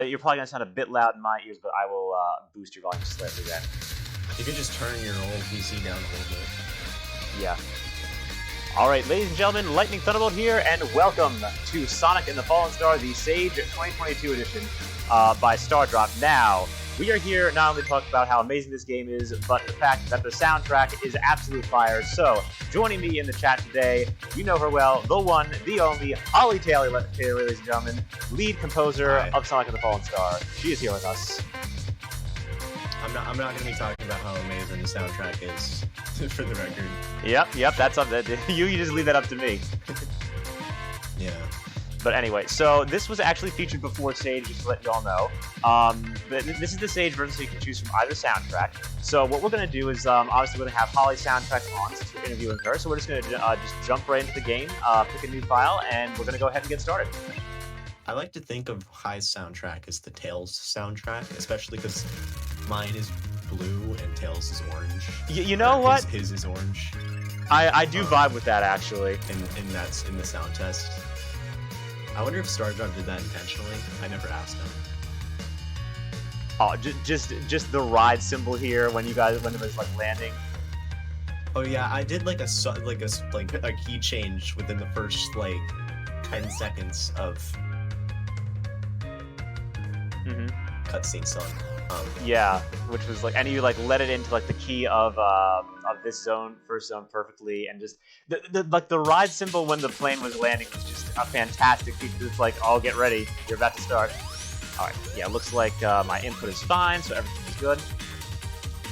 You're probably gonna sound a bit loud in my ears, but I will boost your volume slightly then. You could just turn your old PC down a little bit. Yeah. All right, ladies and gentlemen, Lightning Thunderbolt here, and welcome to Sonic and the Fallen Star, the Sage 2022 edition by Stardrop. Now, we are here not only to talk about how amazing this game is, but the fact that the soundtrack is absolute fire. So, joining me in the chat today, you know her well, the one, the only, Hollie Taylor, ladies and gentlemen, lead composer of Sonic and the Fallen Star. She is here with us. I'm not going to be talking about how amazing the soundtrack is, for the record. Yep, that's up. You just leave that up to me. Yeah. But anyway, so this was actually featured before Sage, just to let you all know. But this is the Sage version, so you can choose from either soundtrack. So what we're going to do is, obviously we're going to have Hollie's soundtrack on since we're interviewing her. So we're just going to just jump right into the game, pick a new file, and we're going to go ahead and get started. I like to think of High's soundtrack as the Tails soundtrack, especially because mine is blue and Tails is orange. You know what? His is orange. I do vibe with that, actually. And that's in the sound test. I wonder if Stardrop did that intentionally. I never asked him. Oh, just the ride symbol here when it was like landing. Oh yeah, I did like a key change within the first like 10 seconds of cutscene song. Yeah, which was like, and you like let it into like the key of this first zone perfectly, and just the ride symbol when the plane was landing was just a fantastic feature. It's like, oh, get ready, you're about to start. All right, yeah, looks like my input is fine, so everything is good.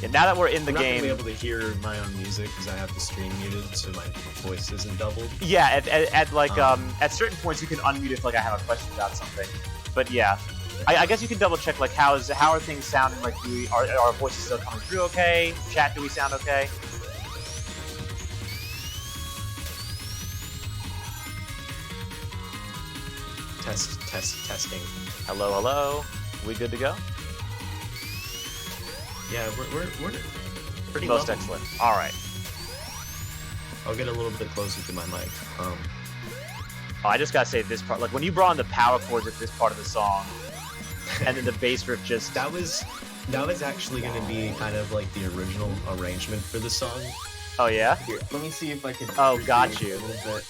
Yeah, now that we're in the game, I'm not gonna be able to hear my own music because I have the stream muted, so my voice isn't doubled. Yeah, at certain points you can unmute if like I have a question about something, but yeah. I guess you can double check, like, how are things sounding? Like, are our voices still coming through okay? Chat, do we sound okay? Testing. Hello. We good to go? Yeah, we're pretty most level. Excellent. All right. I'll get a little bit closer to my mic. Oh, I just gotta say this part. Like, when you brought on the power chords at this part of the song, and then the bass riff just... That was actually going to be kind of like the original arrangement for the song. Oh, yeah? Here, let me see if I can... Oh, got you. A little bit.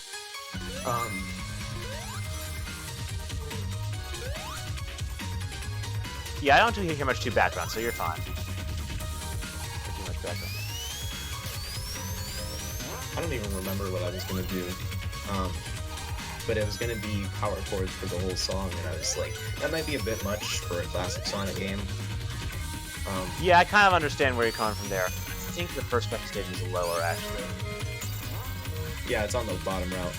Yeah, I don't hear much too background, so you're fine. Too much background. I don't even remember what I was going to do. But it was going to be power chords for the whole song, and I was like, that might be a bit much for a classic Sonic game. Yeah, I kind of understand where you're coming from there. I think the first couple stages are lower, actually. Yeah, it's on the bottom route.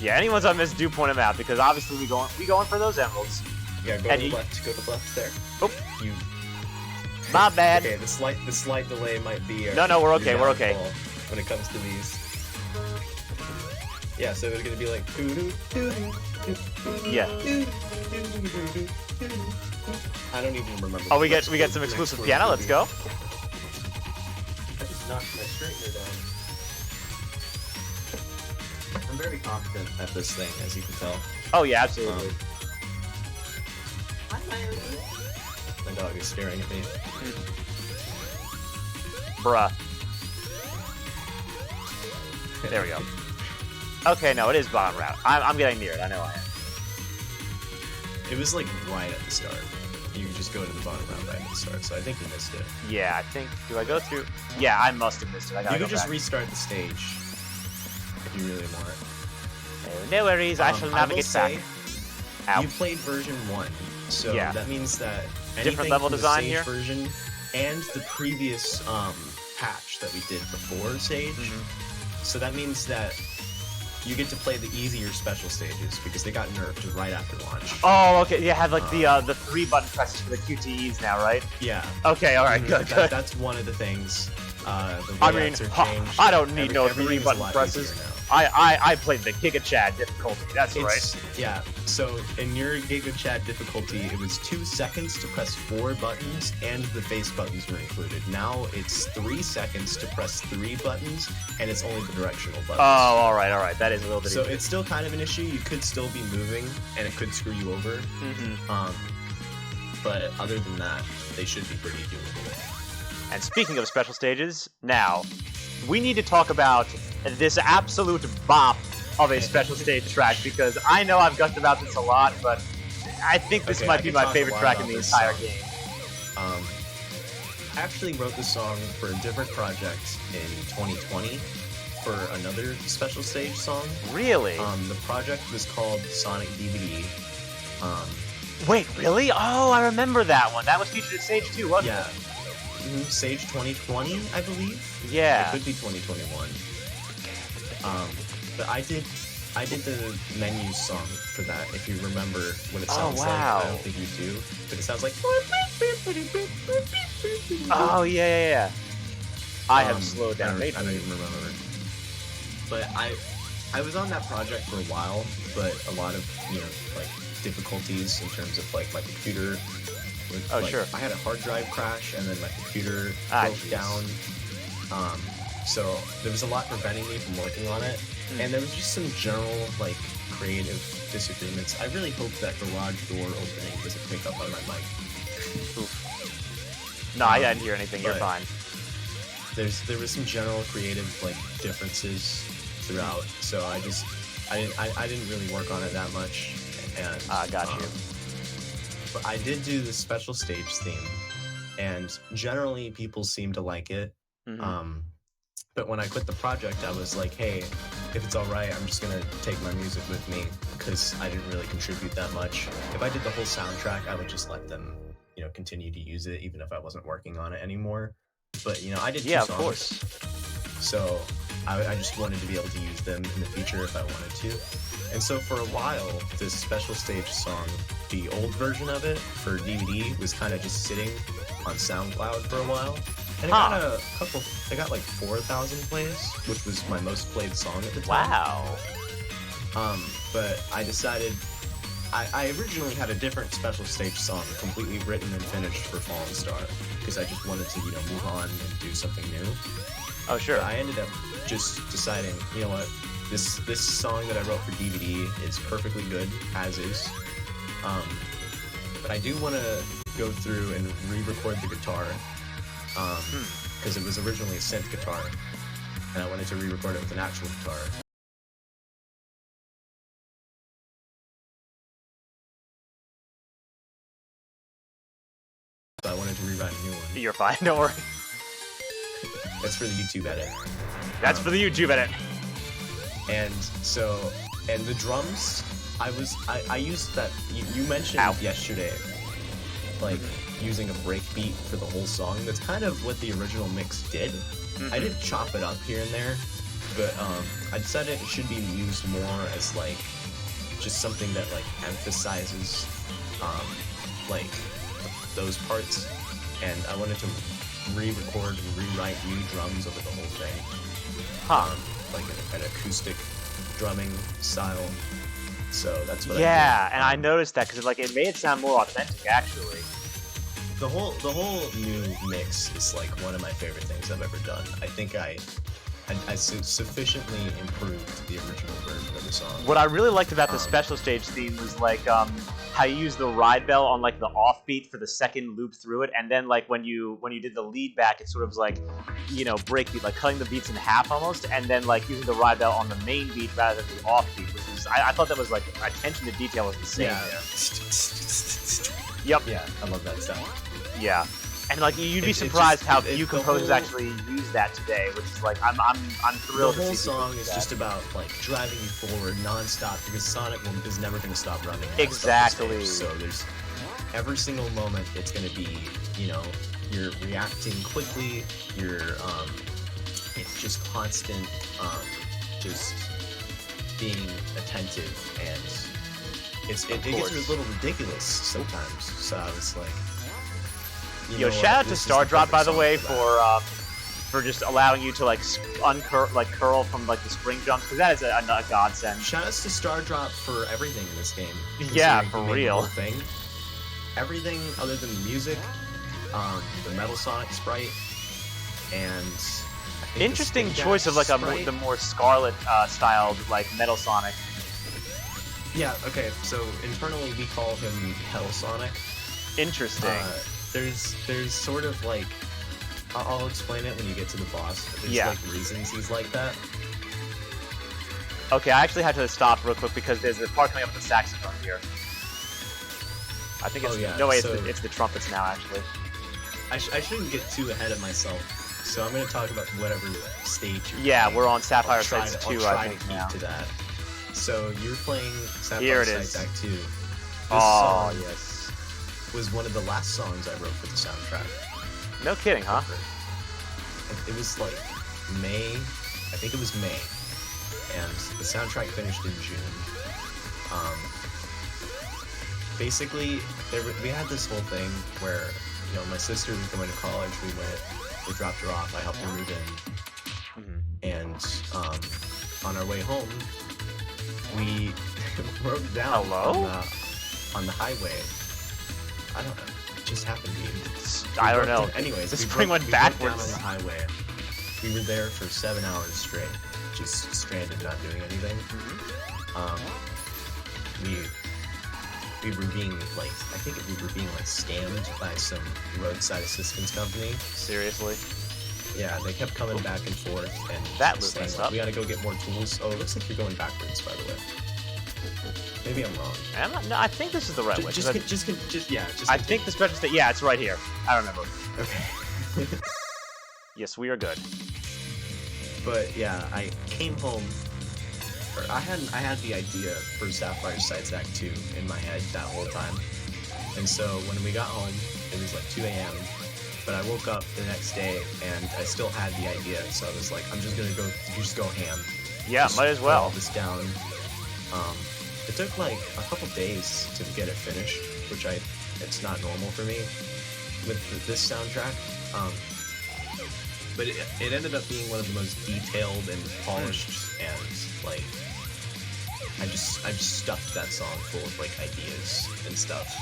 Yeah, anyone's on this, do point them out, because obviously we going for those emeralds. Yeah, go to the left there. Oh, my bad. Okay, the slight delay might be... No, we're okay, we're okay. When it comes to these. Yeah, so it's gonna be like... Yeah. I don't even remember. Oh, we get some exclusive piano, let's go. I just knocked my straightener down. I'm very confident at this thing, as you can tell. Oh yeah, absolutely. My dog is staring at me. Bruh. There we go. Okay, no, it is bottom route. I'm getting near it. I know I am. It was like right at the start. You could just go to the bottom route right at the start, so I think you missed it. Yeah, I think... Do I go through? Yeah, I must have missed it. You could just restart the stage if you really want. No worries, I shall navigate back. You played version 1, so yeah. That means that different level design here version and the previous patch that we did before Sage. So that means that you get to play the easier special stages because they got nerfed right after launch. Oh, okay. You have like the 3 button presses for the QTEs now, right? Yeah. Okay. All right. Good. That's one of the things. The I mean, are changed. I don't need no 3 button presses. I played the Giga Chad difficulty. That's right. Yeah. So in your Giga Chad difficulty, it was 2 seconds to press 4 buttons, and the face buttons were included. Now it's 3 seconds to press 3 buttons, and it's only the directional buttons. Oh, all right. That is a little bit. So it's still kind of an issue. You could still be moving, and it could screw you over. But other than that, they should be pretty doable. And speaking of special stages, now we need to talk about this absolute bop of a special stage track, because I know I've gushed about this a lot, but I think this might be my favorite track in the entire game. I actually wrote this song for a different project in 2020 for another special stage song. Really? The project was called Sonic DVD. Wait, really? Oh, I remember that one. That was featured at Sage 2, wasn't it? Yeah. Sage 2020, I believe. Yeah. It could be 2021. But I did the menu song for that, if you remember what it sounds like. I don't think you do, but it sounds like... Oh, yeah. I have slowed down. I don't even remember. But I was on that project for a while, but a lot of, like, difficulties in terms of, like, my computer. Sure. I had a hard drive crash, and then my computer broke down. So there was a lot preventing me from working on it, and there was just some general, like, creative disagreements. I really hope that garage door opening doesn't pick up on my mic. No, I didn't hear anything. You're fine. There was some general creative, like, differences throughout, so I didn't really work on it that much. And got you. But I did do the special stage theme, and generally people seem to like it. But when I quit the project, I was like, hey, if it's all right, I'm just gonna take my music with me, because I didn't really contribute that much. If I did the whole soundtrack, I would just let them, continue to use it, even if I wasn't working on it anymore. But, I did 2 songs. Of course. So I just wanted to be able to use them in the future if I wanted to. And so for a while, this special stage song, the old version of it for DVD, was kind of just sitting on SoundCloud for a while. And it got got like 4,000 plays, which was my most played song at the time. Wow. But I decided, I originally had a different special stage song completely written and finished for Fallen Star, because I just wanted to, move on and do something new. Oh, sure. But I ended up just deciding, you know what, this song that I wrote for DVD is perfectly good, as is. But I do want to go through and re-record the guitar, because it was originally a synth guitar, and I wanted to re-record it with an actual guitar. So I wanted to rewrite a new one. You're fine, don't worry. That's for the YouTube edit. That's for the YouTube edit. And so, and the drums, I used that, you mentioned yesterday, like, using a breakbeat for the whole song. That's kind of what the original mix did. I did chop it up here and there, but I decided it should be used more as, like, just something that, like, emphasizes, like, those parts. And I wanted to re-record and rewrite new drums over the whole thing. Like an acoustic drumming style. So that's what I did. Yeah, and I noticed that, because it made it sound more authentic, actually. The whole new mix is like one of my favorite things I've ever done. I think I sufficiently improved the original version of the song. What I really liked about the special stage theme was how you use the ride bell on the offbeat for the second loop through it, and then when you did the lead back, it sort of was breakbeat, cutting the beats in half almost, and then using the ride bell on the main beat rather than the offbeat, which is I thought that was attention to detail was insane. Yep. Yeah, I love that stuff. Yeah. And you'd be surprised how few composers actually use that today, which is I'm thrilled. The whole song is just about driving you forward nonstop, because Sonic is never going to stop running. Exactly. So there's every single moment it's going to be, you're reacting quickly. It's just constant, just being attentive, and it gets a little ridiculous sometimes. So I was like. Shout out to Stardrop, by the way, for for just allowing you to like curl from like the spring jumps, because that is a godsend. Shoutouts to Stardrop for everything in this game. Yeah, Considering for he made the real. whole thing. Everything other than the music, the Metal Sonic sprite, and I think Interesting the choice of like the more Scarlet styled like Metal Sonic. Yeah. Okay. So internally we call him Hell Sonic. Interesting. There's sort of like I'll explain it when you get to the boss. But there's like reasons he's like that. Okay, I actually had to stop real quick because there's a part coming up with the saxophone here. I think it's no way, it's the trumpets now actually. I shouldn't get too ahead of myself, so I'm going to talk about whatever stage you're playing. We're on Sapphire Sights 2, I'll I think, try now. to keep to that. So you're playing Here Sapphire it Sights is. Act 2. This Oh, song yes. was one of the last songs I wrote for the soundtrack. No kidding, huh? It was like May, I think it was May, and the soundtrack finished in June. Basically, we had this whole thing where, you know, my sister was going to college, we dropped her off, I helped her move in, and on our way home, we broke down on the highway. I don't know, it just happened to be. I don't know. Anyways, the spring went backwards. Down on the highway. We were there for 7 hours straight, just stranded, not doing anything. We were being like, I think we were being like scammed by some roadside assistance company. Seriously? Yeah, they kept coming back and forth, and that saying, messed like, up. we gotta go get more tools. Oh, it looks like you're going backwards, by the way. Maybe I'm wrong. No, I think this is the right way. I think the special state. Yeah, it's right here. I remember. Okay. Yes, we are good. But yeah, I came home. I had the idea for Sapphire Sights Act 2 in my head that whole time. And so when we got home, it was like 2 a.m. But I woke up the next day and I still had the idea. So I was like, I'm just gonna go ham. Yeah, might as well. All this down. It took like a couple days to get it finished, which it's not normal for me with this soundtrack. But it ended up being one of the most detailed and polished, and like I just stuffed that song full of like ideas and stuff.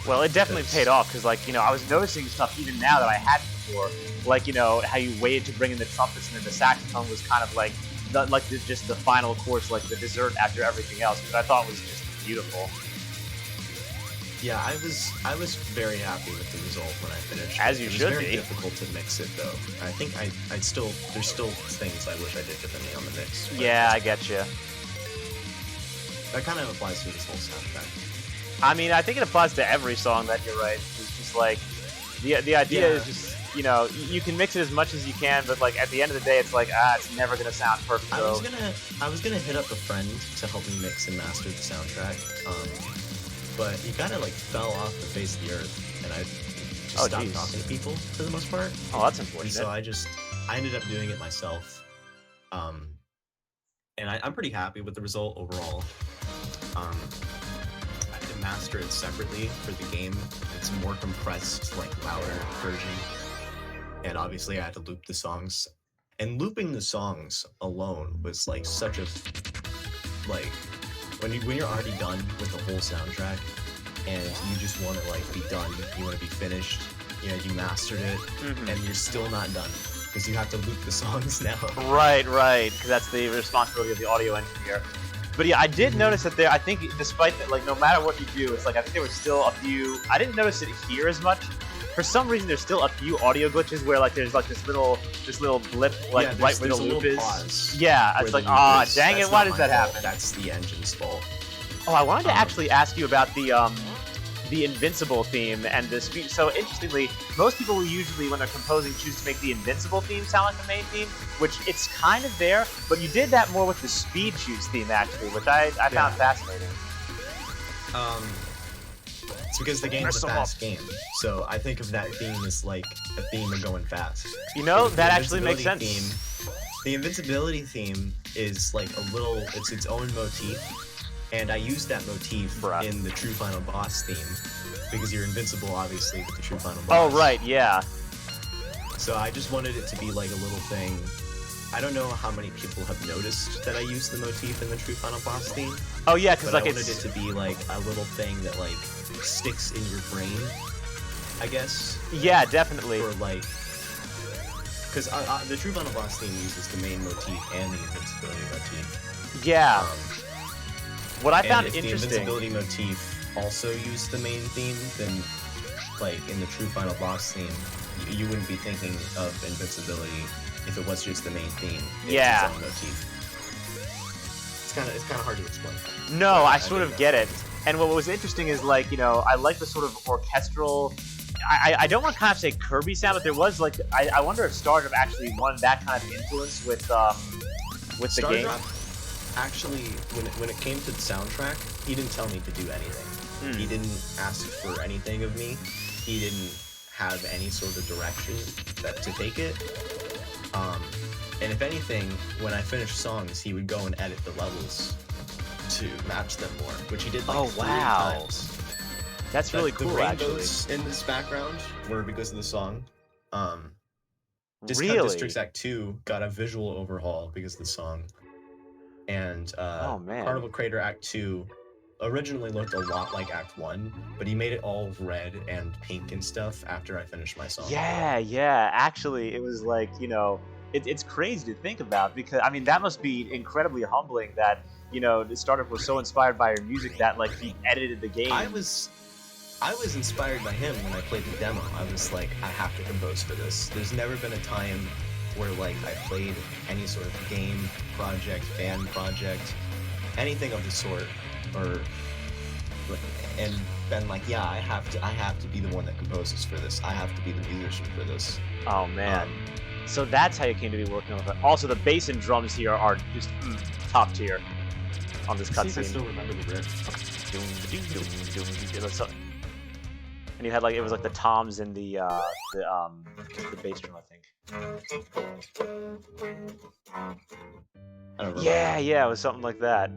Well, it definitely paid off because, like, you know, I was noticing stuff even now that I hadn't before. Like, you know, how you waited to bring in the trumpets and then the saxophone was kind of like just the final course, like the dessert after everything else, which I thought was just beautiful. Yeah, I was very happy with the result when I finished. As you should be. It was very difficult to mix it though. I think there's still things I wish I did differently on the mix. Yeah, I get you. That kind of applies to this whole soundtrack. I mean, I think it applies to every song that you write. It's just like the idea is just, you know, you can mix it as much as you can, but like at the end of the day, it's like it's never gonna sound perfect. I was gonna hit up a friend to help me mix and master the soundtrack, but he kind of like fell off the face of the earth, and I just stopped talking to people for the most part. Oh, that's unfortunate. So I ended up doing it myself, and I'm pretty happy with the result overall. I had to master it separately for the game. It's a more compressed, like louder version. And obviously I had to loop the songs. And looping the songs alone was like such a, like, when you're already done with the whole soundtrack and you just want to like be done, you want to be finished, you know, you mastered it, and you're still not done because you have to loop the songs now. Right, because that's the responsibility of the audio engineer. But yeah, I did notice that there, I think despite that, like no matter what you do, it's like I think there was still a few, I didn't notice it here as much. For some reason, there's still a few audio glitches where like there's like this little blip like right where the loop is. Pause yeah, it's like dang it, why does that happen? That's the engine's fault. Oh, I wanted to actually ask you about the Invincible theme and the speed. So interestingly, most people usually when they're composing choose to make the Invincible theme sound like the main theme, which it's kind of there, but you did that more with the Speed Choose theme actually, which I found fascinating. It's because the game's a fast game, so I think of that theme as like a theme of going fast. You know, that actually makes sense. The invincibility theme is like it's its own motif, and I use that motif in the True Final Boss theme, because you're invincible, obviously, with the True Final Boss. Oh, right, yeah. So I just wanted it to be like a little thing. I don't know how many people have noticed that I use the motif in the True Final Boss theme. Oh yeah, because like I wanted it to be like a little thing that like sticks in your brain, I guess. Yeah, definitely. Or like, because the True Final Boss theme uses the main motif and the invincibility motif. Yeah. What I found if interesting. the invincibility motif also used the main theme, then like in the True Final Boss theme, you wouldn't be thinking of invincibility if it was just the main theme. Yeah. Its own motif. It's kind of hard to explain. No, I sort of get it. And what was interesting is like, you know, I like the sort of orchestral. I don't want to kind of say Kirby sound, but there was like I wonder if Stardrop actually wanted that kind of influence with the game. Actually, when it came to the soundtrack, he didn't tell me to do anything. He didn't ask for anything of me. He didn't have any sort of direction to take it. And if anything, when I finished songs, he would go and edit the levels to match them more, which he did like 3 times. That's really cool, the actually. rainbows in this background were because of the song. Really? Districts Act 2 got a visual overhaul because of the song. And oh, man. Carnival Crater Act 2 originally looked a lot like Act 1, but he made it all red and pink and stuff after I finished my song. Yeah. Actually, it was like, you know, it's crazy to think about because, I mean, that must be incredibly humbling that, you know, the Stardrop was so inspired by your music that, like, he edited the game. I was inspired by him when I played the demo. I was like, I have to compose for this. There's never been a time where, like, I played any sort of game project, band project, anything of the sort, and been like, yeah, I have to be the one that composes for this. I have to be the musician for this. Oh man. So that's how you came to be working on it. Also, the bass and drums here are just top tier on this cutscene. I still remember the riff. And you had like it was like the toms and the bass drum, I think. I don't remember. Yeah, it was something like that.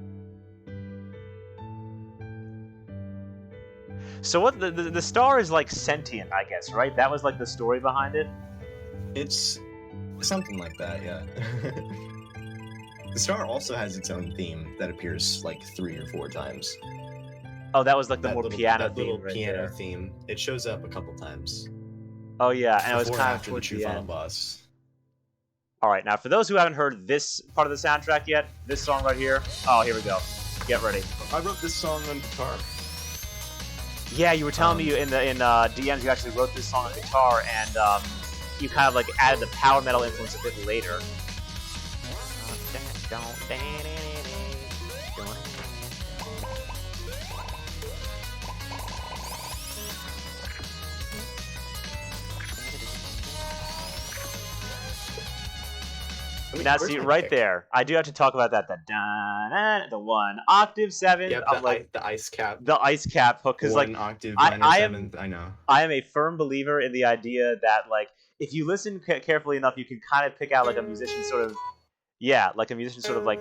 So what the star is like sentient, I guess, right? That was like the story behind it. It's something like that, yeah. The star also has its own theme that appears like 3 or 4 times. Oh, that was like the that more little, piano that theme, little right piano there. theme. It shows up a couple times. Oh yeah, and it was Before kind and of after the towards True the Final end. Boss. All right, now for those who haven't heard this part of the soundtrack yet, this song right here. Oh, here we go. Get ready. I wrote this song on guitar. Yeah, you were telling me in DMs you actually wrote this song on guitar, and you kind of like added the power metal influence a bit later. Now see right there, I do have to talk about that. The 1 octave 7th. Yep, I'm like the ice cap. The ice cap hook, because like 1 octave minor 7th. I know. I am a firm believer in the idea that like if you listen carefully enough, you can kind of pick out like a musician sort of, like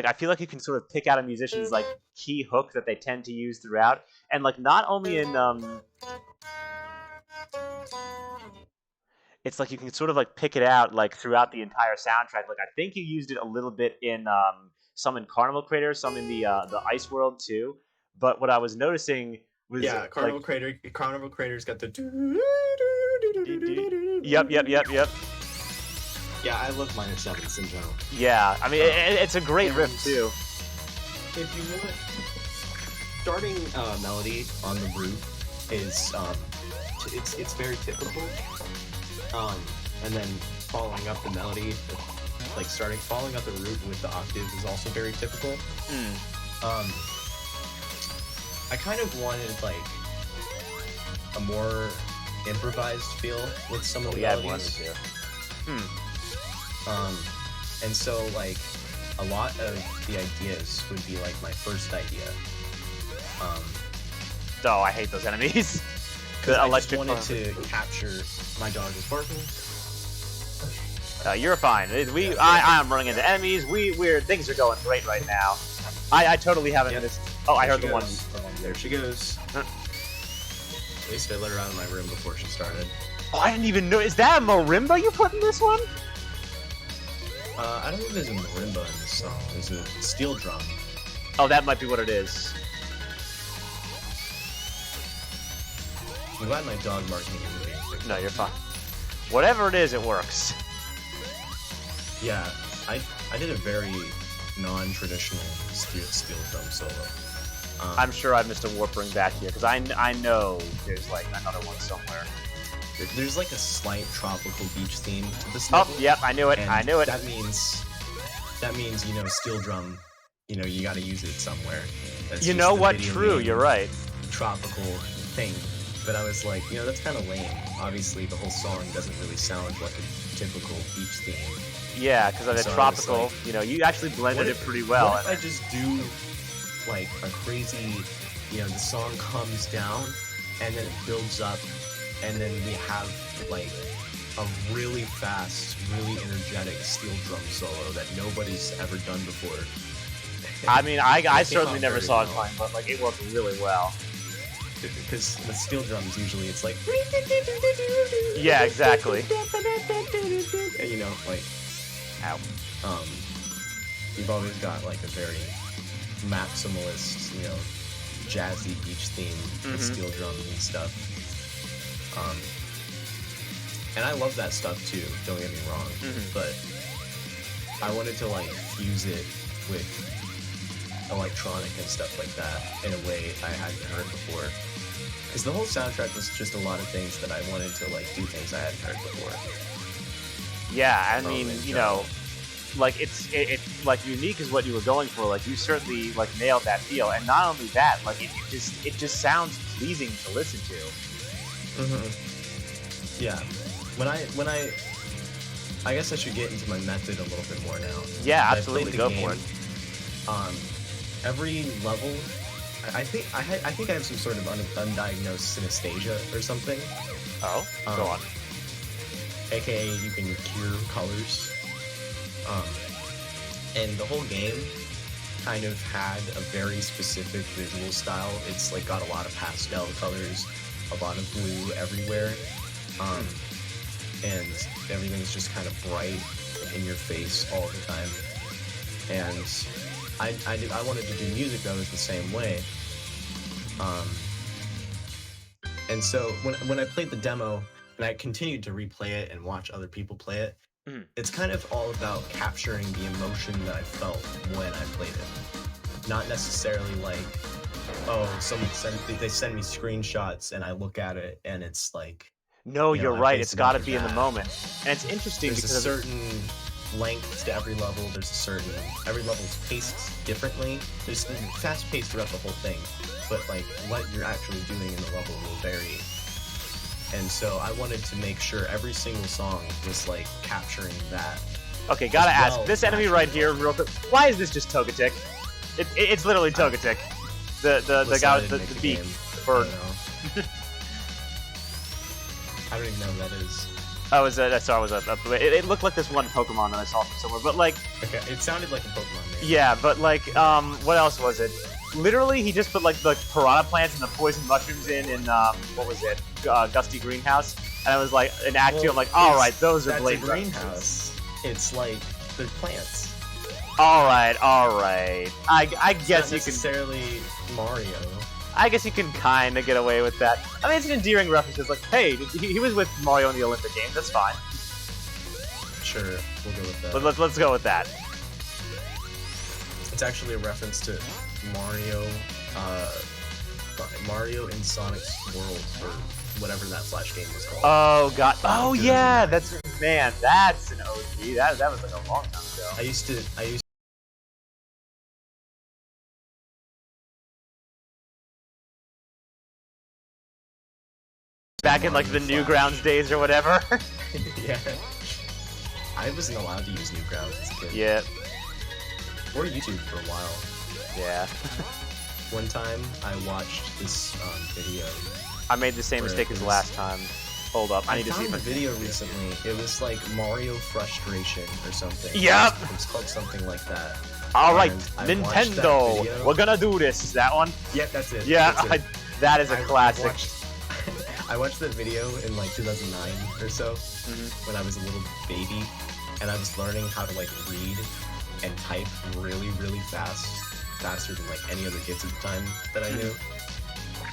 I feel like you can sort of pick out a musician's like key hook that they tend to use throughout, and like not only in it's like you can sort of like pick it out like throughout the entire soundtrack. Like I think you used it a little bit in some in Carnival Crater, some in the Ice World too. But what I was noticing was Carnival Crater. Carnival Crater's got the. Yep. Yeah, I love minor 7s in general. Yeah, I mean it's a great riff too. If you want, starting melody on the root is it's very typical. And then following up the melody, like following up the root with the octaves is also very typical. I kind of wanted like a more improvised feel with some of the melodies. And so like a lot of the ideas would be like my first idea. Oh, I hate those enemies. Because I just wanted to capture my dog is barking. You're fine. I'm running into enemies. Things are going great right now. I totally haven't missed. Oh, I heard the one. There she goes. least I let her out of my room before she started. Oh, I didn't even know. Is that a marimba you put in this one? I don't think there's a marimba in this song. There's a steel drum. Oh, that might be what it is. I'm glad my dog barked me in the movie. No, you're fine. Whatever it is, it works. Yeah, I did a very non-traditional steel drum solo. I'm sure I missed a warp ring back here, because I know there's like another one somewhere. There's like a slight tropical beach theme to this Oh, level. yep, I knew it. I knew it. That means you know, steel drum. You know, you got to use it somewhere. That's You just know the what? video True, game you're right. Tropical thing. But I was like, you know, that's kind of lame. Obviously, the whole song doesn't really sound like a typical beach theme. Yeah, because of the So tropical, like, you know, you actually blended it pretty well. What if I just do like a crazy, you know, the song comes down and then it builds up and then we have like a really fast, really energetic steel drum solo that nobody's ever done before. I mean, I certainly out never very saw it well. playing, but like it worked really well. Because with steel drums, usually it's like, Yeah, exactly. you know, like, Ow. You've always got like a very maximalist, you know, jazzy beach theme with steel drums and stuff. And I love that stuff too, don't get me wrong, but I wanted to like fuse it with electronic and stuff like that in a way I hadn't heard before. Because the whole soundtrack was just a lot of things that I wanted to like do things I hadn't heard before. Yeah, I mean, and you know, like it's like unique is what you were going for. Like you certainly like nailed that feel, and not only that, like it just sounds pleasing to listen to. Yeah. When I guess I should get into my method a little bit more now. Yeah, I absolutely, played go the for game, it. Every level, I think I have some sort of undiagnosed synesthesia or something. Oh, go on. AKA you can cure colors. And the whole game kind of had a very specific visual style. It's like got a lot of pastel colors, a lot of blue everywhere. And everything's just kind of bright in your face all the time. And I wanted to do music that was the same way. And so when I played the demo, and I continued to replay it and watch other people play it, it's kind of all about capturing the emotion that I felt when I played it. Not necessarily like, oh, they send me screenshots and I look at it and it's like, No, you know, you're I'm right. It's basing got to off be in the that. moment, and it's interesting There's because a certain length to every level. There's a certain every level's paced differently. There's fast paced throughout the whole thing, but like what you're actually doing in the level will vary. And so I wanted to make sure every single song was like capturing that. Okay, gotta as ask well this enemy as right actually here, real quick. Why is this just Togetic? It's literally Togetic. The guy with the beak, the bird. I don't even know what that is. Oh, it looked like this one Pokemon that I saw from somewhere, but like, Okay, it sounded like a Pokemon name. yeah, but like, what else was it? Literally, he just put like the piranha plants and the poison mushrooms in what was it? Gusty Greenhouse, and I was like, an act two, I'm like, all right, those are That's blade a greenhouse. It's like they're plants. All right. I It's guess not you can. necessarily Mario. I guess you can kind of get away with that. I mean, it's an endearing reference. It's like, hey, he was with Mario in the Olympic Games. That's fine. Sure, we'll go with that. But let's go with that. It's actually a reference to Mario in Sonic's World, or whatever that Flash game was called. Oh god. Oh yeah. That's an OG. That was like a long time ago. I used to Back in like the Newgrounds days or whatever. yeah. I wasn't allowed to use Newgrounds as a kid. Yeah. Or YouTube for a while. Yeah. One time I watched this video. I made the same mistake as last time. Hold up. I need to see found if a video recently. It was like Mario Frustration or something. Yep. It was called something like that. All right, And I watched that Nintendo. video. We're gonna do this. That one. Yeah, that's it. Yeah, That's it. that is a I classic. watched- I watched that video in like 2009 or so when I was a little baby, and I was learning how to like read and type really, really fast, faster than like any other kids at the time that I knew.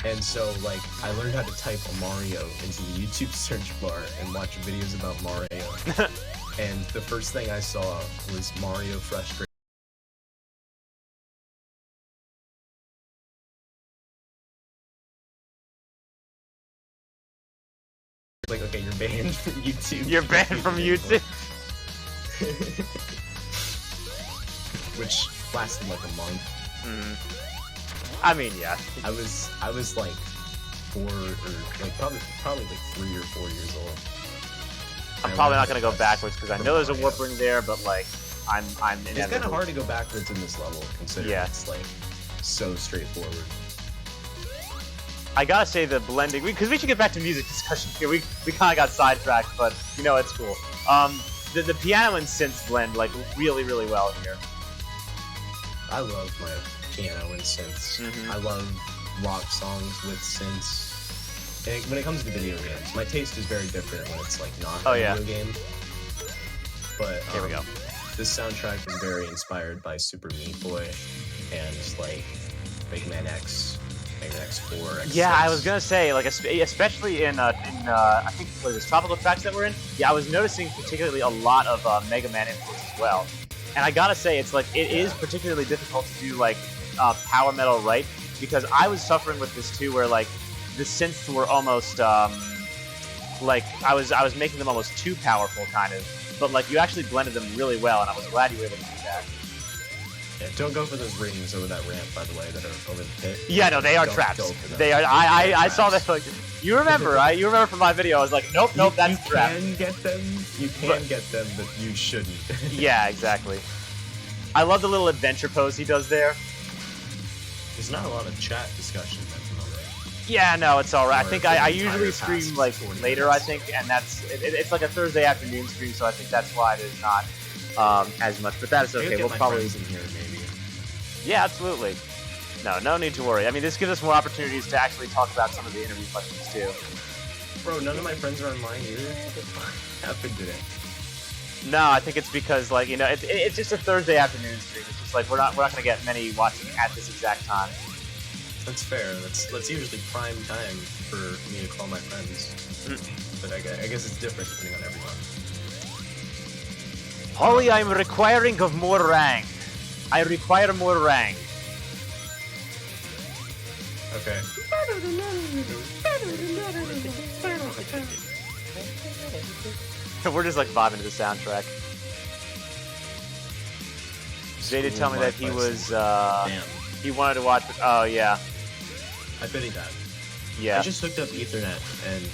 And so like I learned how to type Mario into the YouTube search bar and watch videos about Mario. And the first thing I saw was Mario frustrated. Like, okay, you're banned from YouTube. You're banned from YouTube? Which lasted like a month. I mean, yeah. I was like 4 or like probably like 3 or 4 years old. I'm probably not gonna go backwards because I know there's a warp ring there, but like I'm It's kind of hard to go backwards in this level considering it's like so straightforward. I gotta say the blending, because we should get back to music discussion here. We kind of got sidetracked, but you know it's cool. The piano and synths blend like really, really well here. I love my piano and synths. I love rock songs with synths. And when it comes to video games, my taste is very different when it's like not a video game. But here we go. This soundtrack is very inspired by Super Meat Boy and like Mega Man X. Mega Man X4, X6. Yeah, I was gonna say, like, especially in I think what is this, tropical tracks that we're in. Yeah, I was noticing particularly a lot of Mega Man influence as well. And I gotta say, it's like it is particularly difficult to do like power metal right, because I was suffering with this too, where like the synths were almost like I was making them almost too powerful, kind of. But like you actually blended them really well, and I was glad you were able to do that. Yeah, don't go for those rings over that ramp, by the way, that are over the pit. Yeah, no, they are traps. They are. I saw that. Like, you remember, right? You remember from my video? I was like, nope, that's a trap. You can get them. You can get them, but you shouldn't. Yeah, exactly. I love the little adventure pose he does there. There's not a lot of chat discussion at the moment. Yeah, no, it's all right. I think I usually stream like later. I think, and it's like a Thursday afternoon stream, so I think that's why there's not as much. But that is okay. We'll probably in here maybe. Yeah, absolutely. No need to worry. I mean, this gives us more opportunities to actually talk about some of the interview questions too. Bro, none of my friends are online either. What happened today? No, I think it's because like it's just a Thursday afternoon stream. It's just like we're not gonna get many watching at this exact time. That's fair. That's usually prime time for me to call my friends. But I guess it's different depending on everyone. Hollie, I'm requiring of more rank. I require more rank. Okay. We're just like vibing to the soundtrack. Jay did tell me that he was he wanted to watch. Oh yeah. I pity that. Yeah. I just hooked up Ethernet, and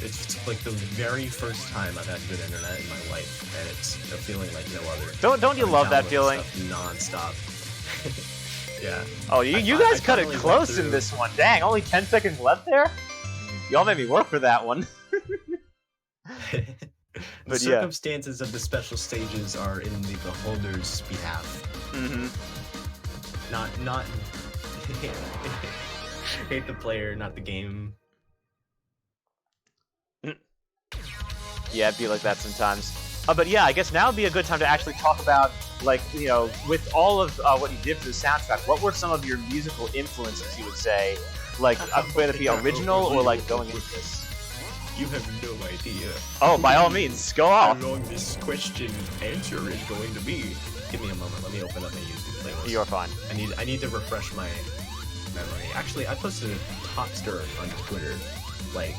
it's like the very first time I've had good internet in my life, and it's a feeling like no other. Don't you love that feeling? Non-stop. Yeah. Oh, you guys cut it close in this one. Dang, only 10 seconds left there? Y'all made me work for that one. The circumstances of the special stages are in the beholder's behalf. Not hate the player, not the game. Yeah, it'd be like that sometimes. But yeah, I guess now would be a good time to actually talk about, like, with all of what you did for the soundtrack, what were some of your musical influences, you would say? Like, whether it be original or, like, going into this? You have no idea. Oh, by all means, go off. How long this question answer is going to be. Give me a moment, let me open up my YouTube playlist. You're fine. I need to refresh my memory. Actually, I posted a Topster on Twitter, like,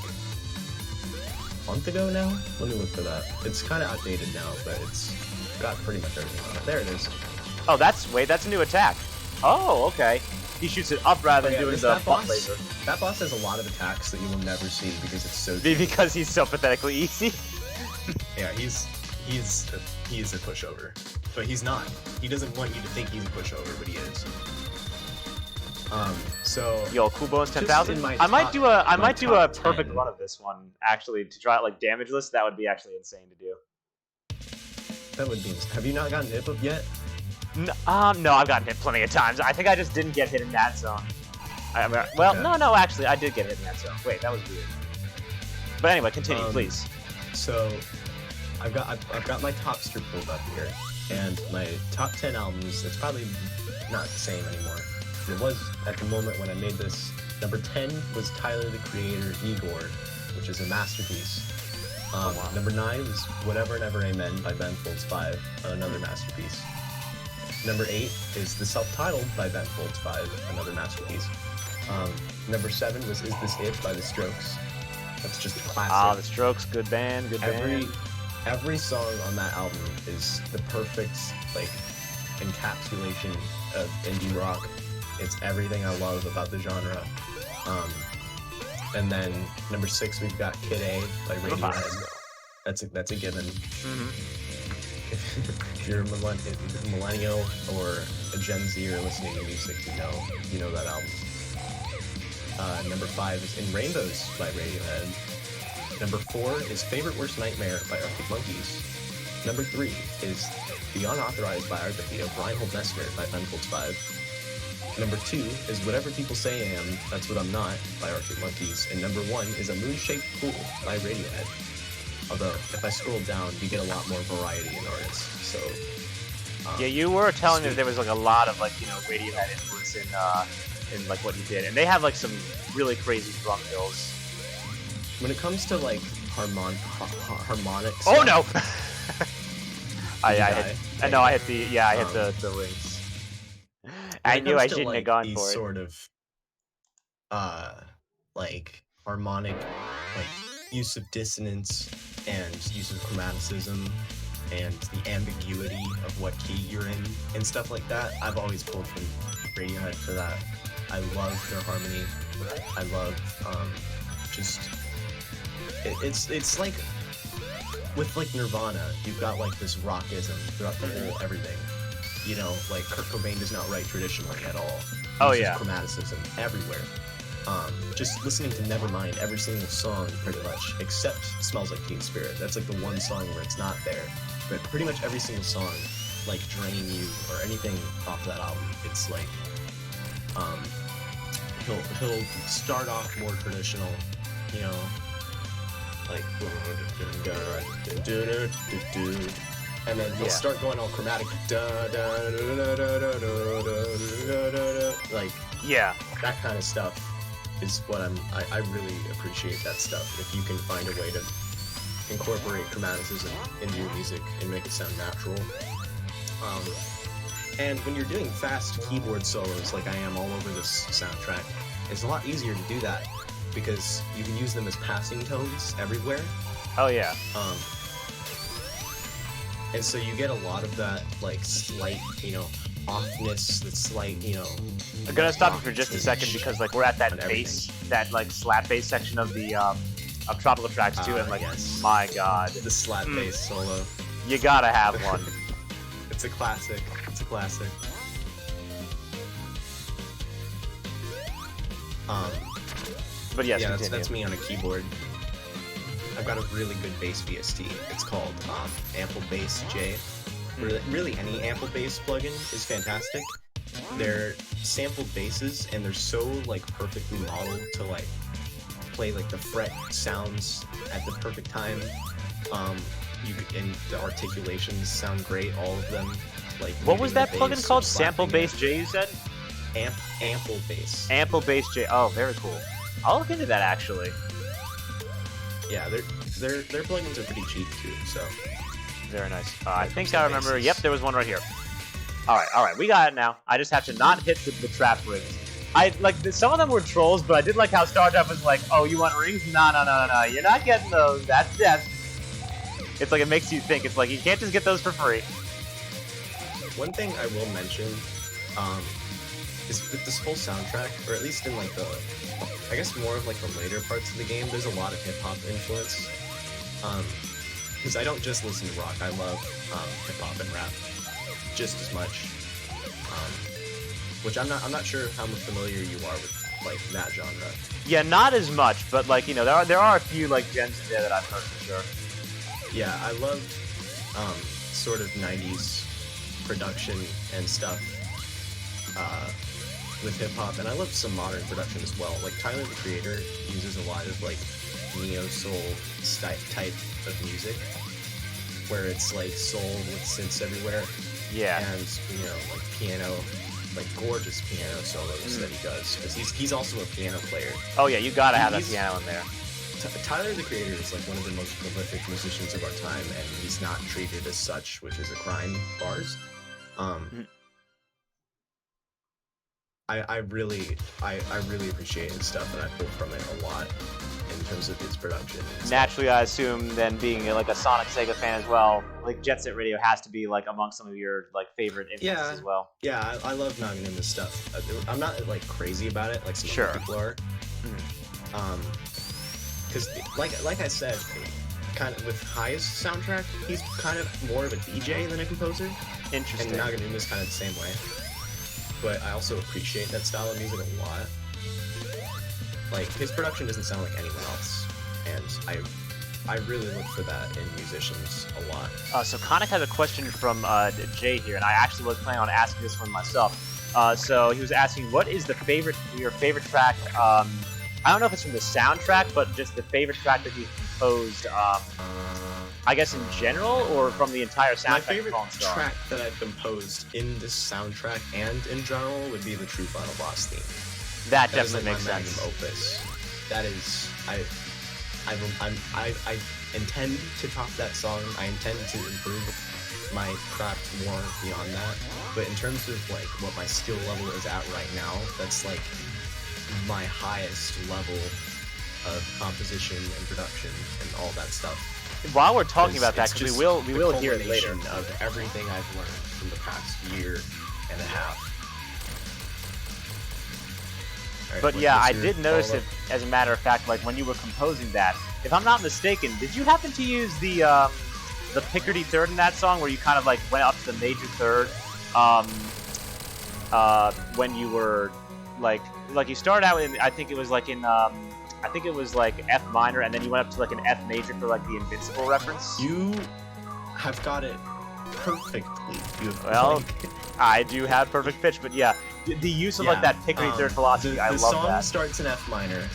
a month ago now? Let me look for that. It's kind of outdated now, but it's got pretty much everything on it. There it is. Oh, that's a new attack. Oh, okay. He shoots it up rather than doing the butt laser. That boss has a lot of attacks that you will never see because it's so because he's so pathetically easy. Yeah, he's a pushover. But he's not. He doesn't want you to think he's a pushover, but he is. So yo, cool bonus 10,000. I might do a perfect run of this one actually to try it like damageless. That would be actually insane to do. That would be insane. Have you not gotten hit up yet? No, I've gotten hit plenty of times. I think I just didn't get hit in that zone. No, actually, I did get hit in that zone. Wait, that was weird. But anyway, continue, please. So, I've got my topster pulled up here, and my top 10 albums. It's probably not the same anymore. It was at the moment when I made this. Number 10 was Tyler the Creator, Igor, which is a masterpiece. Wow. Number 9 was Whatever and Ever Amen by Ben Folds 5, another masterpiece. Number 8 is The Self-Titled by Ben Folds 5, another masterpiece. Number 7 was Is This It by The Strokes. That's just a classic. Ah, The Strokes, good band, good band. Every song on that album is the perfect, like, encapsulation of indie rock. It's everything I love about the genre. And then number 6, we've got Kid A by Radiohead. That's a given. If you're a millennial or a Gen Z or listening to music, you know that album. Number 5 is In Rainbows by Radiohead. Number 4 is Favorite Worst Nightmare by Arctic Monkeys. Number 3 is The Unauthorized Biography of Reinhold Messner by Ben Folds 5. Number 2 is Whatever People Say I Am, That's What I'm Not by Arctic Monkeys. And number 1 is A Moon-Shaped Pool by Radiohead. Although, if I scroll down, you get a lot more variety in artists. So, yeah, you were telling me that there was like a lot of like Radiohead influence in like what you did, and they have like some really crazy drum fills. When it comes to like harmonics. Oh no! I hit Um, the rings. When I it knew comes I to, shouldn't like, have gone these for it. sort of like harmonic, like use of dissonance and use of chromaticism and the ambiguity of what key you're in and stuff like that. I've always pulled from Radiohead for that. I love their harmony. I love it's like with like Nirvana, you've got like this rockism throughout the whole everything. Like Kurt Cobain does not write traditionally at all. Oh, Uses yeah. chromaticism everywhere. Just listening to Nevermind, every single song pretty much, except Smells Like Teen Spirit. That's like the one song where it's not there. But pretty much every single song, like Drain You or anything off that album, it's like he'll start off more traditional, like and then he'll start going all chromatic, like that kind of stuff is what I really appreciate that stuff. If you can find a way to incorporate chromaticism into your music and make it sound natural. And when you're doing fast keyboard solos like I am all over this soundtrack, it's a lot easier to do that because you can use them as passing tones everywhere. Oh yeah. And so you get a lot of that like slight, offness, that slight, I'm gonna stop you for just a second because like we're at that bass, that like slap bass section of the of Tropical Tracks 2, and like my god, the slap bass solo. You gotta have one. It's a classic. It's a classic. But yes, yeah, that's me on a keyboard. I've got a really good bass VST. It's called Ample Bass J. Really, any Ample Bass plugin is fantastic. They're sampled basses, and they're so like perfectly modeled to like play like the fret sounds at the perfect time. And the articulations sound great, all of them. Like what was that plugin called? Sample Bass J, you said? Ample Bass. Ample Bass J. Oh, very cool. I'll look into that actually. Yeah, their plugins are pretty cheap too, so. Very nice. I think I remember. Yep, there was one right here. All right, we got it now. I just have to not hit the trap rings. I like some of them were trolls, but I did like how Stardrop was like, "Oh, you want rings? No, you're not getting those. That's death." It's like it makes you think. It's like you can't just get those for free. One thing I will mention is with this whole soundtrack, or at least in like I guess more of like the later parts of the game, there's a lot of hip hop influence. Because I don't just listen to rock, I love hip hop and rap just as much. Which I'm not sure how familiar you are with like that genre. Yeah, not as much, but like there are a few like gems in there that I've heard for sure. Yeah, I love sort of 90s production and stuff with hip hop, and I love some modern production as well. Like Tyler the Creator uses a lot of like neo soul type of music, where it's like soul with synths everywhere. Yeah. And like piano, like gorgeous piano solos that he does, because he's also a piano player. Oh yeah, you gotta have that piano in there. Tyler the Creator is like one of the most prolific musicians of our time, and he's not treated as such, which is a crime. Bars. I really appreciate his stuff, and I pull from it a lot in terms of his production. Naturally, I assume then being like a Sonic Sega fan as well, like Jet Set Radio has to be like among some of your like favorite influences as well. Yeah, I love Naganuma stuff. I'm not like crazy about it like some other people are. Because like I said, kind of with Highest soundtrack, he's kind of more of a DJ than a composer. Interesting. And Naganuma's kind of the same way. But I also appreciate that style of music a lot. Like, his production doesn't sound like anyone else, and I really look for that in musicians a lot. So Conic has a question from Jay here, and I actually was planning on asking this one myself. So he was asking, what is your favorite track? I don't know if it's from the soundtrack, but just the favorite track that he's composed. I guess in general, or from the entire soundtrack? My favorite track that I've composed in this soundtrack and in general would be the True Final Boss theme. That definitely makes sense. Magnum opus. That is, I intend to top that song. I intend to improve my craft more beyond that. But in terms of like what my skill level is at right now, that's like my highest level of composition and production and all that stuff. While we're talking about that, because we will hear it later. Of everything I've learned from the past year and a half. Right, but yeah, I did notice it, as a matter of fact, like when you were composing that, if I'm not mistaken, did you happen to use the Picardy third in that song, where you kind of like went up to the major third, when you were like you started out in, I think it was like in I think it was like F minor, and then you went up to like an F major for like the Invincible reference. You have got it perfectly. Well, I do have perfect pitch, but yeah, the use of like that Picardy third philosophy, I love that. The song starts in F minor.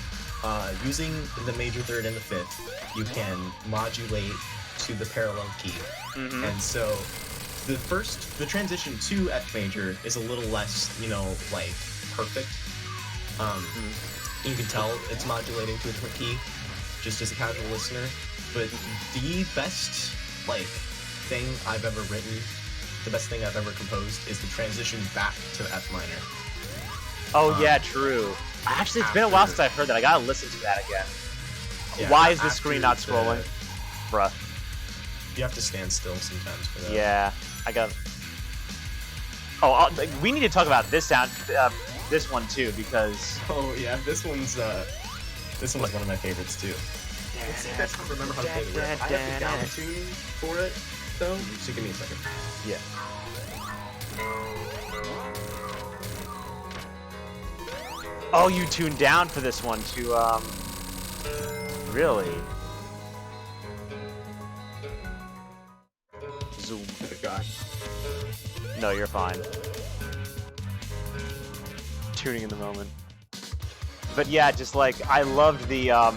Using the major third and the fifth, you can modulate to the parallel key, and so the transition to F major is a little less, like perfect. You can tell it's modulating to a different key, just as a casual listener. But the best thing I've ever written, the best thing I've ever composed, is the transition back to F minor. Oh yeah, true. Actually, it's been a while since I've heard that. I gotta listen to that again. Yeah, why is the screen not scrolling? Bruh. You have to stand still sometimes for that. Yeah, I got. Oh, we need to talk about this sound. This one too, because oh yeah, this one's one of my favorites too. I don't remember how to play the riff. I have the down tune for it though, so give me a second. Yeah. Oh, you tuned down for this one to really? Zoom. Gosh. No, you're fine. Tuning in the moment. But yeah, just like I loved the oh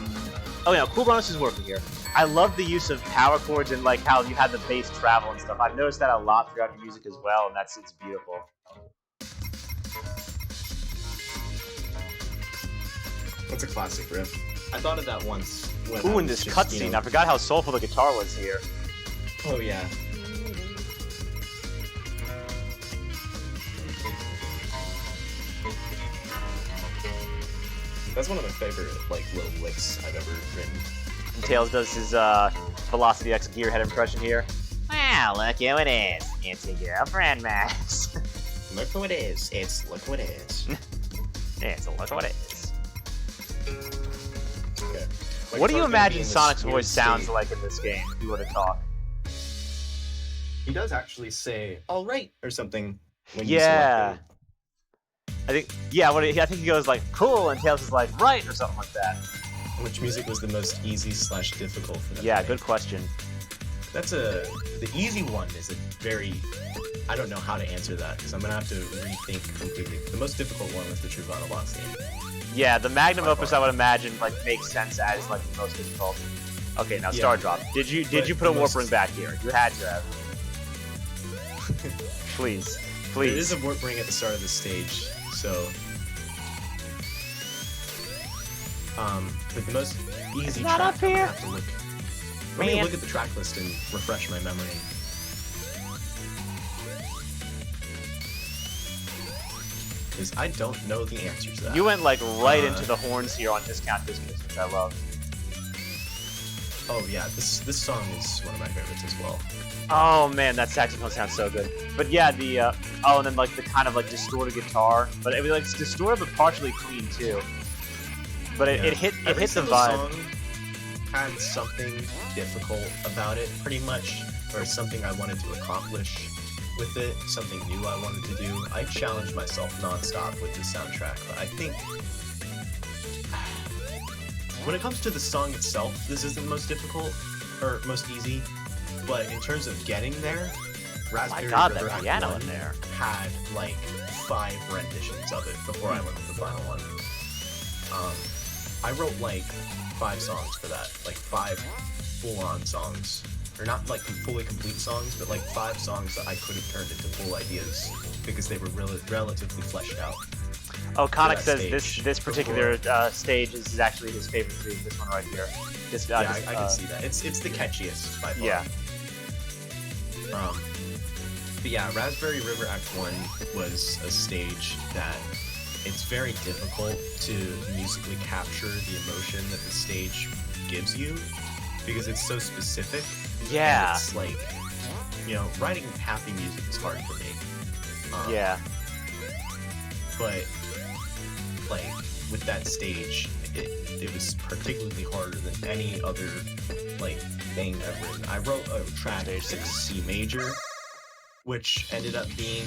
yeah, Cool Bonus is working here. I love the use of power chords and like how you had the bass travel and stuff. I've noticed that a lot throughout your music as well, and it's beautiful. That's a classic riff. I thought of that once. Ooh, in this cutscene, I forgot how soulful the guitar was here. Oh yeah. That's one of my favorite little licks I've ever written. And Tails does his Velocity X Gearhead impression here. Wow, look who it is. It's a girlfriend, Max. Look who it is. Look who it is. Look what it is. Okay. What do you imagine Sonic's voice sounds like in this game if you were to talk? He does actually say "all right" or something when you select it. I think he goes like "cool" and Tails is like "right" or something like that. Which music was the most easy / difficult for them? Yeah, good question. The easy one is a very, I don't know how to answer that because I'm gonna have to rethink completely. The most difficult one was the True Final Boss theme. Yeah, the magnum By opus far. I would imagine like makes sense as like the most difficult. Okay, now Yeah. Stardrop. Did you But put a the warp most- ring back here? You had to have. Please, There is please. a warp ring at the start of this stage, so. But the most easy not track, up I'm here. gonna have to look. Let me Man. look at the track list and refresh my memory. Because I don't know the answer to that. You went like right Uh, into the horns here on Discount Discus, which I love. Oh yeah, this song is one of my favorites as well. Oh man, that saxophone sounds so good. But yeah, the oh, and then like the kind of like distorted guitar, but it was like it's distorted but partially clean too. But it, Yeah. it hit Every the single vibe. song had something difficult about it, pretty much, or something I wanted to accomplish with it, something new I wanted to do. I challenged myself nonstop with this soundtrack, but I think when it comes to the song itself, this isn't the most difficult or most easy. But in terms of getting there, My Raspberry God, River that Act piano 1 in there. had like 5 renditions of it before I went with the final one. I wrote like 5 songs for that, like 5 full-on songs, or not like fully complete songs, but like 5 songs that I could have turned into full ideas because they were relatively fleshed out. Oh, Conic that says stage this particular stage is actually his favorite too. This one right here. This Yeah, I can see that. It's the catchiest by far. Yeah. But yeah, Raspberry River Act 1 was a stage that it's very difficult to musically capture the emotion that the stage gives you because it's so specific. Yeah. And it's like, you know, writing happy music is hard for me. Yeah. But, like, with that stage, it was particularly harder than any other, like, thing I've written. I wrote a track in C major, which ended up being,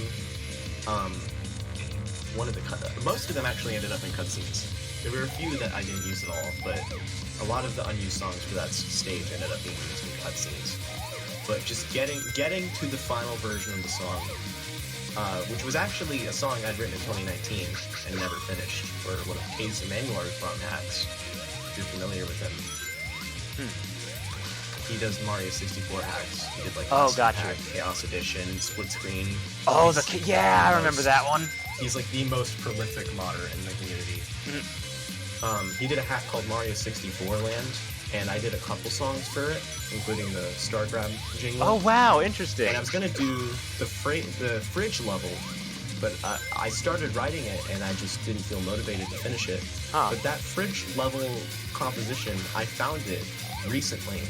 one of the most of them actually ended up in cutscenes. There were a few that I didn't use at all, but a lot of the unused songs for that stage ended up being used in cutscenes. But just getting to the final version of the song, which was actually a song I'd written in 2019 and never finished, for one of Hayes Emanuel from Hacks, if you're familiar with him. He does Mario 64 hacks. He did like gotcha. Hack, Chaos Edition, Split Screen. Oh, He's yeah, I the remember most- that one. He's like the most prolific modder in the community. He did a hack called Mario 64 Land, and I did a couple songs for it, including the Stardrop jingle. Oh wow, interesting. And I was gonna do the fridge level, but I started writing it and I just didn't feel motivated to finish it. Huh. But that fridge level composition, I found it recently,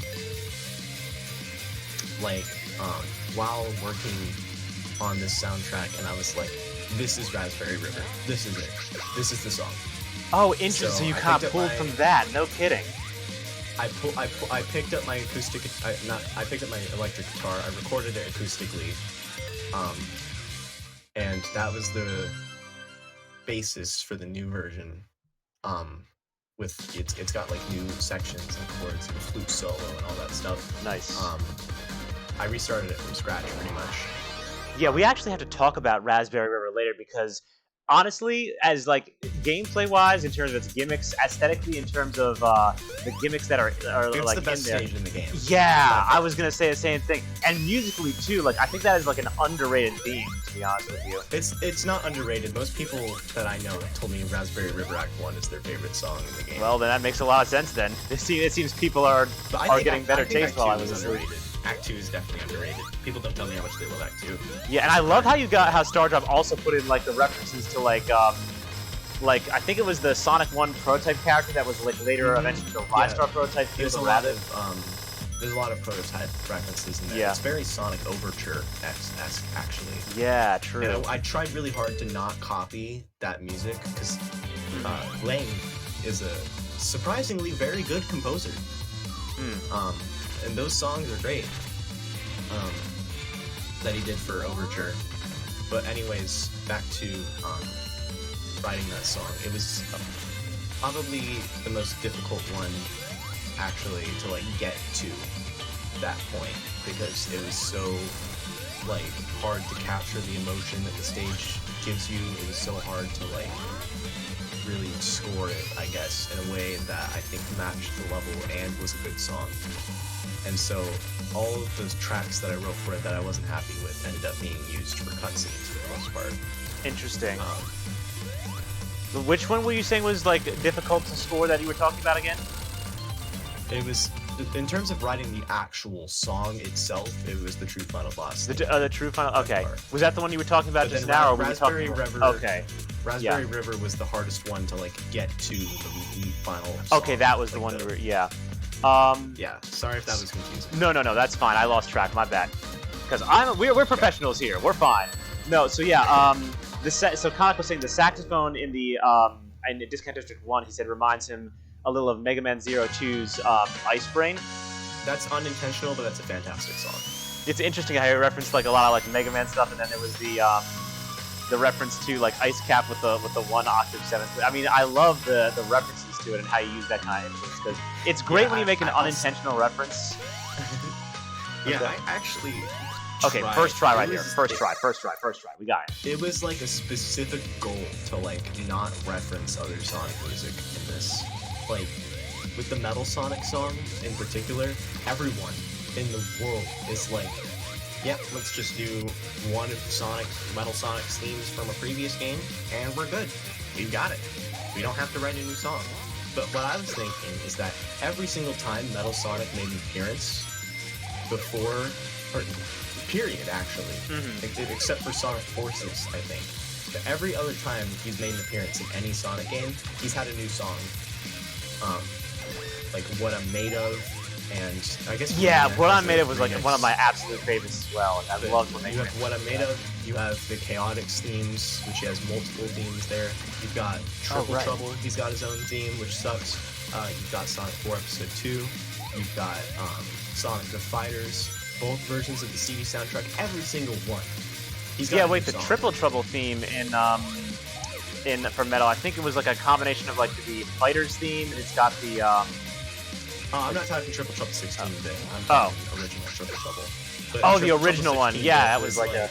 like while working on this soundtrack, and I was like, "This is Raspberry River. This is it. This is the song." Oh, interesting. So, So you I kind picked of up pulled my- from that. No kidding. I picked up my acoustic. I picked up my electric guitar. I recorded it acoustically, and that was the basis for the new version. With it's got like new sections and chords and flute solo and all that stuff. Nice. I restarted it from scratch pretty much. Yeah, we actually have to talk about Raspberry River later because honestly, as like gameplay wise, in terms of its gimmicks, aesthetically, in terms of the gimmicks that are It's like the best in there. stage in the game. Yeah, I was gonna say the same thing. And musically too, like I think that is like an underrated theme, to be honest with you. It's not underrated. Most people that I know have told me Raspberry River Act 1 is their favorite song in the game. Well, then that makes a lot of sense. Then it seems people are But I think getting better I think taste Act while I 2 was is asleep. underrated. Act 2 is definitely underrated. People don't tell me how much they love Act 2. Yeah, and I love how Stardrop also put in like the references to like I think it was the Sonic 1 prototype character that was like later eventually the Rystar prototype. There's a Field lot Rabbit. of there's a lot of prototype references in there. Yeah. It's very Sonic Overture-esque, actually. Yeah, true. And I tried really hard to not copy that music because Lang is a surprisingly very good composer. And those songs are great that he did for Overture. But anyways, back to writing that song. It was probably the most difficult one, actually, to like get to that point because it was so like hard to capture the emotion that the stage gives you. It was so hard to like really score it, I guess, in a way that I think matched the level and was a good song. And so all of those tracks that I wrote for it that I wasn't happy with ended up being used for cutscenes for the most part. Interesting. Which one were you saying was like difficult to score that you were talking about again? It was, in terms of writing the actual song itself, it was the True Final Boss. The True Final. Okay. Was that the one you were talking about just now, or were you talking? River, okay. Raspberry River was the hardest one to like get to the final. Okay, song. that was the one you were. Yeah. Yeah. Sorry if that was confusing. No, that's fine. I lost track. My bad. Because we're professionals here. We're fine. No. So yeah. So Conic was saying the saxophone in the in Discount District 1, he said, reminds him a little of Mega Man Zero 2's Ice Brain. That's unintentional, but that's a fantastic song. It's interesting how he referenced like a lot of like Mega Man stuff, and then there was the reference to like Ice Cap with the 1 octave 7th. I mean, I love the references to it and how you use that kind of influence, because it's great when you make an unintentional reference. Yeah, I actually. Okay, first try right there. First try. We got it. It was like a specific goal to like not reference other Sonic music in this. Like with the Metal Sonic song in particular, everyone in the world is like, yep, let's just do one of Metal Sonic's themes from a previous game, and we're good. We got it. We don't have to write a new song. But what I was thinking is that every single time Metal Sonic made an appearance before, or period, actually, except for Sonic Forces, I think. But every other time he's made an appearance in any Sonic game, he's had a new song. Like What I'm Made Of, and I guess What I'm Made Of was like one of my absolute favorites as well. I loved when they. You have What I'm Made Of. You have the Chaotix themes, which he has multiple themes there. You've got Triple Trouble. He's got his own theme, which sucks. You've got Sonic 4 Episode 2. You've got Sonic the Fighters. Both versions of the CD soundtrack, every single one. The Triple Trouble theme in for Metal, I think it was like a combination of like the Fighters theme, and it's got the I'm not talking Triple Trouble 16-bit. I'm talking original Triple Trouble. But the original one. Yeah, that was like a.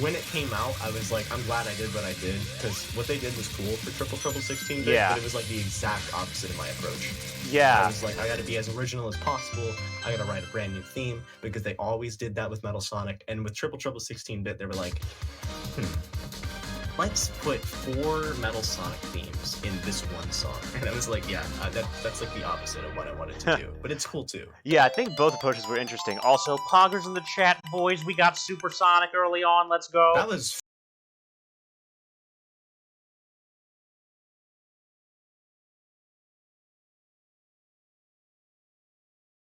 When it came out, I was like, I'm glad I did what I did, because what they did was cool for Triple Trouble 16-bit, but it was like the exact opposite of my approach. Yeah. I was like, I gotta be as original as possible, I gotta write a brand new theme, because they always did that with Metal Sonic, and with Triple Trouble 16-bit, they were like, let's put 4 Metal Sonic themes in this one song. And I was like, yeah, that's like the opposite of what I wanted to do. But it's cool too. Yeah, I think both approaches were interesting. Also, Poggers in the chat, boys, we got Super Sonic early on. Let's go. That was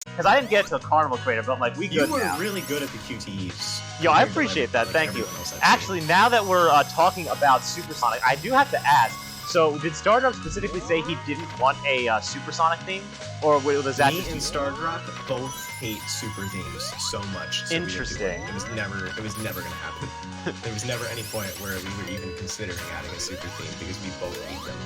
because I didn't get to a Carnival Crater, but like we good now. You were really good at the QTEs. Yo, I appreciate that. Thank you. Actually, now that we're talking about Supersonic, I do have to ask. So, did Stardrop specifically say he didn't want a Supersonic theme, or was that me and Stardrop both hate super themes so much? So interesting. It was never gonna happen. There was never any point where we were even considering adding a super theme because we both hate them.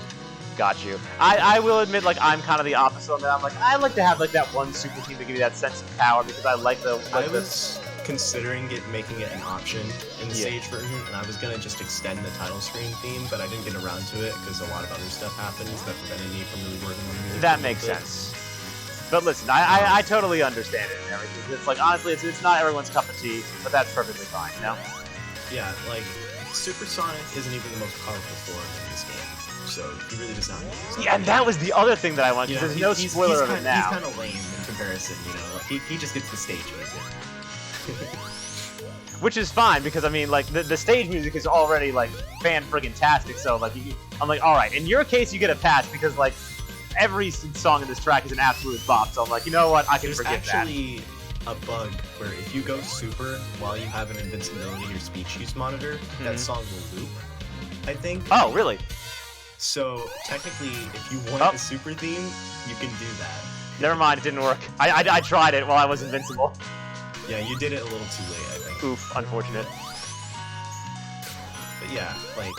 Got you. I will admit, like, I'm kind of the opposite on that. I'm like, I like to have like that one super team to give me that sense of power, because I like the. I was considering making it an option in the stage version, and I was gonna just extend the title screen theme, but I didn't get around to it because a lot of other stuff happens that prevented me from really working on the music. That makes sense. But listen, I totally understand it and everything. It's like, honestly, it's not everyone's cup of tea, but that's perfectly fine, you know? Yeah, like, Supersonic isn't even the most powerful form in this game. So he really does not need it. Yeah, and that was the other thing that I wanted, because there's no spoiler of it now. He's kind of lame in comparison, you know? Like, he just gets the stage music. Which is fine, because I mean, like, the stage music is already like fan-friggin-tastic. So like, I'm like, all right. In your case, you get a pass because like every song in this track is an absolute bop. So I'm like, you know what? I can forget that. There's actually a bug where if you go super while you have an invincibility or speech use monitor, that song will loop, I think. Oh, really? So technically, if you want a super theme, you can do that. Never mind, it didn't work. I tried it while I was invincible. Yeah, you did it a little too late, I think. Oof, unfortunate. But yeah, like,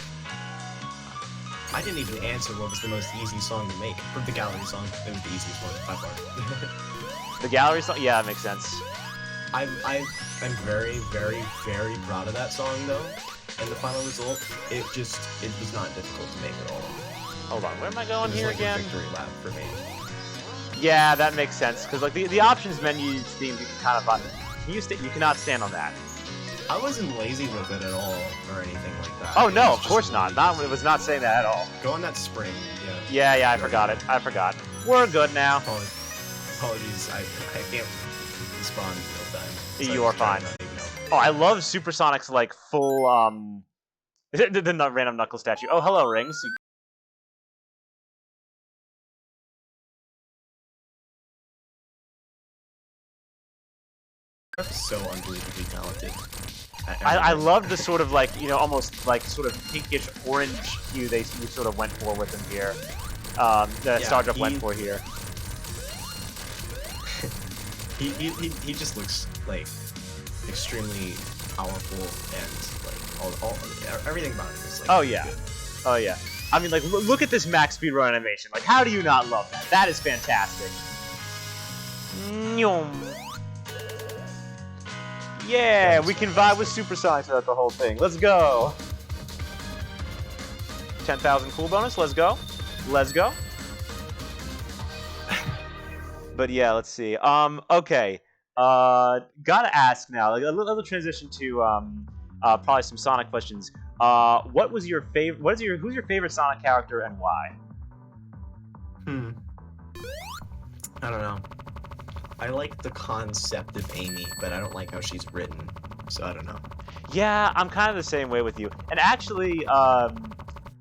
I didn't even answer what was the most easy song to make. For the gallery song, it was the easiest one by far. The gallery song? Yeah, that makes sense. I'm very, very, very proud of that song, though. And the final result, it was not difficult to make at all. Hold on, where am I going This is here like again? a victory lap for me. Yeah, that makes sense, because like the options menu seems you can kind of you cannot stand on that. I wasn't lazy with it at all or anything like that. Oh It no, was of just course not. really It was not saying that at all. easy. Go on that spring. Yeah. Yeah, I forgot it. I forgot. We're good now. Apologies. I can't respond in real time. So You I are just try fine. not to ignore. Oh, I love Supersonic's like full the random knuckle statue. Oh, hello, Rings. So unbelievably talented. I love the sort of like, you know, almost like sort of pinkish orange hue you sort of went for with him here. That Stardrop went for here. he just looks like extremely powerful and like all everything about him is like. Oh yeah, good. oh yeah. I mean, like look at this max speedrun animation. Like, how do you not love that? That is fantastic. Nyum. Yeah, we can vibe with Supersonic throughout the whole thing. Let's go. 10,000 cool bonus. Let's go. Let's go. But yeah, let's see. Okay. Gotta ask now. Like a little transition to probably some Sonic questions. What was your favorite? Who's your favorite Sonic character and why? I don't know. I like the concept of Amy, but I don't like how she's written, so I don't know. Yeah, I'm kind of the same way with you. And actually,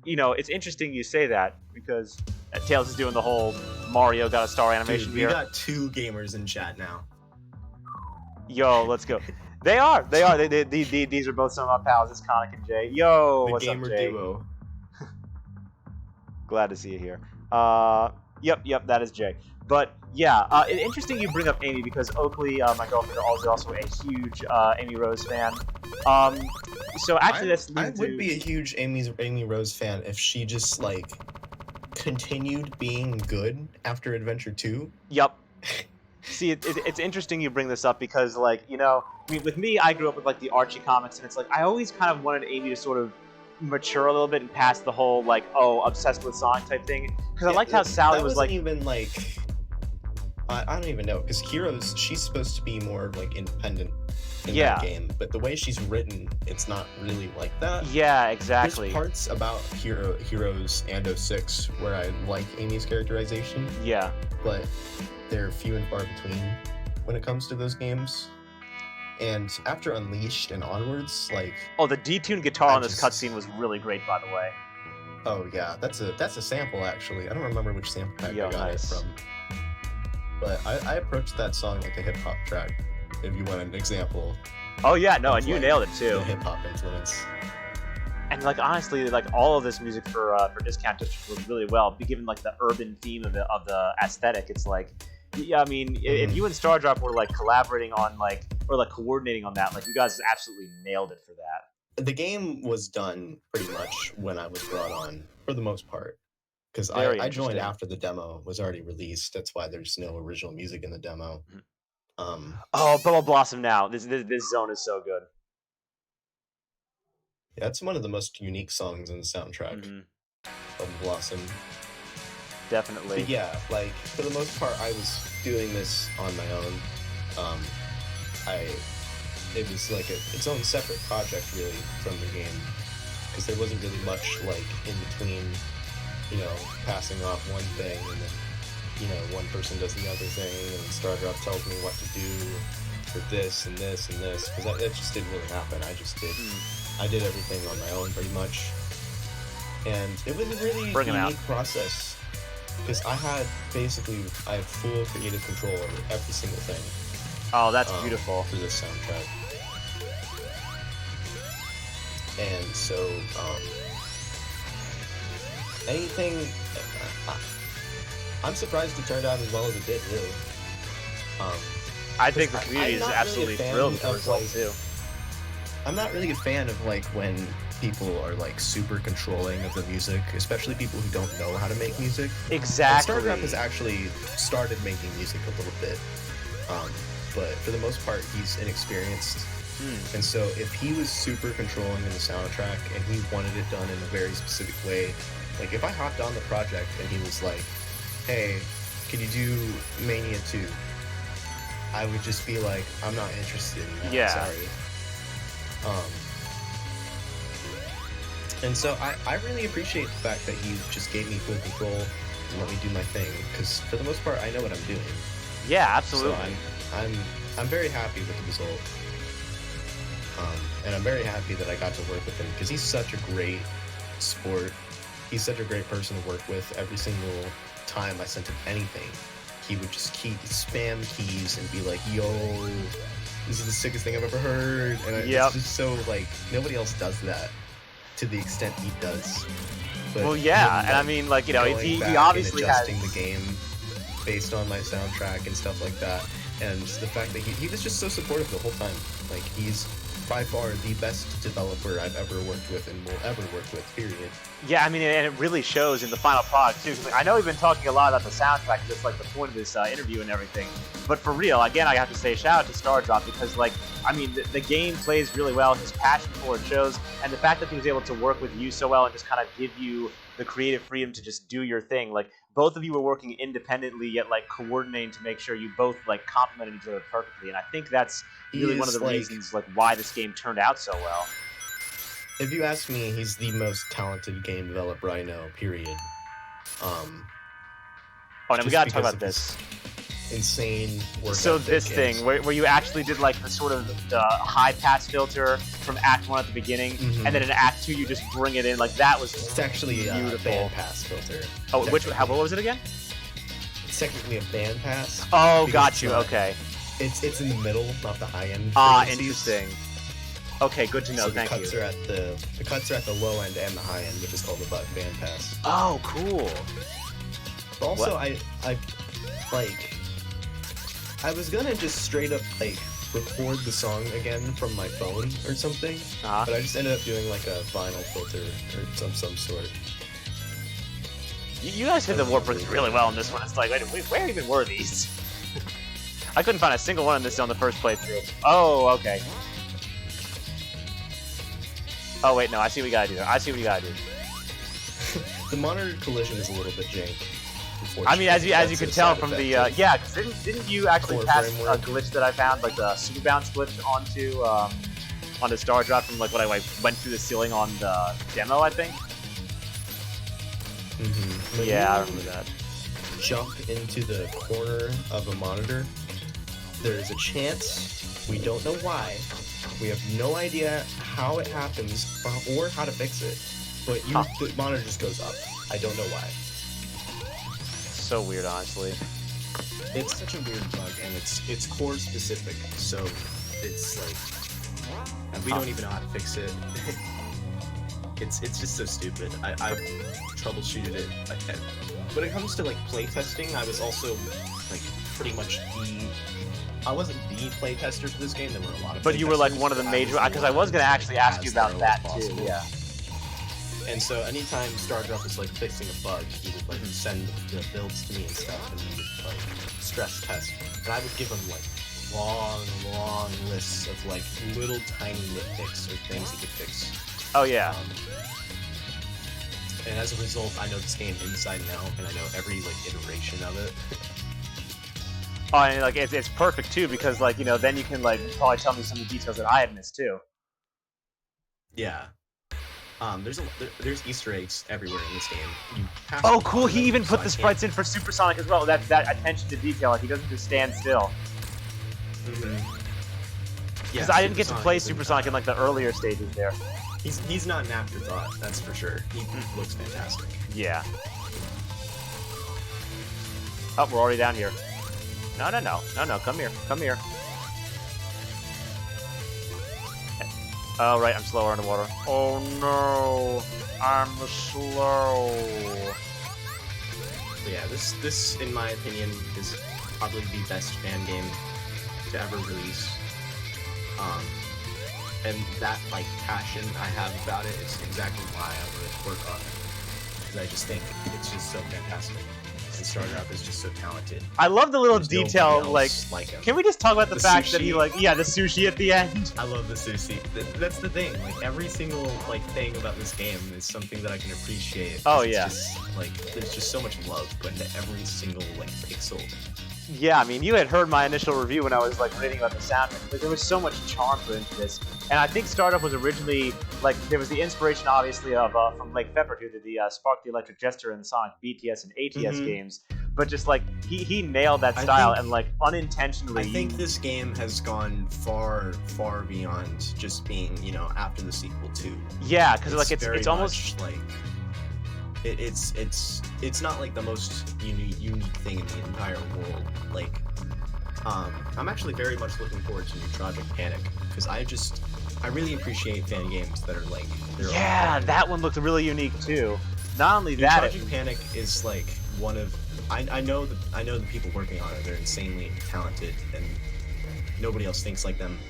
you know, it's interesting you say that because Tails is doing the whole Mario got a star animation Dude, we here. got 2 gamers in chat now. Yo, let's go. They are. These are both some of my pals. It's Conic and Jay. Yo, The what's gamer up, Jay? duo. Glad to see you here. Yep, that is Jay. But yeah, interesting you bring up Amy because Oakley, my girlfriend, is also a huge Amy Rose fan. So actually, I would be a huge Amy Rose fan if she just like continued being good after Adventure 2. Yep. See, it's interesting you bring this up because, like, you know, I mean, with me, I grew up with like the Archie comics, and it's like I always kind of wanted Amy to sort of mature a little bit and pass the whole like, oh, obsessed with Sonic type thing. Because I liked how Sally was like, even like. I don't even know, because Heroes, she's supposed to be more like independent in that game, but the way she's written, it's not really like that. Yeah, exactly. There's parts about Heroes and 06 where I like Amy's characterization. Yeah. But they're few and far between when it comes to those games. And after Unleashed and onwards, like... Oh, the detuned guitar on this cutscene was really great, by the way. Oh yeah, that's a sample actually. I don't remember which sample pack I got it from. But I approached that song like a hip-hop track, if you want an example. Oh yeah, no, and you nailed it too. The hip-hop influence. And like honestly, like all of this music for Discount District was really well. Given like the urban theme of the aesthetic, it's like, yeah, I mean, if you and Stardrop were like collaborating on like or like coordinating on that, like you guys absolutely nailed it for that. The game was done pretty much when I was brought on, for the most part. Because I joined after the demo was already released. That's why there's no original music in the demo. Oh, Bubble Blossom now. This zone is so good. Yeah, it's one of the most unique songs in the soundtrack. Bubble Blossom. Definitely. But yeah, like for the most part, I was doing this on my own. It was like its own separate project really from the game, because there wasn't really much like in between. You know, passing off one thing, and then, you know, one person does the other thing, and then Stardrop tells me what to do for this and this and this, because that just didn't really happen. I did everything on my own pretty much, and it was a really unique process, because I had full creative control over every single thing. Oh, that's beautiful. For this soundtrack. And so, anything, I'm surprised it turned out as well as it did, really. I think the community is absolutely thrilled with the result, too. I'm not really a fan of, like, when people are, like, super controlling of the music, especially people who don't know how to make music. Exactly. Stardrop has actually started making music a little bit, but for the most part, he's inexperienced. And so if he was super controlling in the soundtrack and he wanted it done in a very specific way, Like, if I hopped on the project and he was like, hey, can you do Mania 2? I would just be like, I'm not interested in that, sorry. And so I really appreciate the fact that he just gave me full control and let me do my thing, because for the most part, I know what I'm doing. Yeah, absolutely. So I'm very happy with the result. And I'm very happy that I got to work with him, because he's such a great sport. He's such a great person to work with. Every single time I sent him anything, he would just spam keys and be like, yo, this is the sickest thing I've ever heard. And it's just so, like, nobody else does that to the extent he does. But well, yeah, and I mean, like, you know, he obviously adjusting the game based on my soundtrack and stuff like that. And the fact that he was just so supportive the whole time. Like, he's by far the best developer I've ever worked with and will ever work with, period. Yeah, I mean, and it really shows in the final product, too. I know we've been talking a lot about the soundtrack, that's like the point of this interview and everything. But for real, again, I have to say shout out to Stardrop, because, like, I mean, the game plays really well, his passion for it shows, and the fact that he was able to work with you so well and just kind of give you the creative freedom to just do your thing. Like, both of you were working independently, yet, like, coordinating to make sure you both, like, complemented each other perfectly. And I think that's really one of the reasons, like, why this game turned out so well. If you ask me, he's the most talented game developer I know, period. Oh, and we gotta talk about this. Insane work. So this thing, where you actually did, like, the sort of the high pass filter from Act 1 at the beginning, and then in Act 2 you just bring it in, like, that was It's actually beautiful. A band pass filter. Oh, what was it again? It's technically a band pass. Oh, got you, okay. It's in the middle, not the high end. Ah, interesting. Okay, good to know, thank you. The cuts are at the low end and the high end, which is called the band pass. Oh, cool. But also, I was gonna just straight up, like, record the song again from my phone or something, but I just ended up doing, like, a vinyl filter or some sort. You guys hit the warp rings really well in this one. It's like, wait, where even were these? I couldn't find a single one in this on the first playthrough. Oh, okay. Oh, wait, no, I see what you gotta do. The monitor collision is a little bit jank. I mean, as you can tell from the yeah, because didn't you actually pass a glitch that I found, like the super bounce glitch onto Stardrop from, like, what I went through the ceiling on the demo, I think. Yeah, I remember that. Jump into the corner of a monitor. There is a chance, we don't know why, we have no idea how it happens or how to fix it, but the monitor just goes up. I don't know why. So weird, honestly. It's such a weird bug, and it's core specific, so it's like we don't even know how to fix it. It's just so stupid. I've troubleshooted it. When it comes to, like, playtesting, I was also, like, pretty much I wasn't the playtester for this game. There were a lot of. But you were, like, one of the major, because I was gonna actually ask you about that too. Yeah. And so anytime Stardrop was, like, fixing a bug, he would, like, send the builds to me and stuff, and he would, like, stress test. And I would give him, like, long lists of, like, little tiny nitpicks or things he could fix. Oh, yeah. And as a result, I know this game inside and out, and I know every, like, iteration of it. Oh, and, like, it's perfect, too, because, like, you know, then you can, like, probably tell me some of the details that I had missed, too. Yeah. There's Easter eggs everywhere in this game. Oh, cool! He even put the sprites in for Supersonic as well. That attention to detail. Like, he doesn't just stand still. Because I didn't get to play Supersonic in, like, the earlier stages there. He's not an afterthought, that's for sure. He looks fantastic. Yeah. Oh, we're already down here. No, come here. Oh, right, I'm slower underwater. Oh, no. I'm slow. Yeah, this, in my opinion, is probably the best fan game to ever release. And that, like, passion I have about it is exactly why I would work on it. Because I just think it's just so fantastic. and Stardrop is just so talented. I love the little There's detail, nobody else like him. can we just talk about the fact that he sushi. the sushi at the end? I love the sushi. That's the thing. Like every single thing about this game is something that I can appreciate. Oh, It's yeah. just, there's just so much love put into every single pixel. Yeah, I mean, you had heard my initial review when I was reading about the soundtrack. Like, there was so much charm put into this, and I think Stardrop was originally there was the inspiration, obviously, of from Lake Pepper, who did the Spark the Electric Jester and the Sonic BTS and ATS games. But just he nailed that style and unintentionally. I think this game has gone far, far beyond just being after the sequel too. Yeah, because it's very almost much it's not the most unique thing in the entire world. I'm actually very much looking forward to New Tragic Panic because I really appreciate fan games that are yeah, that one looked really unique too. Not only that, Tragic Panic is one of I know the people working on it. They're insanely talented and nobody else thinks like them,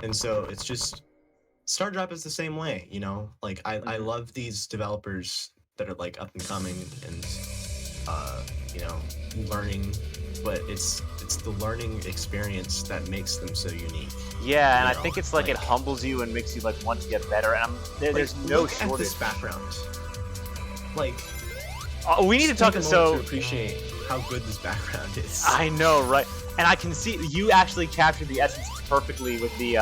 and so it's just. Stardrop is the same way, I love these developers that are up and coming and learning, but it's the learning experience that makes them so unique. Yeah, and I think it's it humbles you and makes you want to get better. And there's no look shortage. At this background. We need to talk to appreciate how good this background is. I know, right? And I can see you actually captured the essence perfectly with the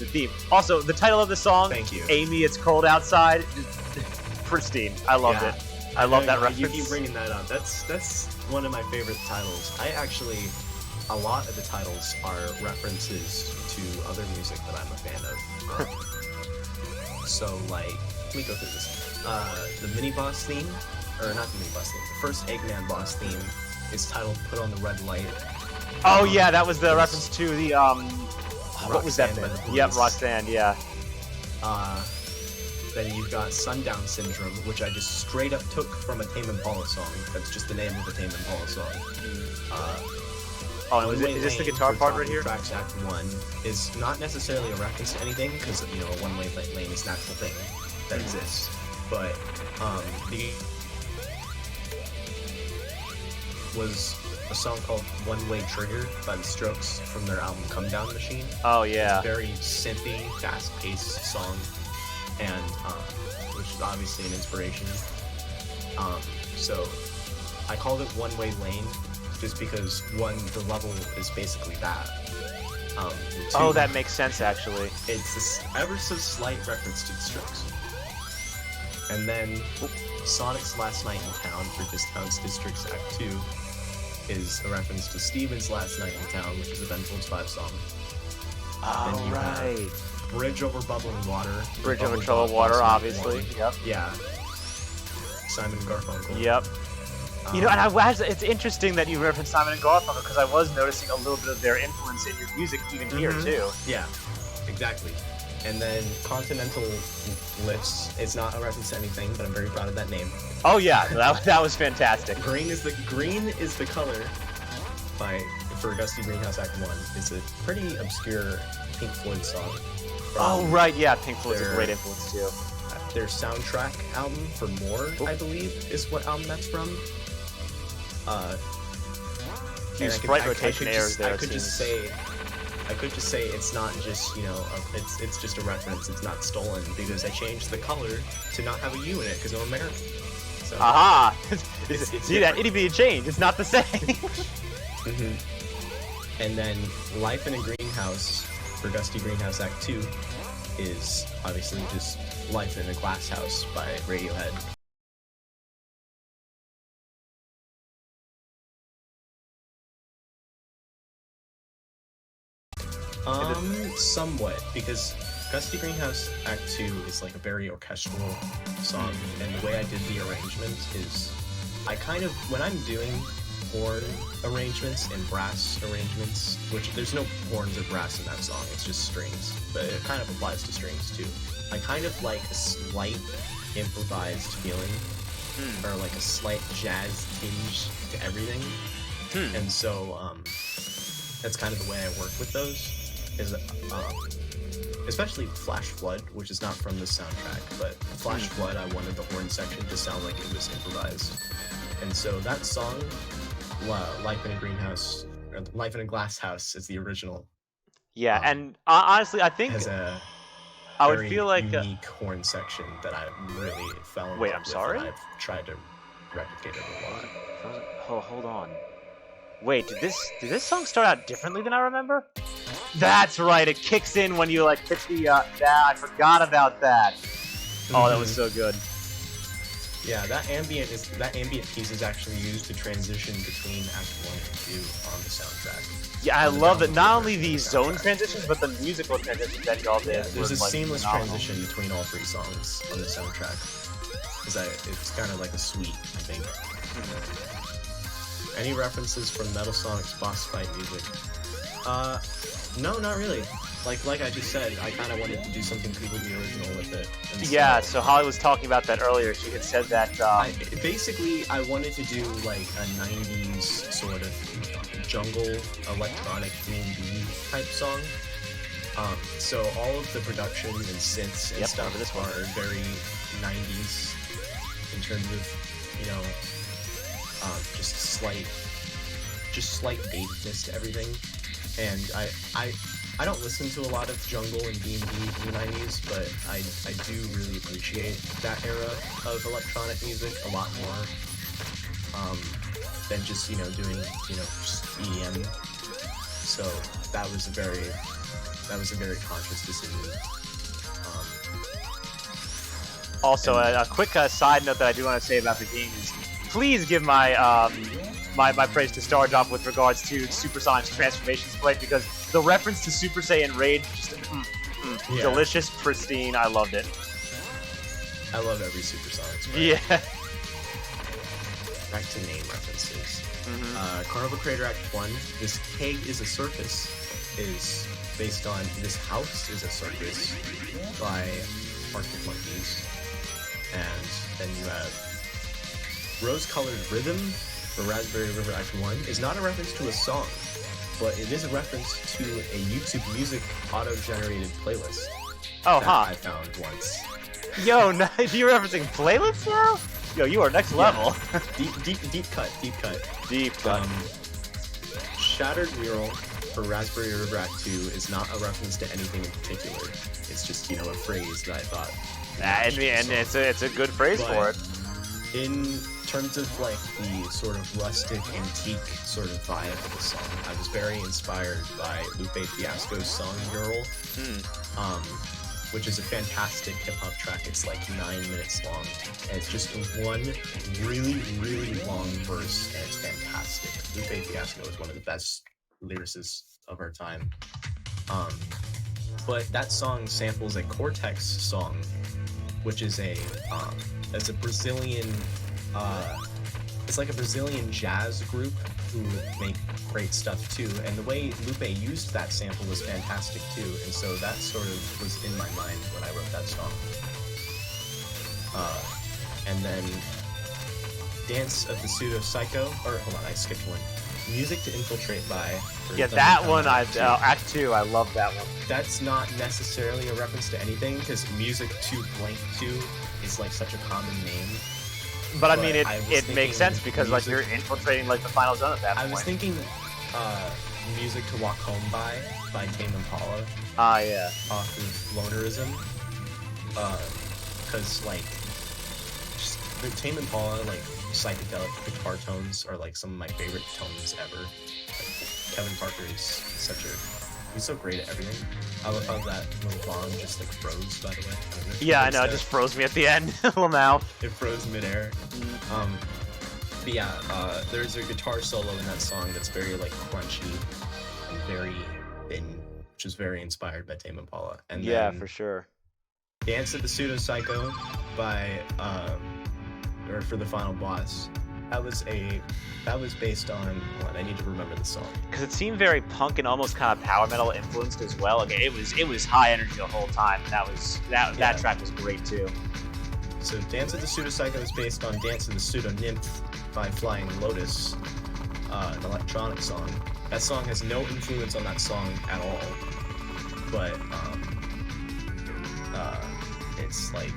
theme. Also, the title of the song, Thank you. Amy, It's Cold Outside, pristine. I loved it. I love that reference. You keep bringing that up. That's one of my favorite titles. A lot of the titles are references to other music that I'm a fan of. So, let me go through this. The mini boss theme, or not the mini boss theme, the first Eggman boss theme is titled Put on the Red Light. Oh, yeah, that was the reference to the, what was that Roxanne by band? the Police. Yep, Roxanne, yeah. Then you've got Sundown Syndrome, which I just straight up took from a Tame Impala song. That's just the name of a Tame Impala song. Oh, and is this the guitar part right here? Tracks Act 1 is not necessarily a reference to anything, because, a one-way lane is an actual thing that exists. But, was a song called One Way Trigger by The Strokes from their album Come Down Machine. Oh, yeah. It's a very synthy, fast-paced song, and which is obviously an inspiration. So I called it One Way Lane just because the level is basically that. Oh, that makes sense, actually. It's this ever so slight reference to The Strokes. And then Sonic's Last Night in Town for Discounts Districts Act 2 is a reference to Steven's Last Night in Town, which is a Ben Folds 5 song. Oh, right. Bridge Over Bubbling Water. Bridge Over Troubled Water, obviously. Yep. Yeah. Simon and Garfunkel. Yep. And it's interesting that you referenced Simon and Garfunkel because I was noticing a little bit of their influence in your music even here, too. Yeah, exactly. And then Continental Lifts. It's not a reference to anything, but I'm very proud of that name. Oh yeah, that was fantastic. Green is the color for Gusty Greenhouse Act 1. It's a pretty obscure Pink Floyd song. Oh right, yeah, Pink Floyd's a great influence too. Their soundtrack album for More, I believe, is what album that's from. Huge Sprite rotation errors there. I could just say it's not just it's just a reference. It's not stolen because I changed the color to not have a U in it because I'm American. So, aha! See that itty bitty change? It's not the same. And then Life in a Greenhouse for Gusty Greenhouse Act 2 is obviously just Life in a Glass House by Radiohead. Somewhat, because Gusty Greenhouse Act 2 is like a very orchestral song, and the way I did the arrangement is when I'm doing horn arrangements and brass arrangements, which there's no horns or brass in that song, it's just strings, but it kind of applies to strings too. I kind of like a slight improvised feeling, or like a slight jazz tinge to everything, and so that's kind of the way I work with those. Is especially Flash Flood, which is not from the soundtrack, but Flash Flood, I wanted the horn section to sound like it was improvised. And so that song, Life in a Greenhouse, or Life in a Glass House is the original. Yeah, and honestly, I think has a I would very feel like unique horn section that I really fell in love Wait, I'm with, sorry? and I've tried to replicate it a lot. Oh, hold on. Wait, did this song start out differently than I remember? That's right, it kicks in when you like hit the yeah, I forgot about that. Oh, that was so good. Yeah, that ambient piece is actually used to transition between Act 1 and 2 on the soundtrack. Yeah, I love that. Not only the zone transitions, but the musical transitions that y'all did. Yeah, there's a like, seamless phenomenal. transition between all 3 songs on the soundtrack. It's kind of like a suite, I think. Any references from Metal Sonic's boss fight music? No, not really. Like I just said, I kind of wanted to do something completely original with it. And Yeah, so Hollie was talking about that earlier. She had said that. Basically, I wanted to do like a 90s sort of jungle electronic D&D type song. So all of the production and synths and stuff are very 90s in terms of, you know, just slight dakedness to everything. And I don't listen to a lot of jungle and D&D in the 90s, but I do really appreciate that era of electronic music a lot more than just, you know, doing, you know, just EDM. So that was a very conscious decision. Also, a quick side note that I do want to say about the game is, please give my my praise to Stardrop with regards to Supersonic's transformation display, because the reference to Super Saiyan Raid, just delicious, pristine. I loved it. I love every Supersonic display. Yeah. Back to name references. Carnival Crater Act 1. This keg is a circus is based on this house is a circus by Arctic Monkeys. And then you have Rose-Colored Rhythm for Raspberry River Act 1 is not a reference to a song, but it is a reference to a YouTube Music auto-generated playlist that I found once. Yo, you're referencing playlists now? Yo, you are next level. Deep cut. Shattered Mural for Raspberry River Act 2 is not a reference to anything in particular. It's just, you know, a phrase that I thought. And it's a good phrase for it. In terms of like the sort of rustic, antique sort of vibe of the song, I was very inspired by Lupe Fiasco's song Girl, which is a fantastic hip-hop track. It's like 9 minutes long, and it's just one really, really long verse, and it's fantastic. Lupe Fiasco is one of the best lyricists of our time. But that song samples a Cortex song, which is it's a Brazilian, it's like a Brazilian jazz group who make great stuff too. And the way Lupe used that sample was fantastic too. And so that sort of was in my mind when I wrote that song. And then Dance of the Pseudo Psycho, or hold on, I skipped one. Music to Infiltrate by. Yeah, that one, Act 2, I love that one. That's not necessarily a reference to anything, because Music to Blank 2 is like such a common name. But I mean, it makes sense because like you're infiltrating like the final zone at that point. I was thinking Music to Walk Home by Tame Impala. Yeah. Off of Lonerism. Because like, just the Tame Impala, like, psychedelic guitar tones are like some of my favorite tones ever. Like, Kevin Parker is he's so great at everything. I love how that little bomb just like froze, by the way. I know, it just froze me at the end. Lamau. It froze midair. But yeah, there's a guitar solo in that song that's very like crunchy and very thin, which is very inspired by Tame Impala. And yeah, then for sure. Dance of the Pseudo Psycho by or for the final boss. That was based on what I need to remember the song. Because it seemed very punk and almost kind of power metal influenced as well. Like it was high energy the whole time. And that track was great too. So Dance of the Pseudo Psycho is based on Dance of the Pseudo Nymph by Flying Lotus, an electronic song. That song has no influence on that song at all. But It's like,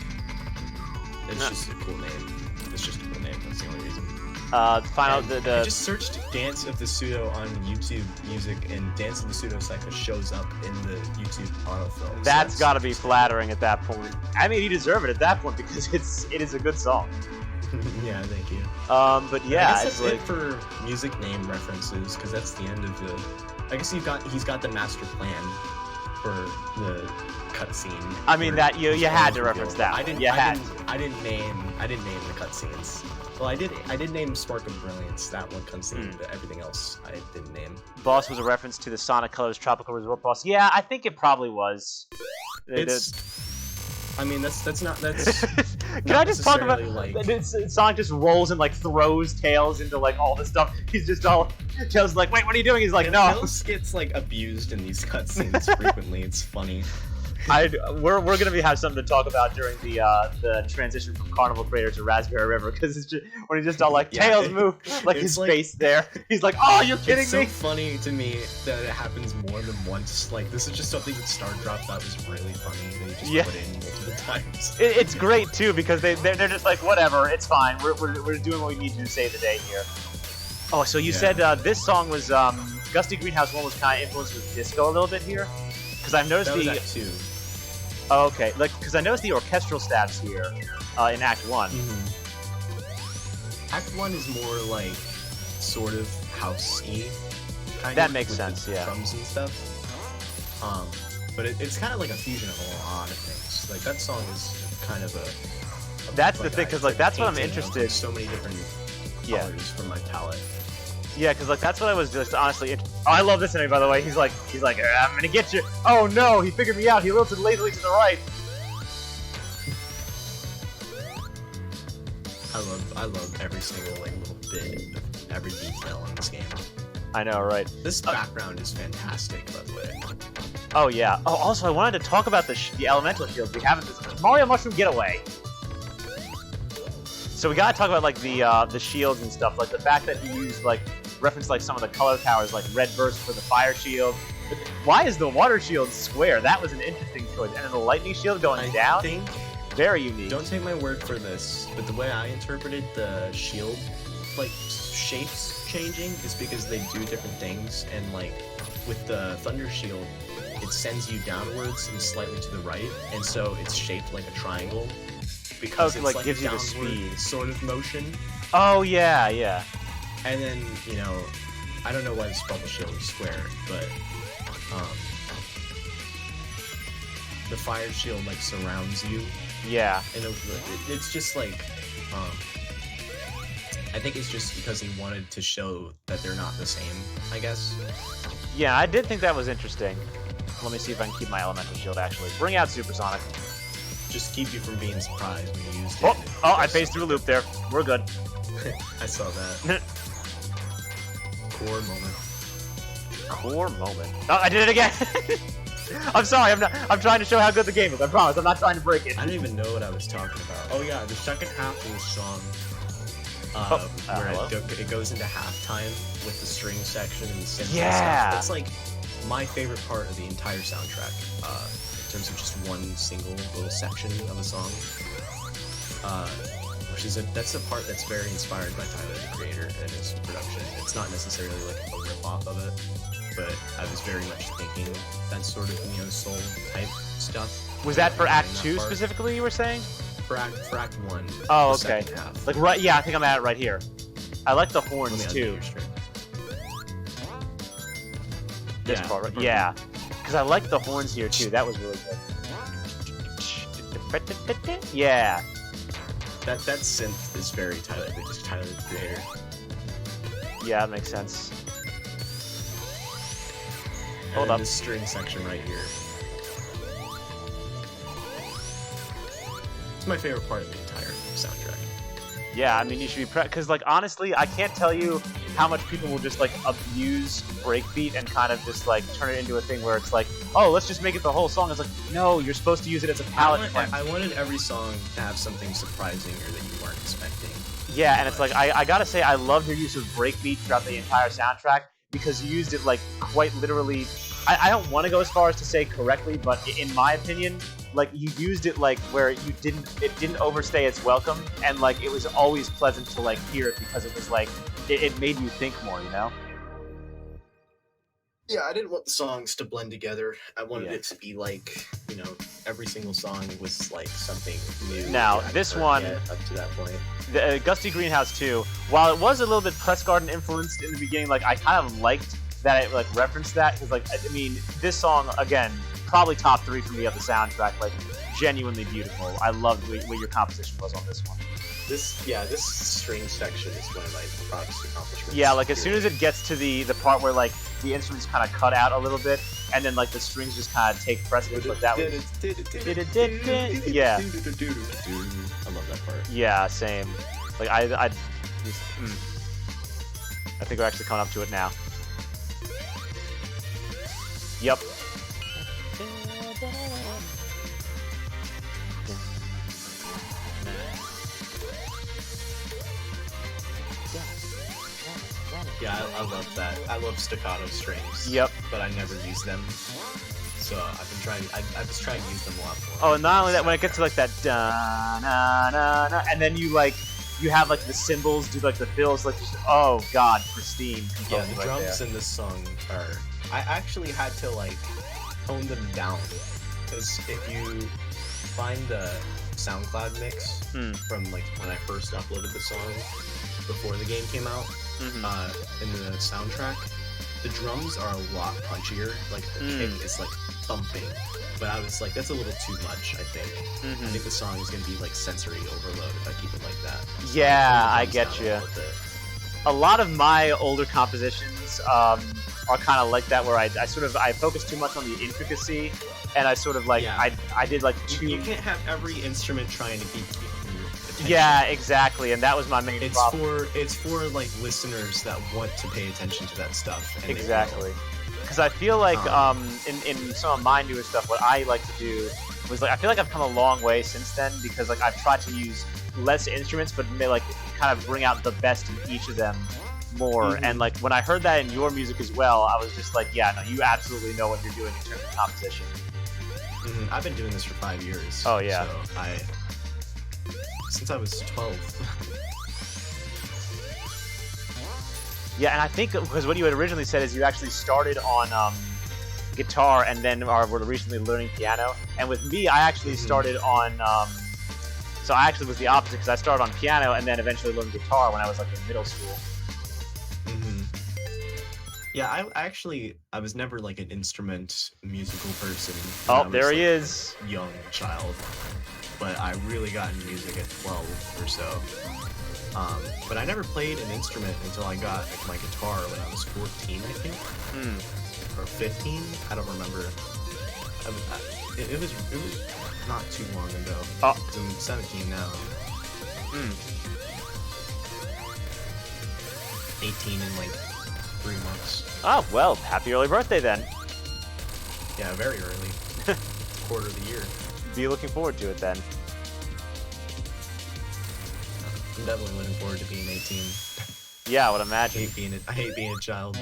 it's just a cool name. It's just a cool name. That's the only reason. I just searched Dance of the Pseudo on YouTube Music, and Dance of the Pseudo Cypher shows up in the YouTube autofill. That's got to be flattering at that point. I mean, you deserve it at that point because it is a good song. Yeah, thank you. But yeah, I guess it's that's like it for music name references, because that's the end of the. I guess he's got the master plan for the cutscene. I mean that you had to reference that. I didn't name the cutscenes. Well, I did name Spark of Brilliance, that one cutscene, but everything else I didn't name. Boss was a reference to the Sonic Colors Tropical Resort boss. Yeah, I think it probably was. I mean, that's not. Can I just talk about Sonic just rolls and like throws Tails into like all this stuff. He's just all Tails is like, wait, what are you doing? He's like, no. Tails gets like abused in these cutscenes frequently. It's funny. We're gonna have something to talk about during the transition from Carnival Crater to Raspberry River, because it's just when he's just all like Tails move, like his face there. He's like, oh, you're kidding me? It's so funny to me that it happens more than once. Like, this is just something that Stardrop thought was really funny. They just put in multiple times. It's great too, because they're just like, whatever, it's fine. We're doing what we need to save the day here. Oh, so you said this song was Gusty Greenhouse 1 was kind of influenced with disco a little bit here, because I've noticed that was Act 2. Oh, okay, like because I noticed the orchestral stabs here in Act 1. Act 1 is more like sort of house-y. That makes sense, yeah. Drums and stuff. But it's kind of like a fusion of a lot of things. Like, that song is kind of a that's the thing, because like that's what I'm interested. So many different colors from my palette. Yeah, because like that's what I was just honestly. Oh, I love this enemy, by the way. He's like, I'm gonna get you. Oh no, he figured me out. He tilted lazily to the right. I love every single like little bit of every detail in this game. I know, right? This background is fantastic, by the way. Oh yeah. Oh, also I wanted to talk about the elemental shields we have in this Mario Mushroom Getaway. So we gotta talk about like the shields and stuff, like the fact that he used like reference like some of the color towers, like red burst for the fire shield. But why is the water shield square? That was an interesting choice. And then the lightning shield going down. Very unique. Don't take my word for this, but the way I interpreted the shield like shapes changing is because they do different things, and like with the thunder shield, it sends you downwards and slightly to the right, and so it's shaped like a triangle. Because it's like gives a you the speed sort of motion. Oh yeah, yeah. And then, you know, I don't know why this bubble shield is square, but the fire shield like surrounds you. Yeah. And it's just like I think it's just because he wanted to show that they're not the same, I guess. Yeah, I did think that was interesting. Let me see if I can keep my elemental shield actually. Bring out Supersonic. Just keep you from being surprised when you used it. Oh, I phased through a loop there. We're good. I saw that. Core moment. Core moment. Oh, I did it again! I'm sorry, I'm trying to show how good the game is. I promise, I'm not trying to break it. I don't even know what I was talking about. Oh yeah, the second half of the song, where it goes into halftime with the string section and the synth and stuff. That's like my favorite part of the entire soundtrack. In terms of just one single little section of a song, that's the part that's very inspired by Tyler, the Creator, and his production. It's not necessarily like a rip-off of it, but I was very much thinking that sort of neo-soul type stuff. Was that for Act 2 specifically, you were saying? For Act 1. Oh, okay. Like, right, yeah, I think I'm at it right here. I like the horns, too. This part, right? Yeah. Because I like the horns here, too. That was really good. Yeah. That synth is very Tyler, just Tyler, the Creator. Yeah, that makes sense. Hold up. This string section right here. It's my favorite part of the entire soundtrack. Yeah, I mean, you should be because, like, honestly, I can't tell you how much people will just, like, abuse breakbeat and kind of just, like, turn it into a thing where it's like, oh, let's just make it the whole song. It's like, no, you're supposed to use it as a palette cleanse. I wanted every song to have something surprising or that you weren't expecting. Yeah, and it's like, I gotta say, I love your use of breakbeat throughout the entire soundtrack, because you used it, like, quite literally. I don't want to go as far as to say correctly, but in my opinion, like you used it like where it didn't overstay its welcome, and like it was always pleasant to like hear it because it was like it made you think more, you know? Yeah, I didn't want the songs to blend together. I wanted Yeah. it to be like, you know, every single song was like something new. Now, that I this heard one- yet up to that point. The Gusty Greenhouse 2, while it was a little bit Press Garden influenced in the beginning, like I kind of liked that it like referenced that, because like I mean, this song again, probably top 3 for me of the soundtrack, like genuinely beautiful. I loved what your composition was on this one. This string section is one of my proudest accomplishments. Yeah, like as soon as it gets to the part where like the instruments kind of cut out a little bit, and then like the strings just kind of take precedence, like that was... Yeah. I love that part. Yeah, same. Like I think we're actually coming up to it now. Yep. Yeah, I love that. I love staccato strings. Yep. But I never use them. So I've been trying. I was trying to use them a lot more. Oh, and not only that, when it gets to like that da na na na, and then you have like the cymbals do like the fills, like just oh god, pristine. Yeah, the right drums there. in this song are. I actually had to like tone them down, because if you find the SoundCloud mix from like when I first uploaded the song before the game came out, in the soundtrack, the drums are a lot punchier. Like the kick is like thumping, but I was like, that's a little too much. I think. I think the song is gonna be like sensory overload if I keep it like that. So Yeah, I tone the get drums you. down a little bit. A lot of my older compositions are kind of like that, where I focus too much on the intricacy, and I sort of like Yeah. I did like too. You can't have every instrument trying to keep your attention. Yeah, exactly, and that was my main problem. It's for like listeners that want to pay attention to that stuff. And they will. Exactly. Because I feel like in some of my newer stuff, what I like to do was like I feel like I've come a long way since then, because like I've tried to use less instruments, but like kind of bring out the best in each of them more. And like when I heard that in your music as well, I was just like, yeah, no, you absolutely know what you're doing in terms of composition. I've been doing this for 5 years. Oh, yeah. So since I was 12. Yeah, and I think because what you had originally said is you actually started on guitar and then were recently learning piano. And with me, I actually started on. So I actually was the opposite, because I started on piano and then eventually learned guitar when I was like in middle school. Yeah, I was never like an instrument musical person. Oh, when I there was, he like, is. a young child, but I really got into music at 12 or so. But I never played an instrument until I got my guitar when I was 14, I think, or 15. I don't remember. It was not too long ago. Oh. 'Cause I'm 17 now. 18 in like 3 months. Oh, well, happy early birthday then. Yeah, very early. Quarter of the year. Be looking forward to it then. I'm definitely looking forward to being 18. Yeah, I would I imagine. hate being a child.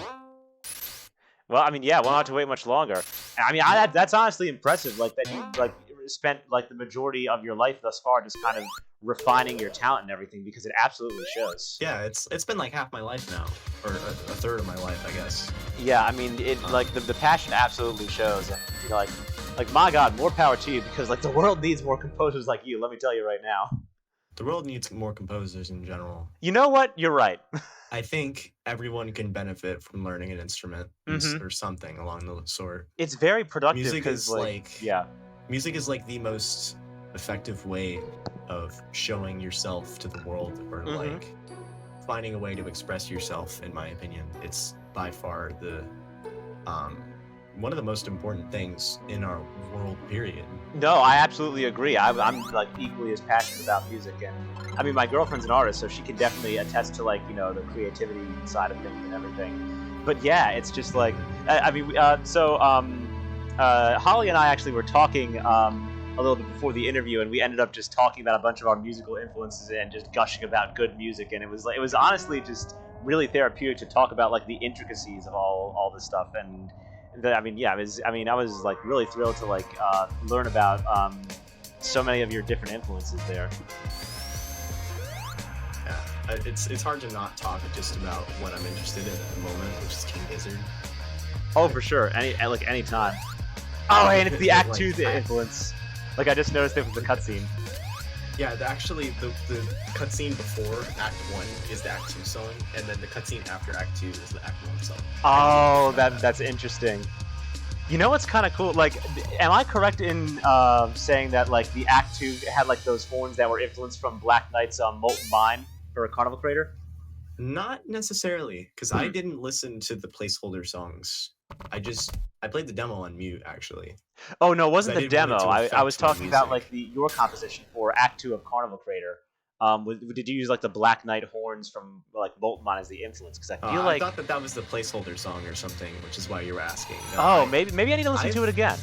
Well, I mean, yeah, we'll not have to wait much longer. I mean, that's honestly impressive. Like that you like spent like the majority of your life thus far just kind of refining your talent and everything, because it absolutely shows. Yeah, it's been like half my life now, or a third of my life, I guess. Yeah, I mean, it like the passion absolutely shows, and you know, like my God, more power to you, because like the world needs more composers like you. Let me tell you right now. The world needs more composers in general. You know what? You're right. I think everyone can benefit from learning an instrument or something along the sort. It's very productive. Music is yeah. Music is like the most effective way of showing yourself to the world, or like finding a way to express yourself. In my opinion, it's by far the one of the most important things in our world, period. No, I absolutely agree. I'm like equally as passionate about music, and I mean, my girlfriend's an artist, so she can definitely attest to like, you know, the creativity side of things and everything. But yeah, it's just like, Hollie and I actually were talking a little bit before the interview, and we ended up just talking about a bunch of our musical influences and just gushing about good music, and it was honestly just really therapeutic to talk about like the intricacies of all this stuff, and I mean, yeah, I was like really thrilled to like learn about so many of your different influences there. Yeah, it's hard to not talk just about what I'm interested in at the moment, which is King Gizzard. Oh, for sure. Any time. Oh, and it's the Act 2 influence. Like I just noticed it with the cutscene. Yeah, actually, the cutscene before Act 1 is the Act 2 song, and then the cutscene after Act 2 is the Act 1 song. Oh, that's interesting. You know what's kind of cool? Like, am I correct in saying that like the Act 2 had like those horns that were influenced from Black Knight's Molten Mine for Carnival Crater? Not necessarily, because I didn't listen to the placeholder songs. I played the demo on mute, actually. Oh no, it wasn't the demo. I was talking about like your composition for Act 2 of Carnival Crater. Did you use like the Black Knight horns from like Molten Mine as the influence? Because I feel like I thought that was the placeholder song or something, which is why you were asking. No, maybe I need to listen to it again.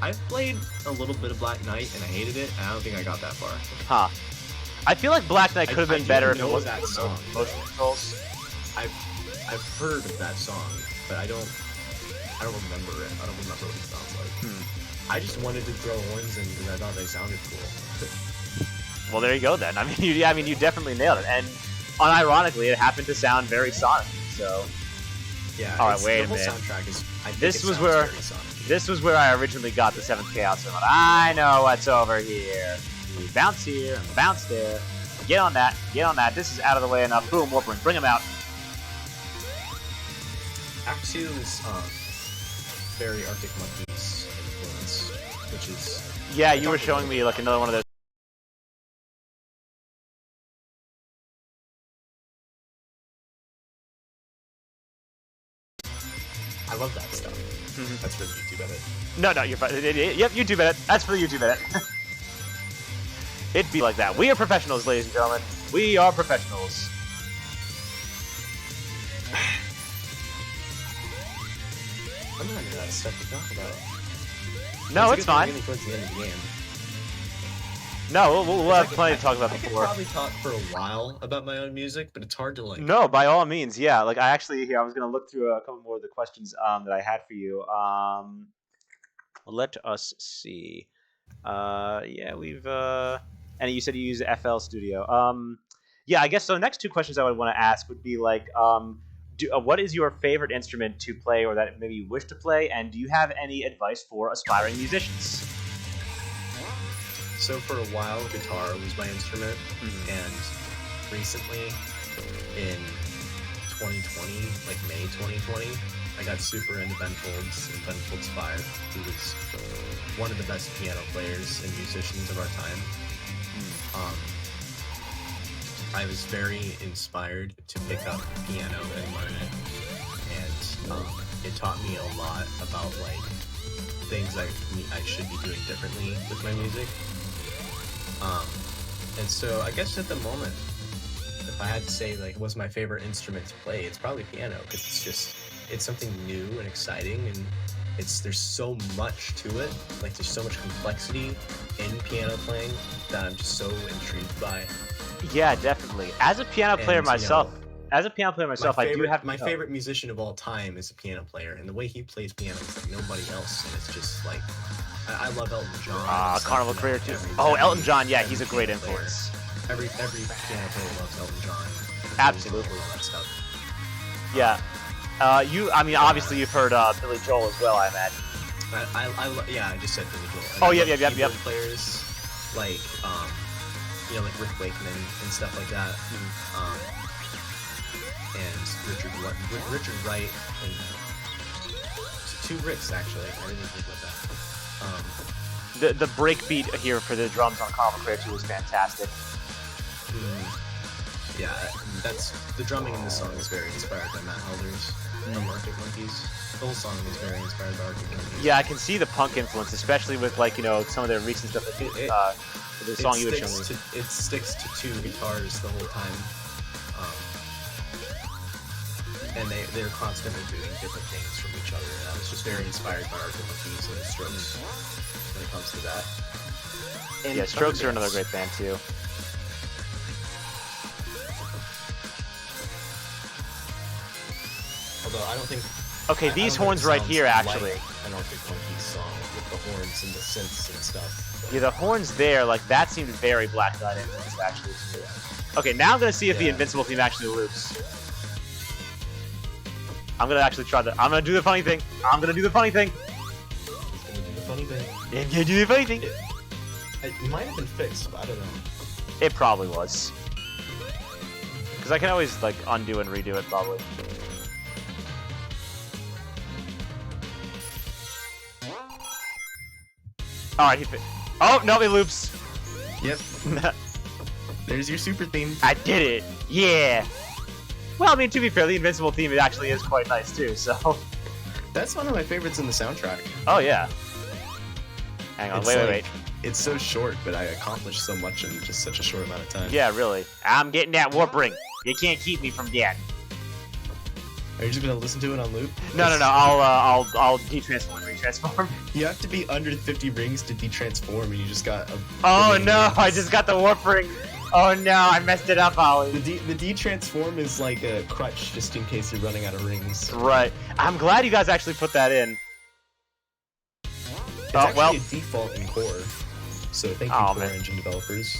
I've played a little bit of Black Knight and I hated it. And I don't think I got that far. Huh. I feel like Black Knight could have been better if it wasn't that song. Motion controls. I've heard of that song, but I don't remember it. I don't remember what it sounds like. I just wanted to throw horns in because I thought they sounded cool. Well, there you go then. I mean, you definitely nailed it, and unironically, it happened to sound very Sonic. So, yeah. All right, wait a minute. The whole soundtrack is. This was where I originally got the Seventh Chaos Element. I know what's over here. We bounce here and bounce there. Get on that. Get on that. This is out of the way enough. Boom, Warpering. Bring him out. Act 2 is very Arctic Monkeys influence, which is... Yeah, you were showing me like another one of those. I love that stuff. That's for the YouTube edit. No, you're fine. Yep, YouTube edit. That's for the YouTube edit. It'd be like that. We are professionals, ladies and gentlemen. We are professionals. I'm not running out of stuff to talk about. No, it's fine. Really towards the end of the game. No, we'll have plenty to talk about before. I could probably talk for a while about my own music, but it's hard to like. No, by all means, yeah. Like I was gonna look through a couple more of the questions that I had for you. Let us see. Yeah, we've and you said you use FL Studio. Yeah, I guess so. Next two questions I would want to ask would be like, what is your favorite instrument to play, or that maybe you wish to play, and do you have any advice for aspiring musicians? So for a while, guitar was my instrument, and recently, in 2020, like May 2020, I got super into Ben Folds and Ben Folds 5, who was one of the best piano players and musicians of our time. I was very inspired to pick up piano and learn it, and it taught me a lot about like things I should be doing differently with my music. And so I guess at the moment, if I had to say like what's my favorite instrument to play, it's probably piano, because it's something new and exciting, and there's so much to it. Like there's so much complexity in piano playing that I'm just so intrigued by. Yeah, definitely. As a piano player myself, I do have my favorite musician of all time is a piano player, and the way he plays piano is like nobody else, and it's just like I love Elton John. Carnival Crater too. Oh, Elton John, yeah, he's a great influence. Every piano player loves Elton John. Absolutely. All that stuff. Yeah. Obviously you've heard Billy Joel as well, I imagine. I just said Billy Joel. Oh, yep. Players like like Rick Wakeman and stuff like that. And Richard Wright, and two Ricks actually. I didn't think about that. The breakbeat here for the drums on Carnival Crater was fantastic. Yeah, that's the drumming in this song is very inspired by Matt Helders from Arctic Monkeys. The whole song is very inspired by Arctic Monkeys. Yeah, I can see the punk influence, especially with like some of their recent stuff. The song you were showing me. It sticks to two guitars the whole time, and they're constantly doing different things from each other. And I was just very inspired by Arctic Monkeys and the Strokes when it comes to that. And yeah, Strokes are another great band too. Although I don't think Okay, these horns right here, actually. Like an Arctic Monkeys song with the horns and the synths and stuff. Yeah, the horns there, like, that seemed very Black Knight influenced, actually, to me. Okay, now I'm gonna see if the Invincible theme actually loops. I'm gonna actually try I'm gonna do the funny thing. I'm gonna do the funny thing. He's gonna do the funny thing. I'm gonna do the funny thing. It might have been fixed, but I don't know. It probably was. Because I can always, like, undo and redo it, probably. Alright, oh, no, it loops. Yep. There's your super theme. I did it. Yeah. Well, I mean, to be fair, the Invincible theme, it actually is quite nice, too, so... That's one of my favorites in the soundtrack. Oh, yeah. Hang on, wait. It's so short, but I accomplished so much in just such a short amount of time. Yeah, really. I'm getting that warp ring. You can't keep me from that. Are you just gonna listen to it on loop? No. I'll de-transform and re-transform. You have to be under 50 rings to de-transform, and you just got a... Oh no! I just got the warp ring. Oh no! I messed it up, Hollie. The de-transform is like a crutch, just in case you're running out of rings. Right. I'm glad you guys actually put that in. It's actually a default in core. So thank you, Core Engine developers.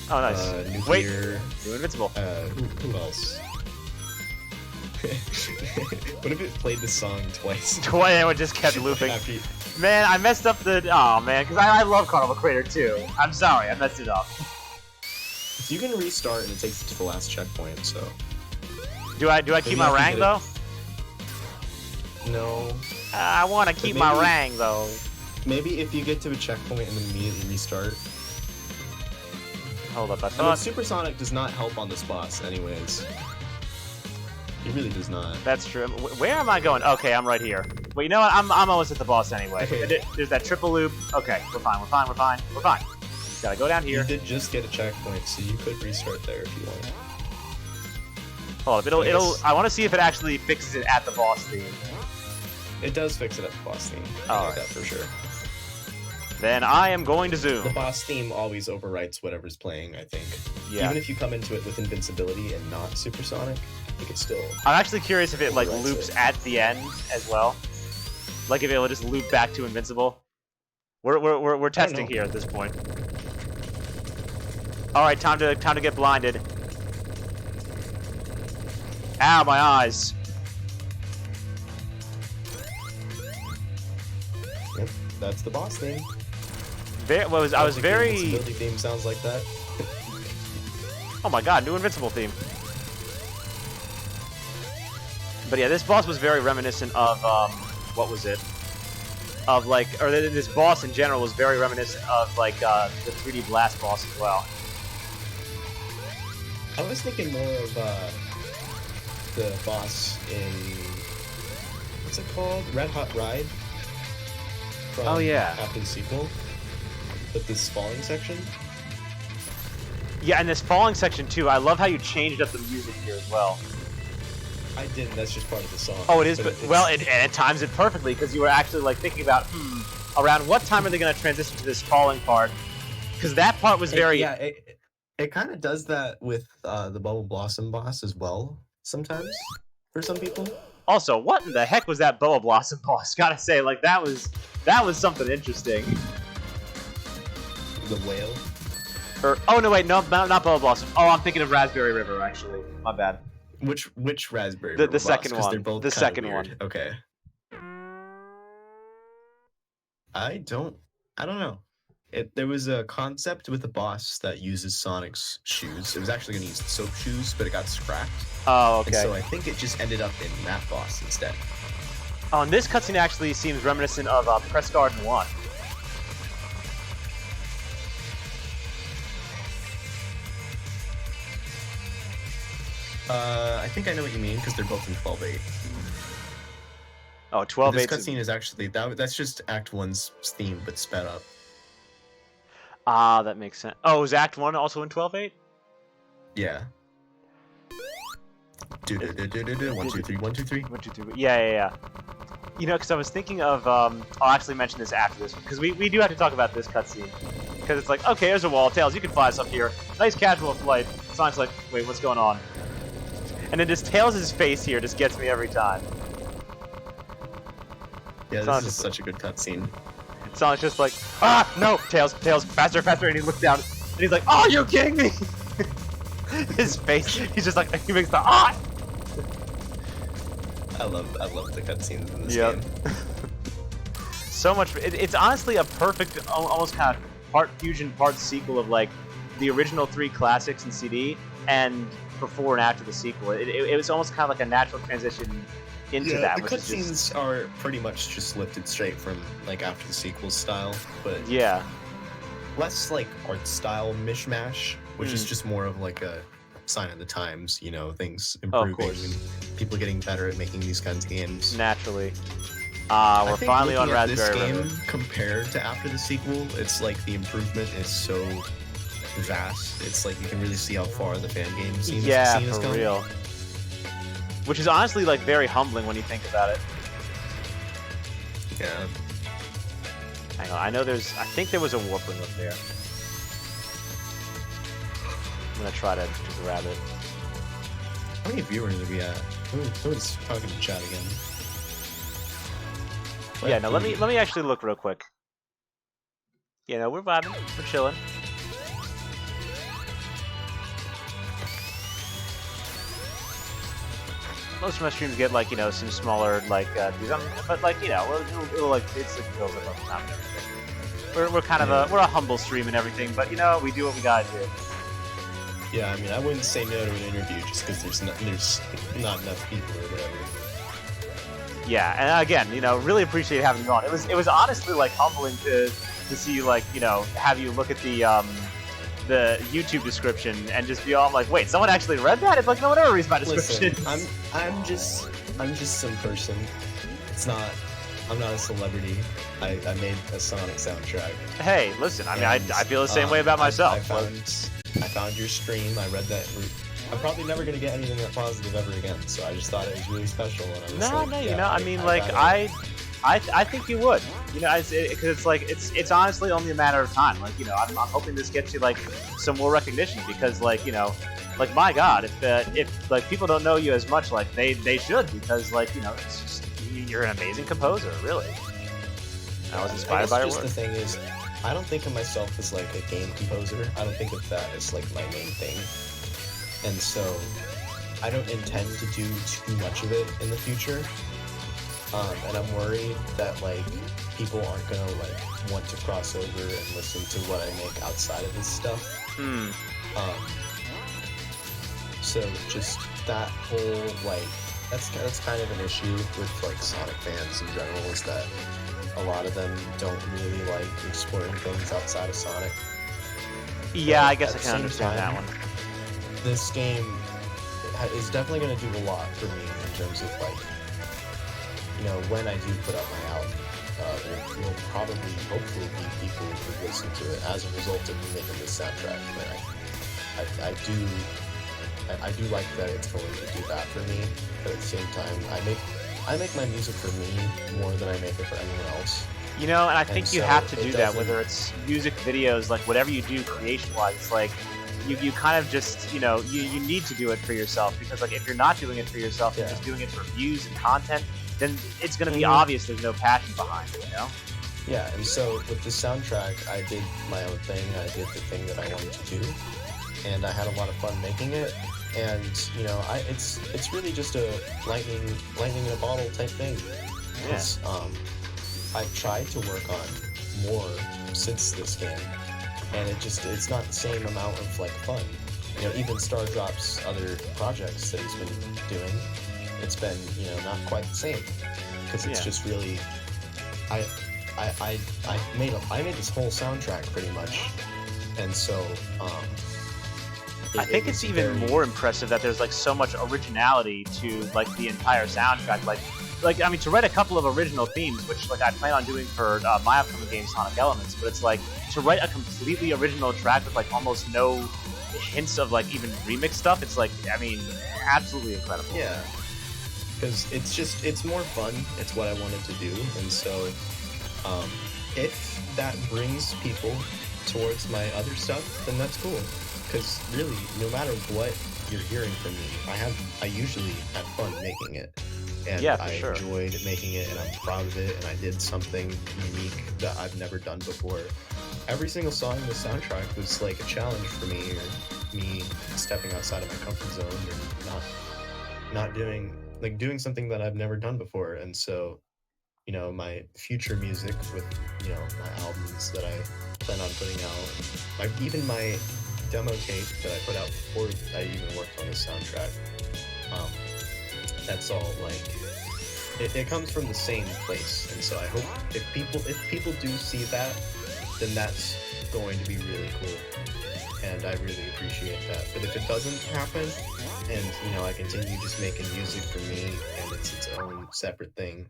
Oh, nice. Nuclear, wait, you're invincible. Who else? What if it played the song twice? Twice, and it just kept looping. Man, I messed up the... Oh, man, because I love Carnival Crater, too. I'm sorry, I messed it up. You can restart, and it takes you to the last checkpoint, so... Do I keep my rank, though? No. I want to keep my rank, though. Maybe if you get to a checkpoint and then immediately restart. Hold up, I thought... I mean, Supersonic does not help on this boss, anyways. He really does not. That's true. Where am I going? Okay, I'm right here. Well, you know what? I'm almost at the boss anyway. Okay. There's that triple loop. Okay, we're fine. Just gotta go down here. You did just get a checkpoint, so you could restart there if you want. Hold up, I want to see if it actually fixes it at the boss theme. It does fix it at the boss theme. I know that for sure. Then I am going to zoom. The boss theme always overwrites whatever's playing, I think. Yeah. Even if you come into it with invincibility and not supersonic, I think it's still... I'm actually curious if it, like, loops at the end as well. Like, if it will just loop back to invincible. We're testing here at this point. Alright, time to get blinded. Ow, my eyes. Yep, that's the boss theme. I was very... The invincibility theme sounds like that. Oh my god, new invincible theme. But yeah, this boss was very reminiscent of, what was it? Of, like, or this boss in general was very reminiscent of, like, the 3D Blast boss as well. I was thinking more of, the boss in... What's it called? Red Hot Ride? From after the sequel. With this falling section. Yeah, and this falling section, too. I love how you changed up the music here as well. I didn't. That's just part of the song. Oh, it is, but well, and it times it perfectly because you were actually like thinking about, around what time are they going to transition to this falling part? Because that part was very. Yeah, it kind of does that with the Bubble Blossom boss as well. Sometimes, for some people. Also, what in the heck was that Bubble Blossom boss? Gotta say, like that was something interesting. The whale. Oh no, wait, no, not Bubble Blossom. Oh, I'm thinking of Raspberry River actually. My bad. Which Raspberry River the second boss? one. They're both the second one. Okay. I don't know. There was a concept with a boss that uses Sonic's shoes. It was actually going to use soap shoes, but it got scrapped. Oh, okay. And so I think it just ended up in that boss instead. Oh, and this cutscene actually seems reminiscent of Press Garden 1. I think I know what you mean, because they're both in 12/8. Oh, 12/8. This cutscene is actually, that's just Act 1's theme, but sped up. Ah, that makes sense. Oh, is Act 1 also in 12/8? Yeah. 1, 2, 3, 1, 2, 3. 1, 2, 3. Yeah. You know, because I was thinking of, I'll actually mention this after this, because we do have to talk about this cutscene. Because it's like, okay, there's a wall. Tails, you can fly us up here. Nice casual flight. Sonic's like, wait, what's going on? And then just Tails' face here just gets me every time. Yeah, this Sonic's is such a good cutscene. Sonic's just like, ah, no, Tails, faster, faster, and he looks down, and he's like, oh, you kidding me? His face, he's just like, he makes the ah. I love the cutscenes in this game. So much. It's honestly a perfect, almost kind of part fusion, part sequel of like the original 3 classics in CD and before and after the sequel. It was almost kind of like a natural transition into that. The cutscenes are pretty much just lifted straight from like after the sequel style, but yeah, less like art style mishmash, which is just more of like a sign of the times, you know, things improving and people getting better at making these kinds of games. Naturally. We're finally on Raspberry River. This game, compared to after the sequel, it's like the improvement is so vast. It's like you can really see how far the fan game scene has come. Real. Which is honestly like very humbling when you think about it. Yeah. Hang on, I think there was a warp ring up there. I'm gonna try to grab it. How many viewers are we at? Who's talking to chat again? Yeah, no, let me actually look real quick. Yeah, no, we're vibing, we're chilling. Most of my streams get like, you know, some smaller like views, but like, you know, it'll like it goes up over time and everything. We're kind of we're a humble stream and everything, but you know, we do what we gotta do. Yeah, I mean, I wouldn't say no to an interview just because there's not enough people or whatever. Yeah, and again, you know, really appreciate having you on. It was honestly like humbling to see like, you know, have you look at the YouTube description and just be all like, wait, someone actually read that? It's like no one ever reads my description. Listen, I'm just some person. I'm not a celebrity. I made a Sonic soundtrack. Hey, listen, I mean, I feel the same way about myself. I found your stream. I read that. I'm probably never gonna get anything that positive ever again. So I just thought it was really special. And I was no, you know, I mean, like I think you would. You know, because it's like it's honestly only a matter of time. Like, you know, I'm hoping this gets you like some more recognition because, like, you know, like my God, if like people don't know you as much, like they should, because like, you know, it's just you're an amazing composer, really. I was inspired by your work. The thing is, I don't think of myself as like a game composer. I don't think of that as like my main thing, and so I don't intend to do too much of it in the future. And I'm worried that like people aren't gonna like want to cross over and listen to what I make outside of this stuff. So just that whole like that's kind of an issue with like Sonic fans in general, is that a lot of them don't really like exploring things outside of Sonic. Yeah, but I guess I can understand that one. This game is definitely going to do a lot for me in terms of like, you know, when I do put out my album, there will probably, hopefully, be people who listen to it as a result of me making this soundtrack. And I do like that it's going to do that for me, but at the same time, I make my music for me more than I make it for anyone else. You know, and I think you have to do that, whether it's music videos, like whatever you do creation-wise. It's like you kind of just, you know, you need to do it for yourself, because like if you're not doing it for yourself, you're just doing it for views and content, then it's going to be obvious there's no passion behind it, you know? Yeah, and so with the soundtrack, I did my own thing. I did the thing that I wanted to do, and I had a lot of fun making it. And you know, it's really just a lightning in a bottle type thing. Because I've tried to work on more since this game, and it's not the same amount of like fun. You know, even Stardrop's other projects that he's been doing, it's been, you know, not quite the same, because it's just really I made this whole soundtrack pretty much, and so I think it's even more impressive that there's like so much originality to like the entire soundtrack. Like I mean, to write a couple of original themes, which like I plan on doing for my upcoming game, Sonic Elements, but it's like to write a completely original track with like almost no hints of like even remix stuff. It's like, I mean, absolutely incredible. Yeah, because it's more fun. It's what I wanted to do, and so if that brings people towards my other stuff, then that's cool. Because really, no matter what you're hearing from me, I usually have fun making it. and Yeah, for I sure. enjoyed making it, and I'm proud of it, and I did something unique that I've never done before. Every single song in the soundtrack was like a challenge for me, or me stepping outside of my comfort zone, or not doing something that I've never done before. And so, my future music with, my albums that I plan on putting out, even my demo tape that I put out before I even worked on the soundtrack, that's all like it comes from the same place. And so I hope if people do see that, then that's going to be really cool, and I really appreciate that. But if it doesn't happen, and I continue just making music for me, and it's its own separate thing,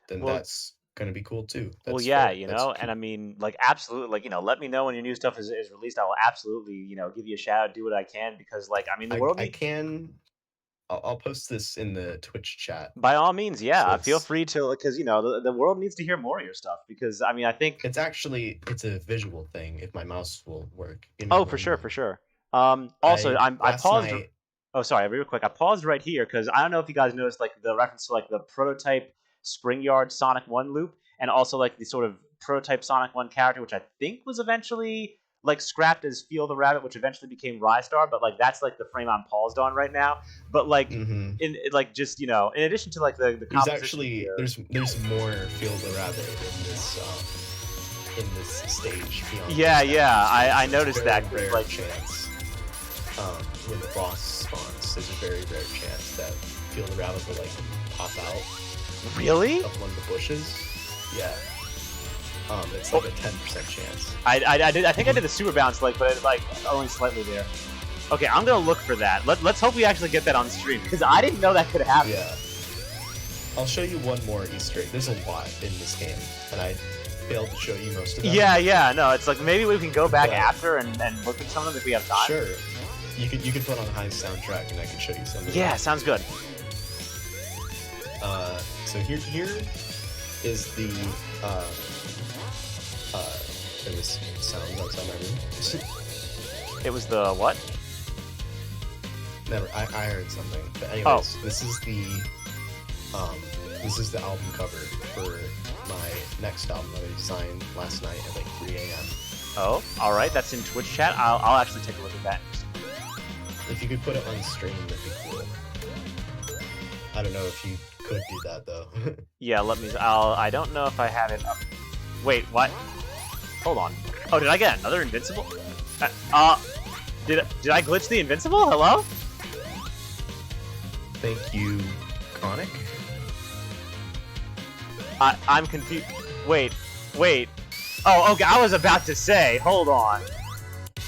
then Well, that's gonna be cool too. well, That's yeah, fair. That's and I mean, like, absolutely, like, let me know when your new stuff is released. I will absolutely, give you a shout out, do what I can, because, like, I mean, the world I needs. can I'll post this in the Twitch chat. By all means, So yeah, feel free to, because the world needs to hear more of your stuff. Because I mean, I think. it's a visual thing. If my mouse will work, give me Oh, one for sure, for moment. sure. Also, I Last paused. night. Oh, sorry, real quick. I paused right here because I don't know if you guys noticed, like, the reference to, like, the prototype Spring Yard Sonic 1 loop, and also, like, the sort of prototype Sonic 1 character, which I think was eventually, like, scrapped as Feel the Rabbit, which eventually became Rystar, but, like, that's, like, the frame I'm paused on right now. But, like, Mm-hmm. like, just, in addition to, like, the There's composition actually here. there's more Feel the Rabbit in this stage beyond. Yeah, this yeah, stage. I It's noticed a that. very rare Like, chance. When the boss spawns, there's a very rare chance that Feel the Rabbit will like pop out really? of one of the bushes. Yeah. It's like a 10% chance. I think I did the super bounce, like, but like only slightly there. Okay, I'm gonna look for that. Let's hope we actually get that on stream, because I didn't know that could happen. Yeah. I'll show you one more Easter egg. There's a lot in this game, and I failed to show you most of them. Yeah, no, it's like maybe we can go back after and look at some of them if we have time. Sure. You could put on a high soundtrack, and I can show you some of them. Yeah, sounds good. So here is the there was sounds outside my room. It was the what? Never. I heard something. But anyways, this is the album cover for my next album that I designed last night at like 3 a.m. Oh, all right. That's in Twitch chat. I'll actually take a look at that. If you could put it on stream, that'd be cool. I don't know if you could do that though. Yeah, I don't know if I have it up. Wait, what? Hold on. Oh, did I get another invincible? Did I glitch the invincible? Hello? Thank you, Chronic. I'm confused. Wait. Oh, okay. I was about to say. Hold on.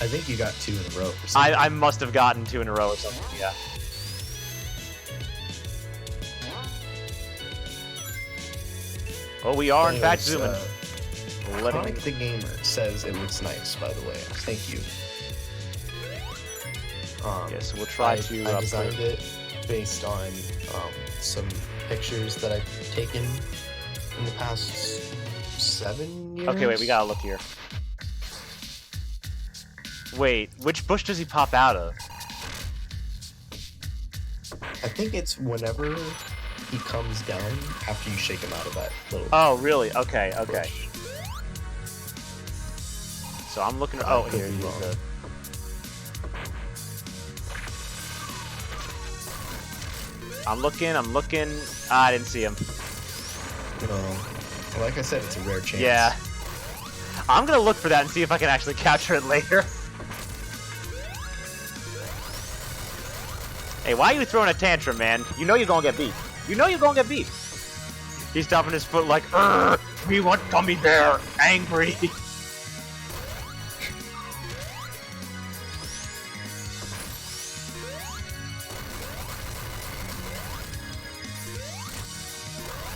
I think you got 2 in a row or something. I must have gotten 2 in a row or something. Yeah. Oh, we are in fact zooming. Chronic the Gamer says it looks nice, by the way. Thank you. Yes, we'll try to. I designed it based on some pictures that I've taken in the past 7 years. Okay, wait, we gotta look here. Wait, which bush does he pop out of? I think it's whenever he comes down after you shake him out of that little. Oh, really? Okay. Bush. So I'm looking. Oh, here you you go. go. I'm looking. I didn't see him. Well, like I said, it's a rare chance. Yeah. I'm gonna look for that and see if I can actually capture it later. Hey, why are you throwing a tantrum, man? You know you're gonna get beat. He's stomping his foot like, we want Gummy Bear, angry.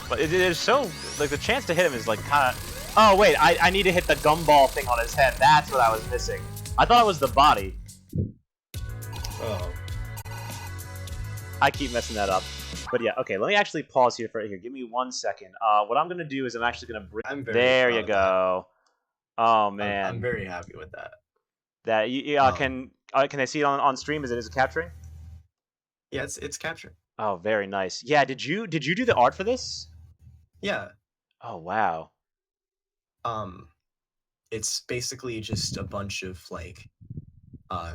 But it is so, like, the chance to hit him is, like, kind of... Oh, wait, I need to hit the gumball thing on his head. That's what I was missing. I thought it was the body. Oh. I keep messing that up. But yeah, okay, let me actually pause here for here. Give me 1 second. What I'm going to do is I'm actually going to bring... There you go. Oh, man. I'm very happy with that. Can they see it on stream? Is it capturing? Yeah, it's capturing. Oh, very nice. Yeah, did you do the art for this? Yeah. Oh, wow. Um, it's basically just a bunch of like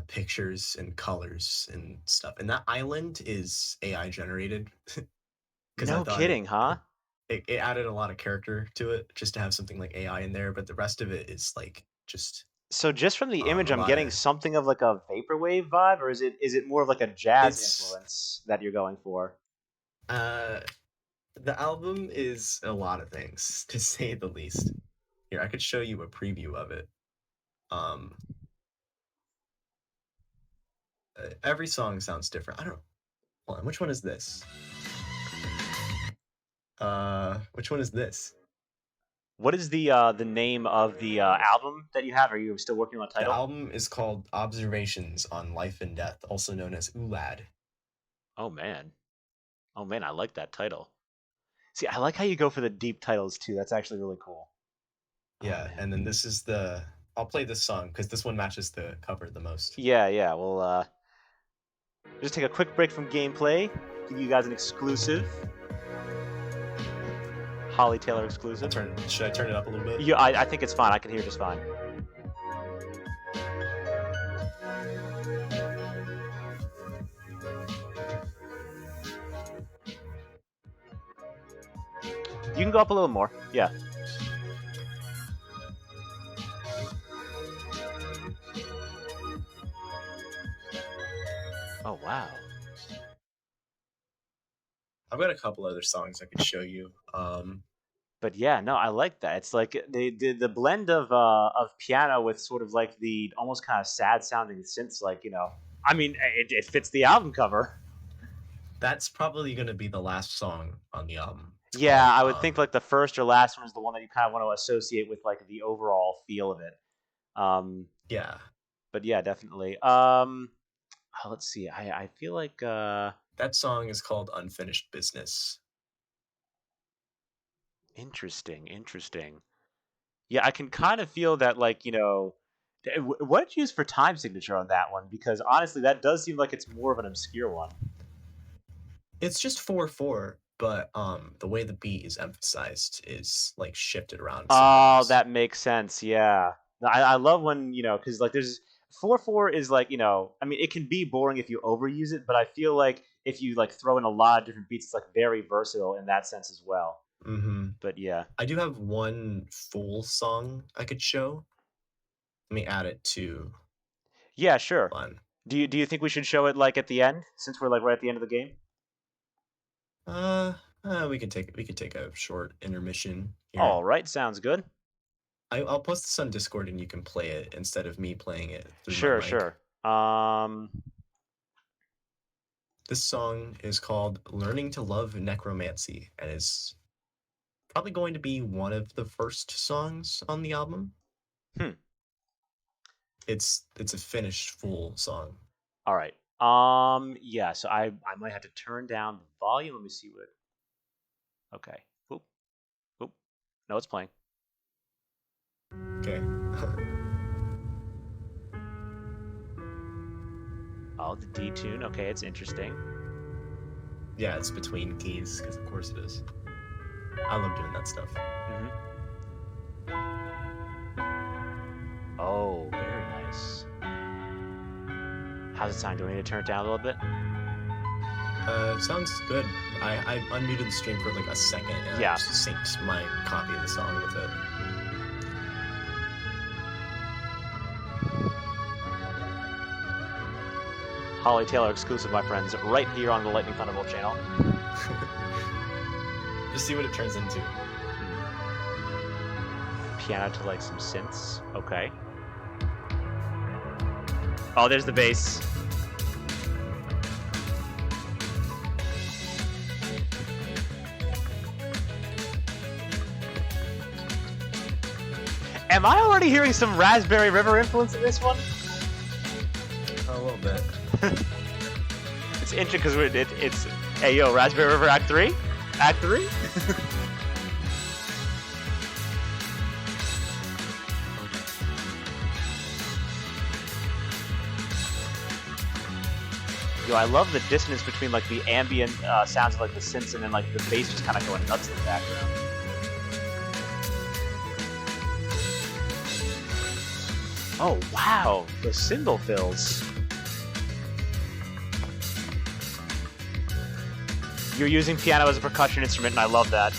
pictures and colors and stuff. And that island is AI generated because I No thought kidding, huh? it added a lot of character to it just to have something like AI in there. But the rest of it is like just So just from the image, a I'm lot getting of something of like a vaporwave vibe, or is it more of like a jazz it's influence that you're going for? uh the album is a lot of things to say the least. Here, I could show you a preview of it. Um, every song sounds different. I don't. Hold on, which one is this? Which one is this? What is the name of the album that you have? Are you still working on a The title? album is called Observations on Life and Death, also known as ULAD. Oh man, oh man, I like that title. See, I like how you go for the deep titles too. That's actually really cool. Oh Yeah, man. and then this is the. I'll play this song because this one matches the cover the most. Yeah, yeah. Well, just take a quick break from gameplay. Give you guys an exclusive. Hollie Taylor exclusive. Should I turn it up a little bit? Yeah, I think it's fine. I can hear just fine. You can go up a little more. Yeah. Oh wow. I've got a couple other songs I could show you. But yeah, no, I like that. It's like the blend of piano with sort of like the almost kind of sad sounding synths. Like I mean, it fits the album cover. That's probably gonna be the last song on the album. It's Yeah, called I would think like the first or last one is the one that you kind of want to associate with like the overall feel of it. Um, yeah. but yeah, definitely. Let's see. I feel like That song is called Unfinished Business. interesting. Yeah, I can kind of feel that like what did you use for time signature on that one? Because honestly, that does seem like it's more of an obscure one. It's just 4/4, but the way the beat is emphasized is like shifted around Oh, sometimes. that makes sense. Yeah. No, I love when, because like there's 4/4 is like, I mean, it can be boring if you overuse it, but I feel like if you like throw in a lot of different beats, it's like very versatile in that sense as well. Mm-hmm. But yeah. I do have one full song I could show. Let me add it to Yeah, sure. one. Do you think we should show it like at the end since we're like right at the end of the game? We could take a short intermission here. All right, sounds good. I'll post this on Discord and you can play it instead of me playing it through my Sure, mic. sure. This song is called Learning to Love Necromancy and is probably going to be one of the first songs on the album. It's a finished full song. All right. Yeah, so I might have to turn down the volume. Let me see what. Okay. Oop. Oop. No, it's playing. Okay. Oh, the D tune. Okay, it's interesting. Yeah, it's between keys because of course it is. I love doing that stuff. Oh, very nice. How's it sound? Do we need to turn it down a little bit? It sounds good. I unmuted the stream for like a second and Yeah. I just synced my copy of the song with it. Hollie Taylor exclusive, my friends, right here on the Lightning Thunderbolt channel. Just see what it turns into. Piano to like some synths. Okay. Oh, there's the bass. Am I already hearing some Raspberry River influence in this one? A little bit. It's interesting because it's hey yo, Raspberry River Act 3? Act 3? Yo, I love the dissonance between like the ambient sounds of like the synths and then like the bass just kind of going nuts in the background. Oh wow, the cymbal fills. You're using piano as a percussion instrument, and I love that.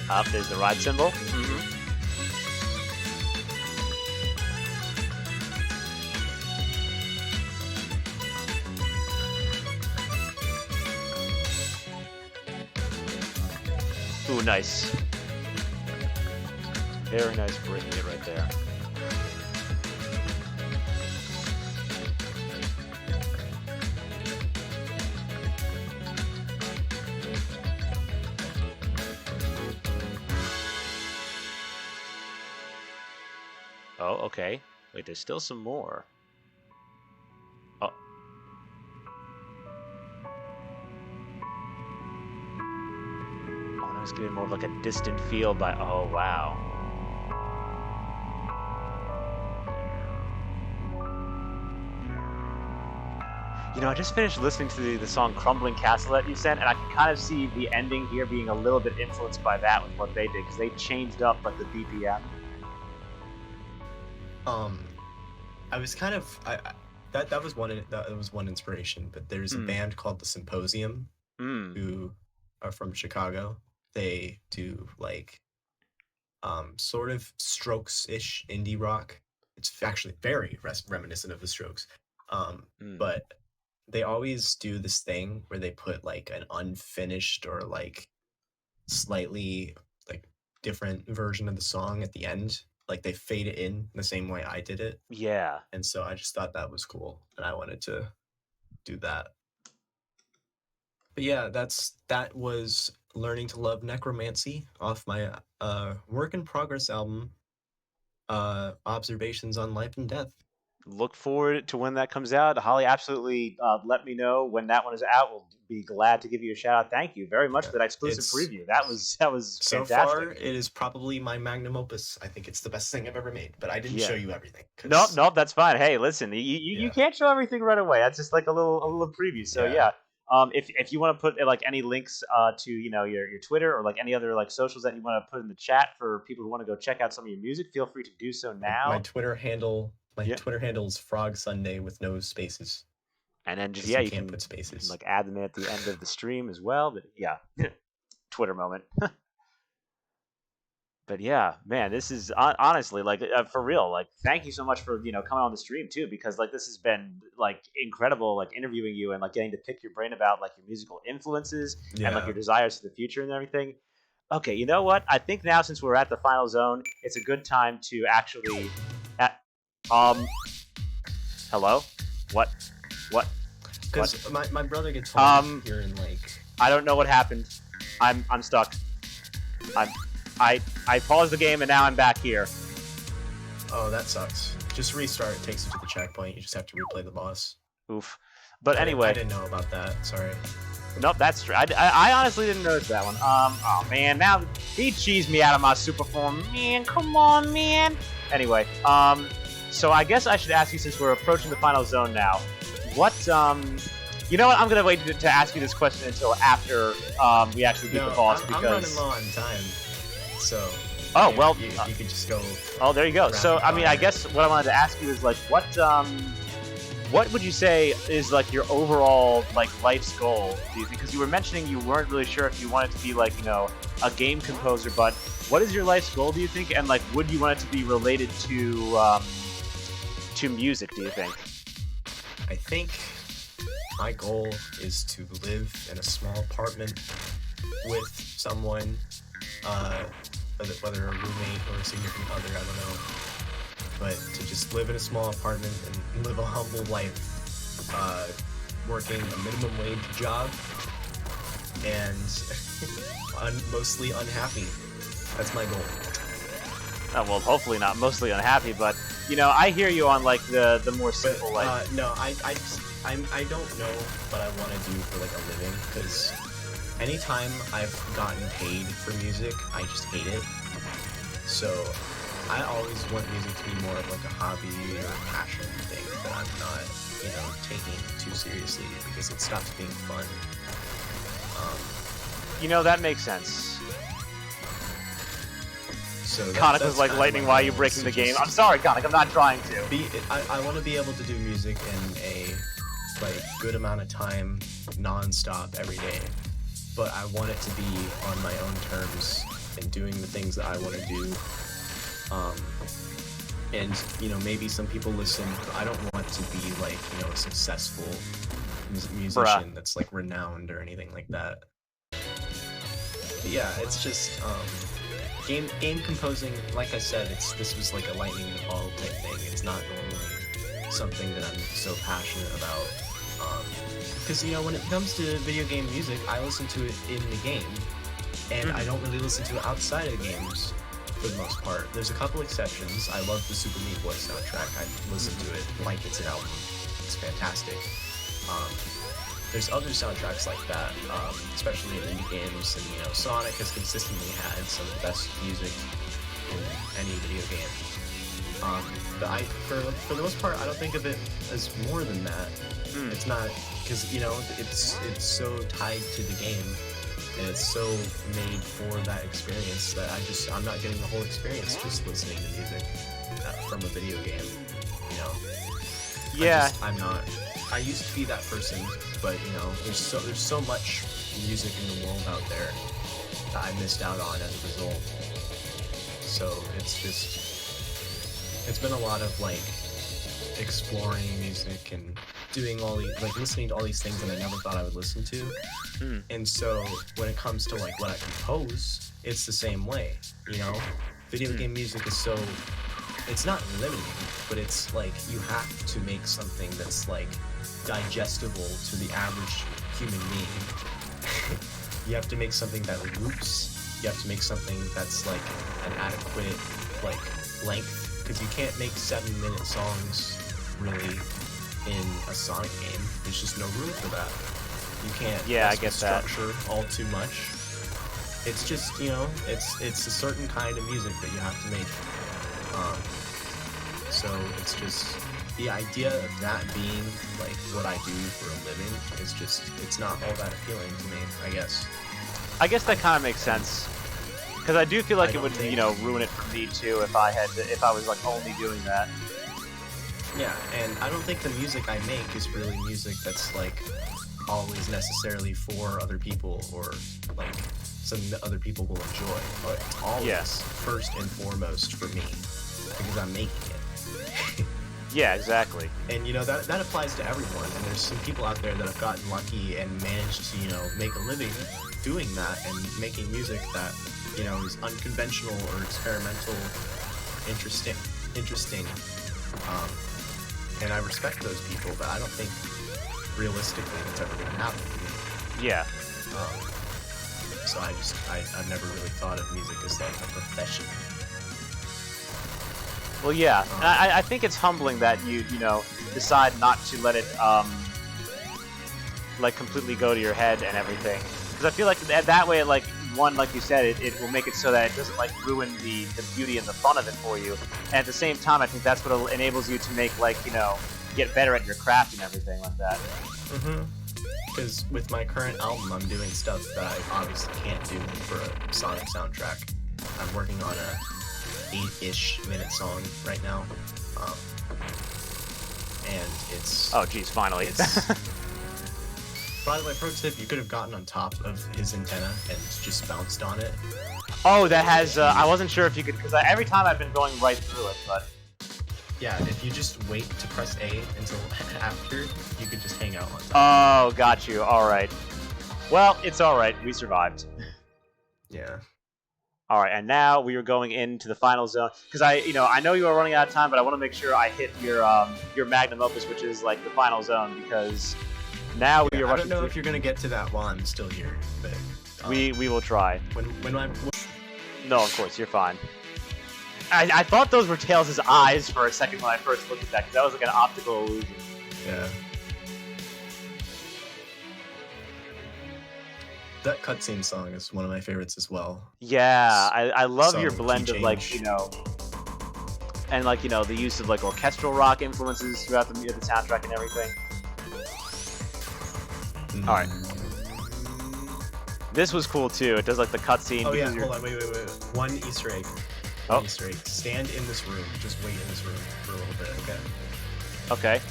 Up, there's the ride cymbal. Ooh, nice. Very nice bringing it right there. Oh, okay. Wait, there's still some more. Oh. Oh, no, it's getting more of like a distant feel by... Oh, wow. You know, I just finished listening to the song Crumbling Castle that you sent, and I can kind of see the ending here being a little bit influenced by that with what they did, because they changed up like the BPM. I was kind of that was one inspiration, but there's a band called the Symposium who are from Chicago. They do like sort of Strokes-ish indie rock. It's actually very reminiscent of the Strokes. But they always do this thing where they put like an unfinished or like slightly like different version of the song at the end. Like they fade it in the same way I did it. Yeah. And so I just thought that was cool, and I wanted to do that. But yeah, that was Learning to Love Necromancy off my work in progress album, Observations on Life and Death. Look forward to when that comes out. Hollie, absolutely let me know when that one is out. We'll be glad to give you a shout out. Thank you very much for that exclusive preview. That was so fantastic. Far, it is probably my magnum opus. I think it's the best thing I've ever made, but I didn't show you everything. Nope, that's fine. Hey, listen, you can't show everything right away. That's just like a little preview. So yeah. If you want to put like any links to your Twitter or like any other like socials that you want to put in the chat for people who want to go check out some of your music, feel free to do so now. My Twitter handle is Frog Sunday with no spaces. And then just you can't put spaces. You can, like add them at the end of the stream as well. But yeah, Twitter moment. But yeah, man, this is honestly like for real. Like, thank you so much for coming on the stream too, because like this has been like incredible, like interviewing you and like getting to pick your brain about like your musical influences and like your desires for the future and everything. Okay, you know what? I think now since we're at the final zone, it's a good time to actually. Hello? What? Because my brother gets home here in like. I don't know what happened. I'm stuck. I paused the game and now I'm back here. Oh, that sucks. Just restart. It takes you to the checkpoint. You just have to replay the boss. Oof. But anyway. I didn't know about that. Sorry. Nope, that's true. I honestly didn't notice that one. Oh man, now he cheesed me out of my super form. Man, come on, man. Anyway, so I guess I should ask you, since we're approaching the final zone now, what, you know what, I'm gonna wait to ask you this question until after we actually beat the boss, because... I'm running low on time, so... Oh, well... You can just go... Oh, there you go. So, I mean, I guess what I wanted to ask you is, like, what would you say is, like, your overall, like, life's goal, do you think? Because you were mentioning you weren't really sure if you wanted to be, like, a game composer, but what is your life's goal, do you think? And, like, would you want it to be related to music, do you think? I think my goal is to live in a small apartment with someone, whether a roommate or a significant other, I don't know. But to just live in a small apartment and live a humble life, working a minimum wage job, and mostly unhappy. That's my goal. Well, hopefully not mostly unhappy, but you know, I hear you on like the more simple no, I don't know what I want to do for like a living, because anytime I've gotten paid for music, I just hate it. So I always want music to be more of like a hobby or a passion thing that I'm not, taking too seriously, because it stops being fun. You know, that makes sense. So Conic was like, lightning, why are you breaking the game? I'm sorry, Conic, I'm not trying to. I want to be able to do music in a good amount of time, non-stop, every day. But I want it to be on my own terms and doing the things that I want to do. And maybe some people listen, but I don't want to be like, a successful musician that's like renowned or anything like that. But yeah, it's just game composing. Like I said, this was like a lightning in the bottle type thing. It's not normally something that I'm so passionate about. Because when it comes to video game music, I listen to it in the game, and I don't really listen to it outside of the games for the most part. There's a couple exceptions. I love the Super Meat Boy soundtrack. I listen to it like it's an album. It's fantastic. There's other soundtracks like that, especially in indie games, and Sonic has consistently had some of the best music in any video game. But for the most part, I don't think of it as more than that. It's not, because it's so tied to the game, and it's so made for that experience that I'm not getting the whole experience just listening to music from a video game. Yeah. I used to be that person, but there's so much music in the world out there that I missed out on as a result. So it's been a lot of exploring music and doing listening to all these things that I never thought I would listen to. And so when it comes to what I compose, it's the same way. Video game music is so, it's not limiting, but it's you have to make something that's digestible to the average human being. You have to make something that loops. You have to make something that's an adequate length, because you can't make 7-minute songs really in a Sonic game. There's just no room for that. You can't I get that. Structure all too much. It's just it's a certain kind of music that you have to make. So it's just the idea of that being what I do for a living is it's not all that appealing to me, I guess. I guess that kind of makes sense, because I do feel like it would ruin it for me too if I was only doing that. Yeah, and I don't think the music I make is really music that's always necessarily for other people, or something that other people will enjoy. But it's always first and foremost for me, because I'm making it. Yeah, exactly. And that applies to everyone. And there's some people out there that have gotten lucky and managed to make a living doing that and making music that is unconventional or experimental, interesting. And I respect those people, but I don't think realistically it's ever going to happen to me. Yeah. So I've never really thought of music as a profession. Well, yeah, and I think it's humbling that you decide not to let it completely go to your head and everything, because I feel like that way, like you said, it will make it so that it doesn't ruin the beauty and the fun of it for you, and at the same time, I think that's what enables you to make get better at your craft and everything like that. Because with my current album, I'm doing stuff that I obviously can't do for a Sonic soundtrack. I'm working on a 8-ish minute song right now, and it's... Oh, geez, finally. By the way, pro tip, you could have gotten on top of his antenna and just bounced on it. Oh, that has... I wasn't sure if you could, because every time I've been going right through it, but... Yeah, if you just wait to press A until after, you could just hang out on top. Oh, got you. All right. Well, it's all right. We survived. Yeah. All right, and now we are going into the final zone, because I know you are running out of time, but I want to make sure I hit your magnum opus, which is the final zone, because Now we Yeah, are I rushing don't know through. if you're gonna get to that while I'm still here, but We will try. when I'm No, of course, you're fine. I thought those were Tails' eyes for a second when I first looked at that, because that was like an optical illusion. yeah. That cutscene song is one of my favorites as well. Yeah, I love your Some blend key of like, change. you know, and like, you know, the use of like orchestral rock influences throughout the soundtrack and everything. Mm. All right. This was cool too. It does like the cutscene. Oh yeah, because you're- hold on, wait. One Easter egg. Oh. One Easter egg. Stand in this room. Just wait in this room for a little bit, okay? Okay.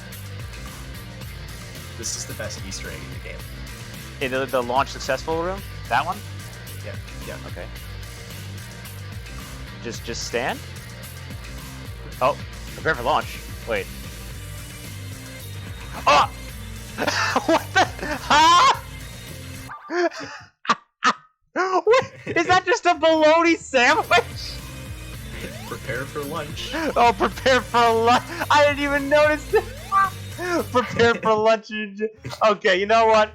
This is the best Easter egg in the game. In the launch successful room? That one? Yeah. Okay. Just stand? Oh, prepare for launch. Wait. Oh! What the? Huh? What? Is that just a bologna sandwich? Prepare for lunch. Oh, prepare for lunch. I didn't even notice it. Prepare for lunch. Okay, you know what?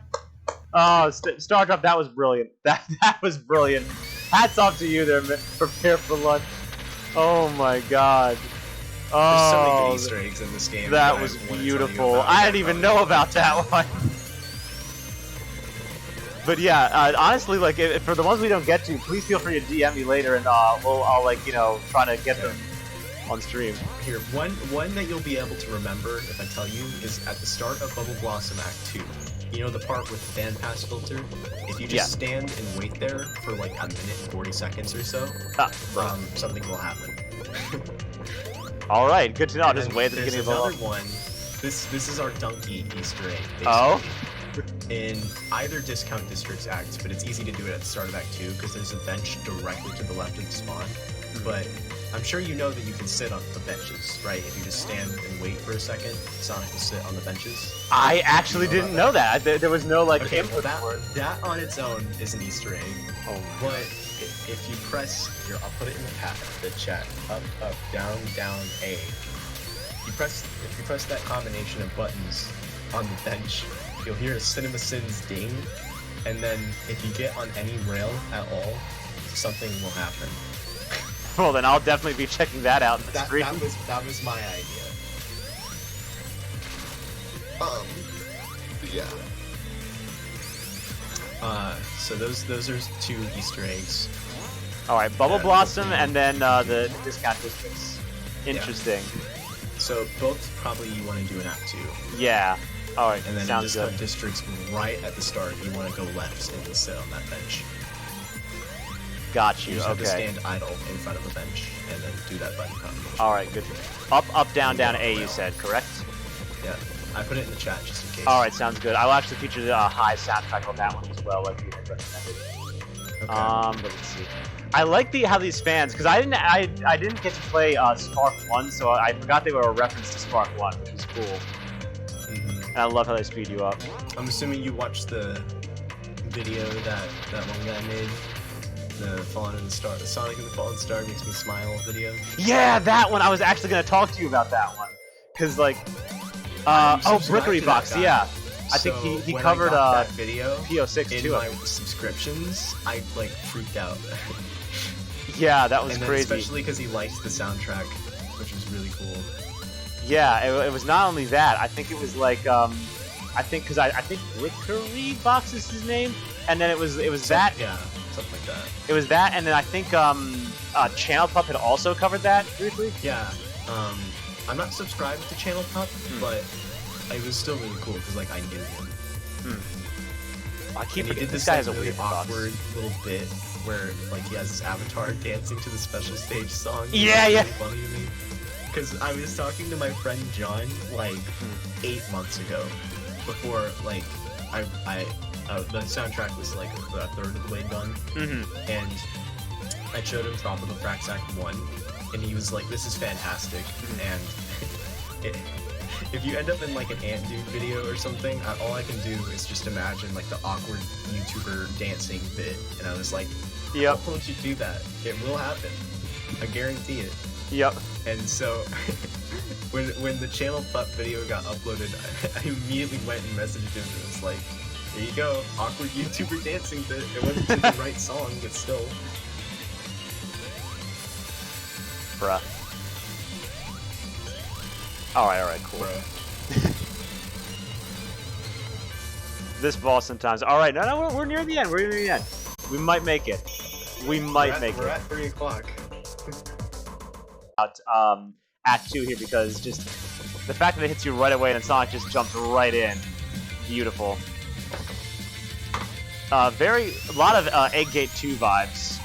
Oh, Stardrop, that was brilliant. That was brilliant. Hats off to you there, man. Prepare for lunch. Oh my god. There's so many Oh, good Easter eggs in this game. that I was wanna tell you beautiful. about. I didn't even know about that one. But yeah, honestly, like for the ones we don't get to, please feel free to DM me later, and I'll like, you know, try to get them on stream. Here, one that you'll be able to remember if I tell you is at the start of Bubble Blossom Act 2. You know the part with the fan pass filter? If you just stand and wait there for like a minute and 40 seconds or so, something will happen. All right, good to know. And Just then wait at the there's beginning of the another one. This is our donkey Easter egg. Basically. Oh. In either Discount District's acts, but it's easy to do it at the start of Act 2 because there's a bench directly to the left of the spawn. But I'm sure you know that you can sit on the benches, right? If you just stand and wait for a second, Sonic will sit on the benches. I actually didn't know that. There was no like Okay, input well, for it. that on its own is an Easter egg. Oh. But if you press here, I'll put it in the chat. Up, down, down, A. If you press that combination of buttons on the bench, you'll hear a Cinema Sins ding, and then if you get on any rail at all, something will happen. Well, then I'll definitely be checking that out in the stream. That was my idea. Yeah. So those are 2 Easter eggs. All right, Bubble Blossom, and then the Discount Districts. Interesting. So both probably you want to do an Act 2. Yeah. All right. And then in sounds Discount good. Districts, right at the start, you want to go left and sit on that bench. Got you. You just have to Okay. stand idle in front of a bench and then do that button combination. All right. Good. Up, down, down. A. You said correct. Yeah, I put it in the chat just in case. All right. Sounds good. I will actually feature the high soundtrack on that one as well, like you had recommended. Okay. But let's see. I like how these fans, because I didn't get to play Spark 1, so I forgot they were a reference to Spark 1, which is cool. And I love how they speed you up. I'm assuming you watched the video that one guy made, the Fallen in the Star, the Sonic and the Fallen Star Makes Me Smile video. Yeah, that one. I was actually going to talk to you about that one, because like, Brickery Box. Yeah, I think he when covered I got that video PO6 in too. my subscriptions. I like freaked out. Yeah, that was and then crazy. especially because he liked the soundtrack, which was really cool. Yeah, it was not only that. I think it was like I think Brickery Box is his name, and then it was that. Yeah, something like that. It was that, and then I think Channel Pup had also covered that briefly. Yeah. I'm not subscribed to Channel Pup, but it was still really cool because like I knew him. I keep And he forgetting did this this guy like, has a really weird awkward little bit where like he has his avatar dancing to the special stage song. Yeah, It's yeah. really funny to me. Because I was talking to my friend John like 8 months ago, before like the soundtrack was like a third of the way done, and I showed him Tropical Cracks Act 1, and he was like, "This is fantastic," and if you end up in like an Ant Dude video or something, all I can do is just imagine like the awkward YouTuber dancing bit, and I was like, Yep. "Why won't you do that? It will happen. I guarantee it." Yep. And so when the channel pup video got uploaded, I immediately went and messaged him and was like, "There you go, awkward YouTuber dancing bit. It wasn't to the right song, but still." Bruh. Alright, cool. This ball sometimes. Alright, no, we're near the end. We're near the end. We might make it. We might make it. We're at 3 o'clock. Act 2 here because just the fact that it hits you right away and Sonic just jumps right in. Beautiful. A lot of Egg Gate 2 vibes.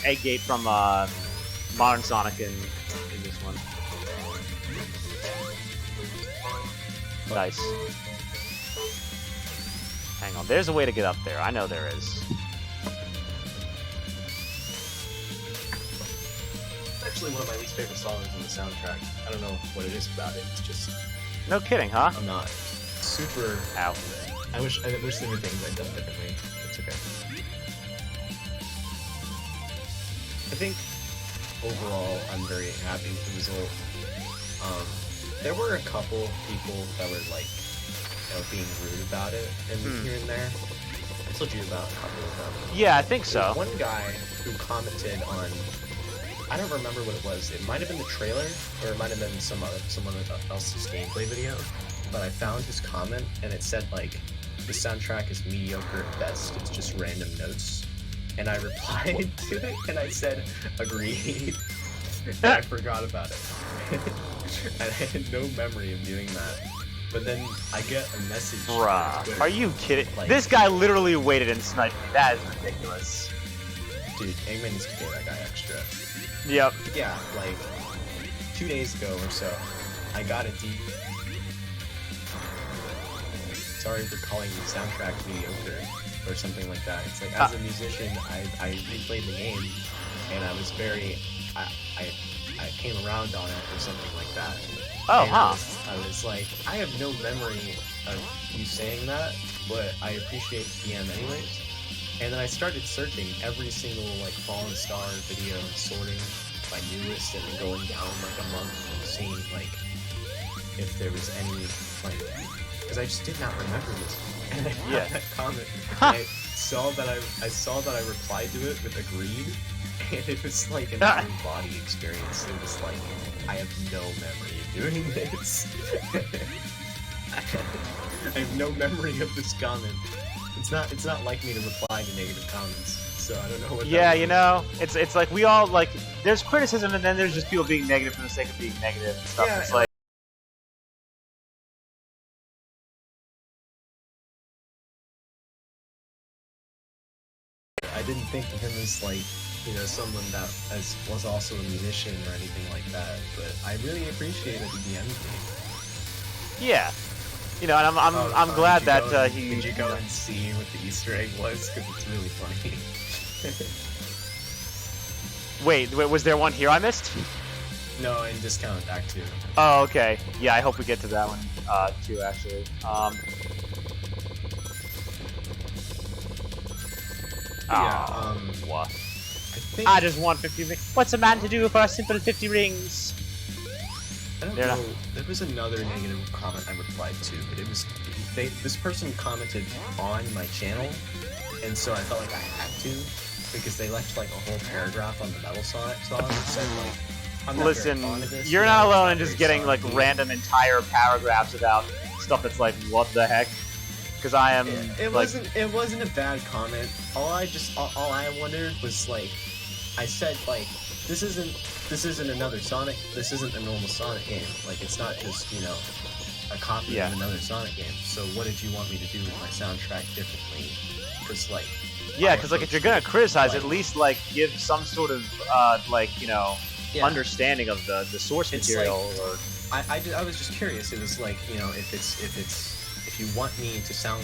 Egg Gate from Modern Sonic in this one. Nice. Hang on, there's a way to get up there. I know there is. It's actually one of my least favorite songs on the soundtrack. I don't know what it is about it. It's just... No kidding, huh? I'm not super... Ow. I wish there were things I'd done differently. It's okay. I think overall I'm very happy with the result. There were a couple people that were like, being rude about it and here and there. I told you about a couple of them. Yeah, I think so. One guy who commented on, I don't remember what it was. It might have been the trailer, or it might have been someone else's gameplay video. But I found his comment, and it said like, the soundtrack is mediocre at best. It's just random notes. And I replied to it, and I said, agreed. And I forgot about it. I had no memory of doing that. But then I get a message. Bruh, are you kidding? Like, this guy literally waited and sniped me. That is ridiculous. Dude, Eggman needs to pay that guy extra. Yep. Yeah, like 2 days ago or so, I got a deep. Sorry for calling the soundtrack mediocre or something like that. It's like, as a musician, I replayed the game and I was very, I came around on it or something like that. Oh, and huh. I was like, I have no memory of you saying that, but I appreciate the PM anyways. And then I started searching every single like Fallen Star video and sorting my newest and then going down like a month and seeing like if there was any like, because I just did not remember this. And I got that comment. And I saw that I replied to it with agreed. And it was like an out-of-body experience. It was like, I have no memory of doing this. I have no memory of this comment. It's not like me to reply to negative comments, so I don't know what. Yeah, you know, it's like we all like. There's criticism, and then there's just people being negative for the sake of being negative and stuff. Yeah, it's like. I didn't think of him as like, someone that was also a musician or anything like that, but I really appreciated the end thing. Yeah, and I'm glad that he. Did you go and see what the Easter egg was? Because it's really funny. Wait, was there one here I missed? No, in Discount Act 2. Oh, okay. Yeah, I hope we get to that one too. Actually. What? I just want 50 rings. What's a man to do for a simple 50 rings? I don't know. There was another negative comment I replied to, but it was this person commented on my channel, and so I felt like I had to because they left like a whole paragraph on the Metal Sonic song that said like, I'm not listen, very fond of this, you're not alone in just getting like random entire paragraphs about stuff that's like, what the heck? Because I am. It wasn't a bad comment. All I wondered was like, I said like, this isn't another Sonic. This isn't a normal Sonic game. Like, it's not just a copy of another Sonic game. So what did you want me to do with my soundtrack differently? Because like. Yeah, because like if you're gonna criticize, at least like give some sort of understanding of the source material. Like, I was just curious. It was like, if you want me to sound,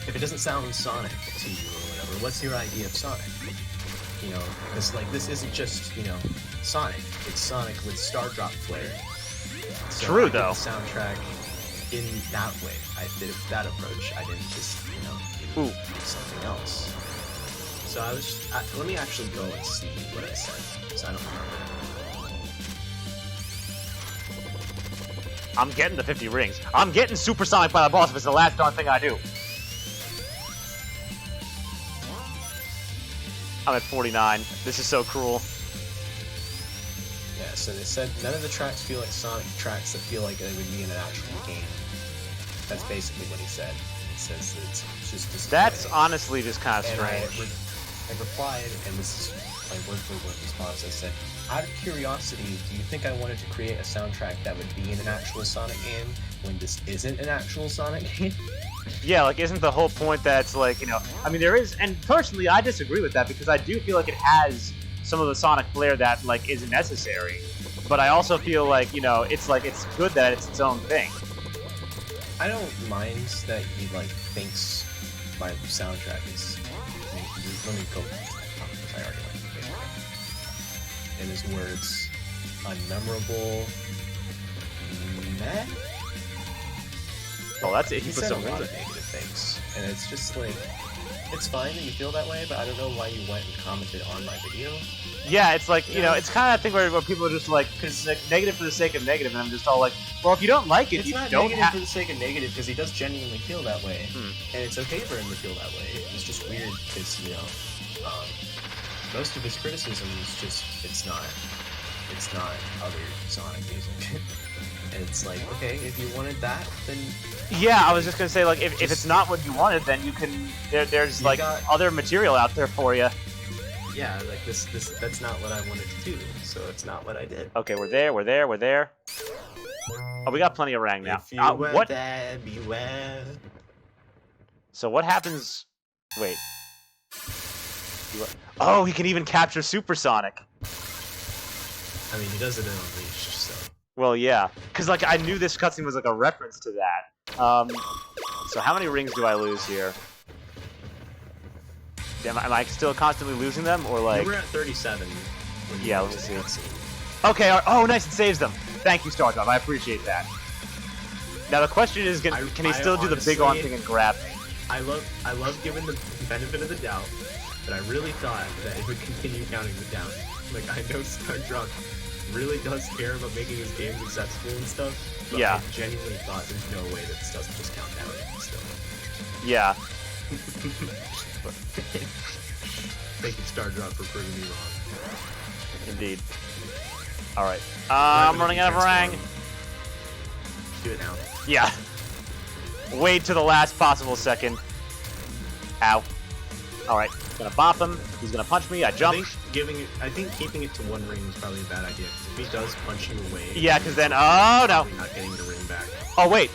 if it doesn't sound Sonic to you or whatever, what's your idea of Sonic? Because like this isn't just Sonic. It's Sonic with Stardrop flair. So True I though. did the soundtrack in that way. I did it that approach. I didn't just do something else. So I was just, let me actually go and see what I said because I don't remember. I'm getting the 50 rings. I'm getting supersonic by the boss if it's the last darn thing I do. I'm at 49. This is so cruel. Yeah, so they said none of the tracks feel like Sonic tracks that feel like they would be in an actual game. That's basically what he said. He says that it's just display. That's honestly just kind of strange. I replied, and this is my word-for-word response. I said, out of curiosity, do you think I wanted to create a soundtrack that would be in an actual Sonic game when this isn't an actual Sonic game? Yeah, like, isn't the whole point that it's like, you know, I mean, there is, and personally, I disagree with that because I do feel like it has some of the Sonic flair that, like, isn't necessary. But I also feel like, you know, it's like, it's good that it's its own thing. I don't mind that he, like, thinks my soundtrack is... Let me go back to that comment, which I already like, basically. In his words, unmemorable... meh? Oh, that's it. He He put said some a lot rings of in. negative things, and it's just like, it's fine that you feel that way, but I don't know why you went and commented on my video. Yeah, it's like, you know, it's kind of a thing where people are just like, cause like negative for the sake of negative, and I'm just all like, well, if you don't like it, It's you not don't negative have. for the sake of negative, because he does genuinely feel that way, Hmm. and it's okay for him to feel that way. It's just weird because, you know, most of his criticism is just it's not other Sonic music. And it's like, okay, if you wanted that, then Yeah, I was just gonna say, like, if it's not what you wanted, then you can. There's You like got- other material out there for you. yeah, like this that's not what I wanted to do, so it's not what I did. Okay, we're there. Oh, we got plenty of rang now. If you were What? there, beware. So what happens? Wait. Oh, he can even capture supersonic. I mean, he does it in Unleashed, so. Well, yeah, because like I knew this cutscene was like a reference to that. So how many rings do I lose here? Am I still constantly losing them, or like? You were at 37. When you Yeah, went let to me the see. cutscene. Okay. Oh, nice! It saves them. Thank you, Stardrop. I appreciate that. Now the question is, can he still do the big arm honestly- thing and grab me? I love giving the benefit of the doubt, but I really thought that it would continue counting the down. Like, I know Stardrop really does care about making his games accessible and stuff, but Yeah. I genuinely thought there's no way that this doesn't just count down still. Yeah. Thank you, Stardrop, for proving me wrong. Indeed. All right. I'm running out of rang. Do it now. Yeah. Wait to the last possible second. Ow. All right. Gonna bop him. He's gonna punch me. I jump. I think keeping it to one ring is probably a bad idea, because if he does punch you away, Yeah, because then. Oh no. you're not getting the ring back. Oh wait.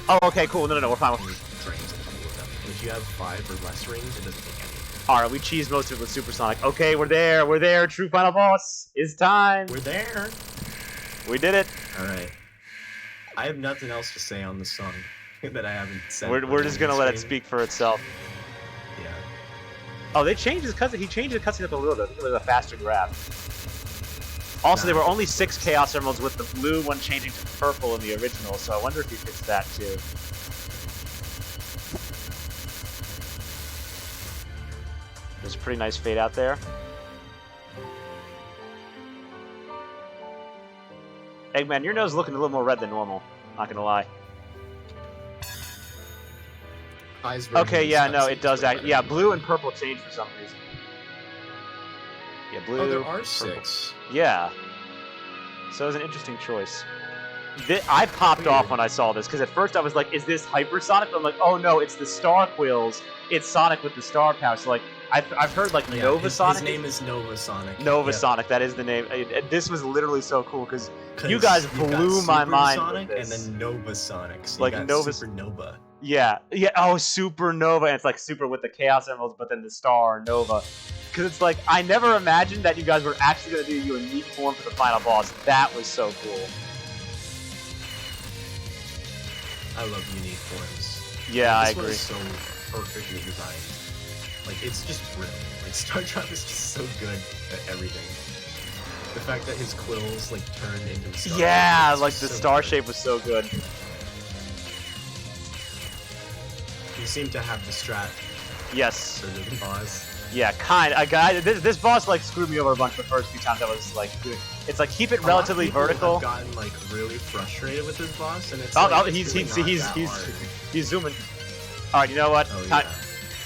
Oh okay. Cool. No. We're fine. Drains a couple of them. And if you have 5 or less rings, it doesn't take any. All right. We cheesed most of it with supersonic. Okay. We're there. True final boss. It's time. We're there. We did it. All right. I have nothing else to say on the song that I haven't said. We're just gonna let it speak. speak for itself. Yeah. Oh, they changed his cutscene. He changed the cutscene up a little bit. I think it was a faster grab. Also, there were only 6 Chaos Emeralds with the blue one changing to purple in the original, so I wonder if he fixed that too. There's a pretty nice fade out there. Eggman, your nose is looking a little more red than normal. Not gonna lie. Okay, yeah, no, it does act. Yeah, blue and purple change for some reason. Yeah, blue. Oh, there are purple. 6. Yeah. So it was an interesting choice. I popped off when I saw this, because at first I was like, is this Hypersonic? But I'm like, oh no, it's the Star Quills. It's Sonic with the Star Power. So like, I've heard like Nova Sonic. His name is Nova Sonic. Nova Yeah. Sonic, that is the name. This was literally so cool, because you guys blew my mind Sonic with this. and then Nova Sonic. So Like you got Nova- Supernova. Yeah, oh, Supernova, and it's like Super with the Chaos Emeralds, but then the Star Nova. Because it's like, I never imagined that you guys were actually going to do your unique form for the final boss. That was so cool. I love unique forms. Yeah, I This one agree. is so perfectly designed. Like, it's just brilliant. Like, Stardrop is just so good at everything. The fact that his quills, like, turned into a star. Yeah, is like just the so star good. shape was so good. You seem to have the strat Yes. for the boss. Yeah, kind of. This boss like screwed me over a bunch the first few times I was like doing. It's like keep it relatively vertical. I've gotten like really frustrated with this boss, and it's he's zooming. All right, you know what? Oh, yeah.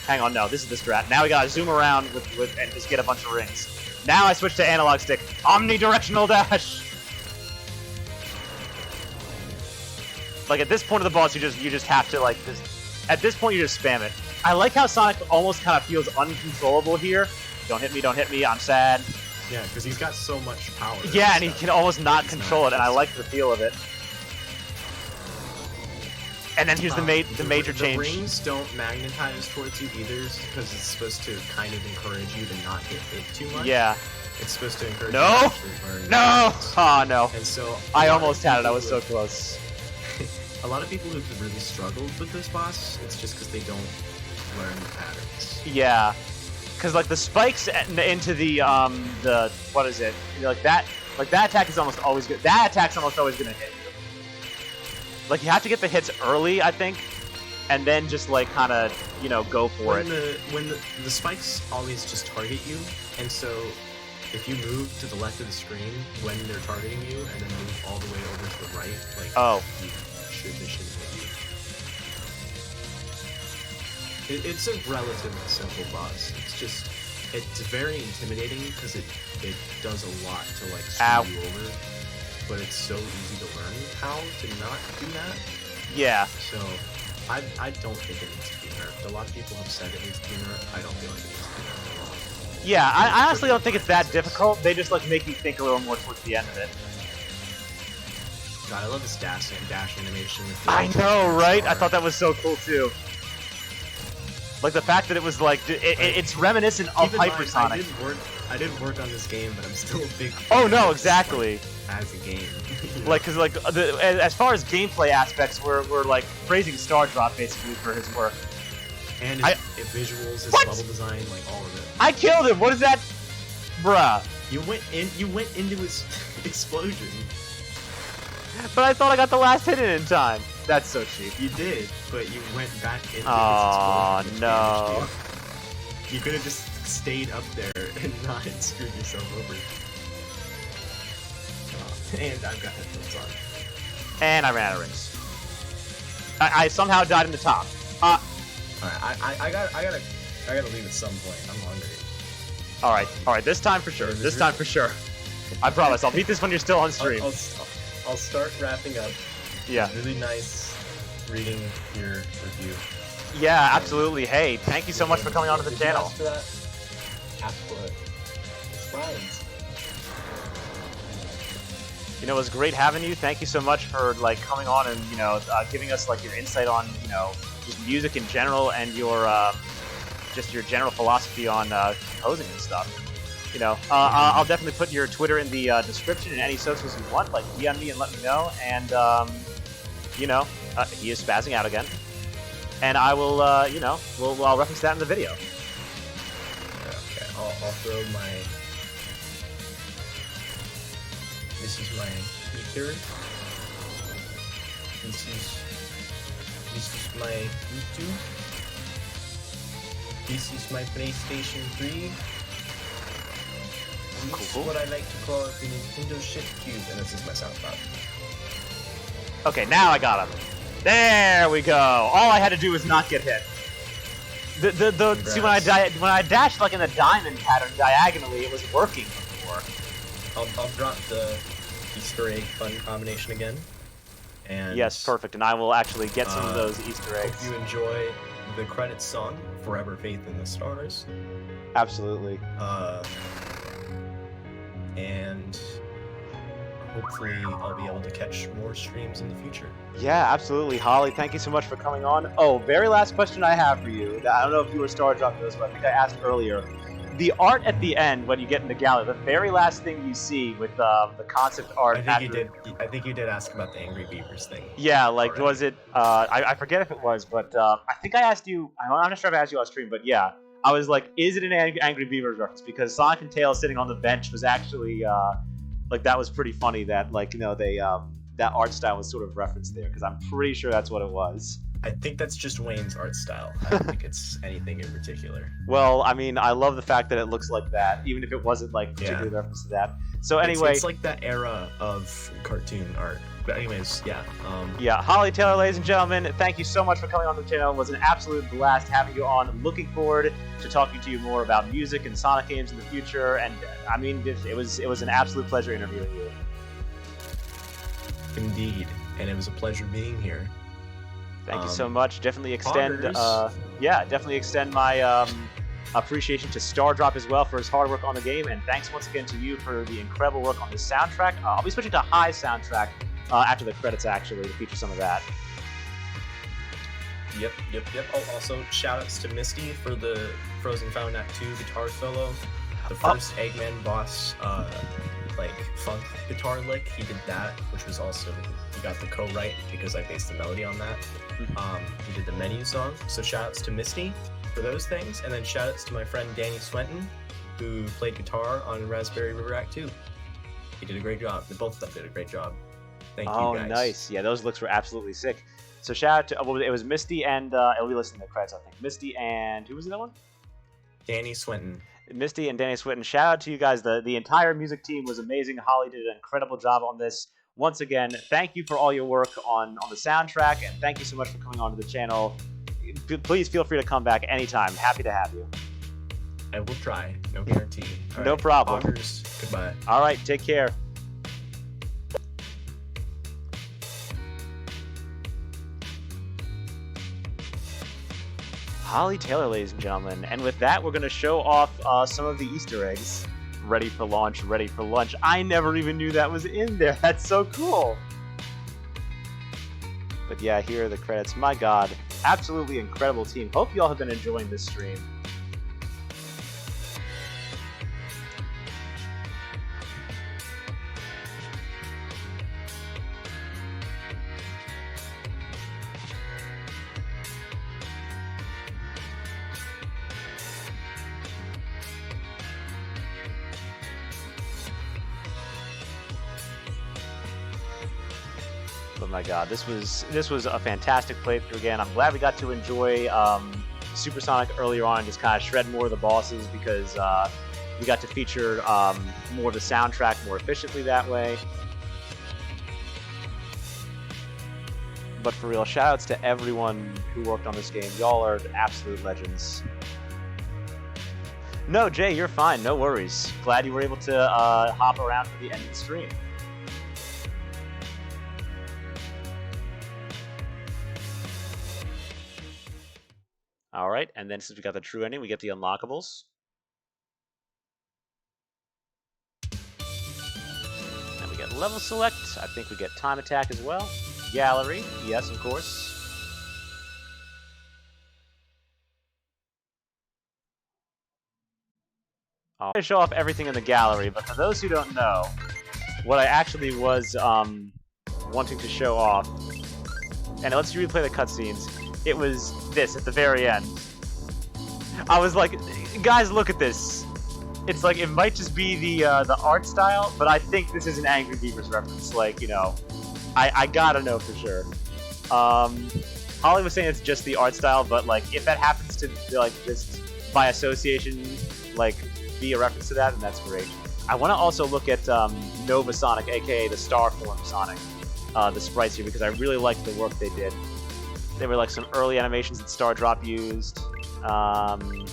Hang on, no, this is the strat. Now we gotta zoom around with and just get a bunch of rings. Now I switch to analog stick, omnidirectional dash. Like at this point of the boss, you just have to like just. At this point, you just spam it. I like how Sonic almost kind of feels uncontrollable here. Don't hit me, I'm sad. Yeah, because he's got so much power. Yeah, and he can almost not control it, and I like the feel of it. And then here's the major change. The rings don't magnetize towards you either, because it's supposed to kind of encourage you to not get hit too much. Yeah. It's supposed to encourage you to actually learn. No! Oh, no. And so I almost had it. I was so close. A lot of people who've really struggled with this boss, it's just because they don't learn the patterns. Yeah. Because like the spikes into the what is it? Like that attack is almost always good. That attack's almost always gonna hit you. Like you have to get the hits early, I think, and then just like kind of go for it. When the spikes always just target you, and so if you move to the left of the screen when they're targeting you, and then move all the way over to the right, like they shouldn't hit you. It's a relatively simple boss. It's very intimidating because it does a lot to like screw you over, but it's so easy to learn how to not do that. Yeah. So I don't think it needs to be nerfed. A lot of people have said it needs to be nerfed. I don't feel like it needs to be nerfed. Yeah, I honestly don't think it's that difficult. They just like make you think a little more towards the end of it. God, I love this dash animation. I know, right? I thought that was so cool too. Like the fact that it was like it's reminiscent of Hypersonic. I didn't work on this game, but I'm still a big fan. Oh no, exactly. As a game. Like, cause like as far as gameplay aspects, we're like praising Stardrop basically for his work. And his visuals, his level design, like all of it. I killed him. What is that, bruh? You went into his explosion. But I thought I got the last hit in time. That's so cheap. You did, but you went back into his explosion. Oh no! You could have just stayed up there and not screwed yourself over. And I've got headphones on. And I ran out of rings. I somehow died in the top. Alright, I gotta leave at some point. I'm hungry. Alright, this time for sure. This time for sure. I promise, I'll beat this when you're still on stream. I'll start wrapping up. Yeah. It was really nice reading your review. Yeah, absolutely. Hey, thank you so much for coming onto the channel. Ask for that? Ask for it. It's fine. It was great having you. Thank you so much for like coming on and giving us like your insight on just music in general and your just your general philosophy on composing and stuff. I'll definitely put your Twitter in the description and any socials you want. Like DM me and let me know. And he is spazzing out again, and I will I'll reference that in the video. Okay, I'll throw my. This is my ether. This is my YouTube. This is my PlayStation 3. This is what I like to call the Nintendo shit cube, and this is my SoundCloud. Okay, now I got him. There we go. All I had to do was not get hit. See, when I dashed like in the diamond pattern diagonally, it was working before. I'll drop the Easter egg fun combination again. And yes, perfect. And I will actually get some of those Easter eggs. Hope you enjoy the credits song, Forever Faith in the Stars. Absolutely. And hopefully I'll be able to catch more streams in the future. Yeah, absolutely. Holly, thank you so much for coming on. Oh, very last question I have for you. I don't know if you were Stardrop this, but I think I asked earlier. The art at the end, when you get in the gallery, the very last thing you see with the concept art. I think you did ask about the Angry Beavers thing. Yeah, like was it? I forget if it was, but I think I asked you. I'm not sure if I asked you on stream, but yeah, I was like, is it an Angry Beavers reference? Because Sonic and Tails sitting on the bench was actually like that was pretty funny. That they that art style was sort of referenced there, because I'm pretty sure that's what it was. I think that's just Wayne's art style. I don't think it's anything in particular. Well, I mean, I love the fact that it looks like that, even if it wasn't like particularly reference to that. So anyway, it's like that era of cartoon art. But anyways, yeah. Yeah, Hollie Taylor, ladies and gentlemen, thank you so much for coming on the channel. It was an absolute blast having you on. Looking forward to talking to you more about music and Sonic games in the future. And I mean, it was an absolute pleasure interviewing you. Indeed, and it was a pleasure being here. Thank you so much. Definitely extend, definitely extend my appreciation to Stardrop as well for his hard work on the game, and thanks once again to you for the incredible work on the soundtrack. I'll be switching to high soundtrack after the credits, actually, to feature some of that. Yep. Oh, also, shoutouts to Misty for the Frozen Fountain Act 2 guitar solo. The first Eggman boss, funk guitar lick, he did that, which was also, he got the co-write because I based the melody on that. He did the menu song, so shoutouts to Misty for those things, and then shoutouts to my friend Danny Swenton, who played guitar on Raspberry River Act 2. He did a great job. Both of them did a great job. Thank you, guys. Oh, nice. Yeah, those looks were absolutely sick. So shout out to, it was Misty and, it'll be listed in the credits, I think. Misty and, who was the other one? Danny Swinton. Misty and Danny Swinton. Shout out to you guys. The entire music team was amazing. Hollie did an incredible job on this. Once again, thank you for all your work on the soundtrack, and thank you so much for coming onto the channel. Please feel free to come back anytime. Happy to have you. I will try. No guarantee. No problem. Walkers, goodbye. All right, take care. Hollie Taylor, ladies and gentlemen. And with that, we're going to show off some of the Easter eggs. Ready for launch, ready for lunch. I never even knew that was in there. That's so cool. But yeah, here are the credits. My God, absolutely incredible team. Hope you all have been enjoying this stream. Oh my God, this was a fantastic playthrough again. I'm glad we got to enjoy Supersonic earlier on and just kind of shred more of the bosses because we got to feature more of the soundtrack more efficiently that way. But for real, shoutouts to everyone who worked on this game. Y'all are absolute legends. No, Jay, you're fine. No worries. Glad you were able to hop around for the end of the stream. All right, and then since we got the true ending, we get the unlockables. And we get level select. I think we get time attack as well. Gallery, yes, of course. I'll show off everything in the gallery, but for those who don't know, what I actually was wanting to show off, and let's replay the cutscenes. It was this at the very end. I was like, guys, look at this. It's like, it might just be the art style, but I think this is an Angry Beavers reference. Like, you know, I gotta know for sure. Hollie was saying it's just the art style, but like, if that happens to like just by association, like be a reference to that, then that's great. I want to also look at Nova Sonic, aka the Star Form Sonic, the sprites here, because I really liked the work they did. They were like some early animations that Stardrop used. And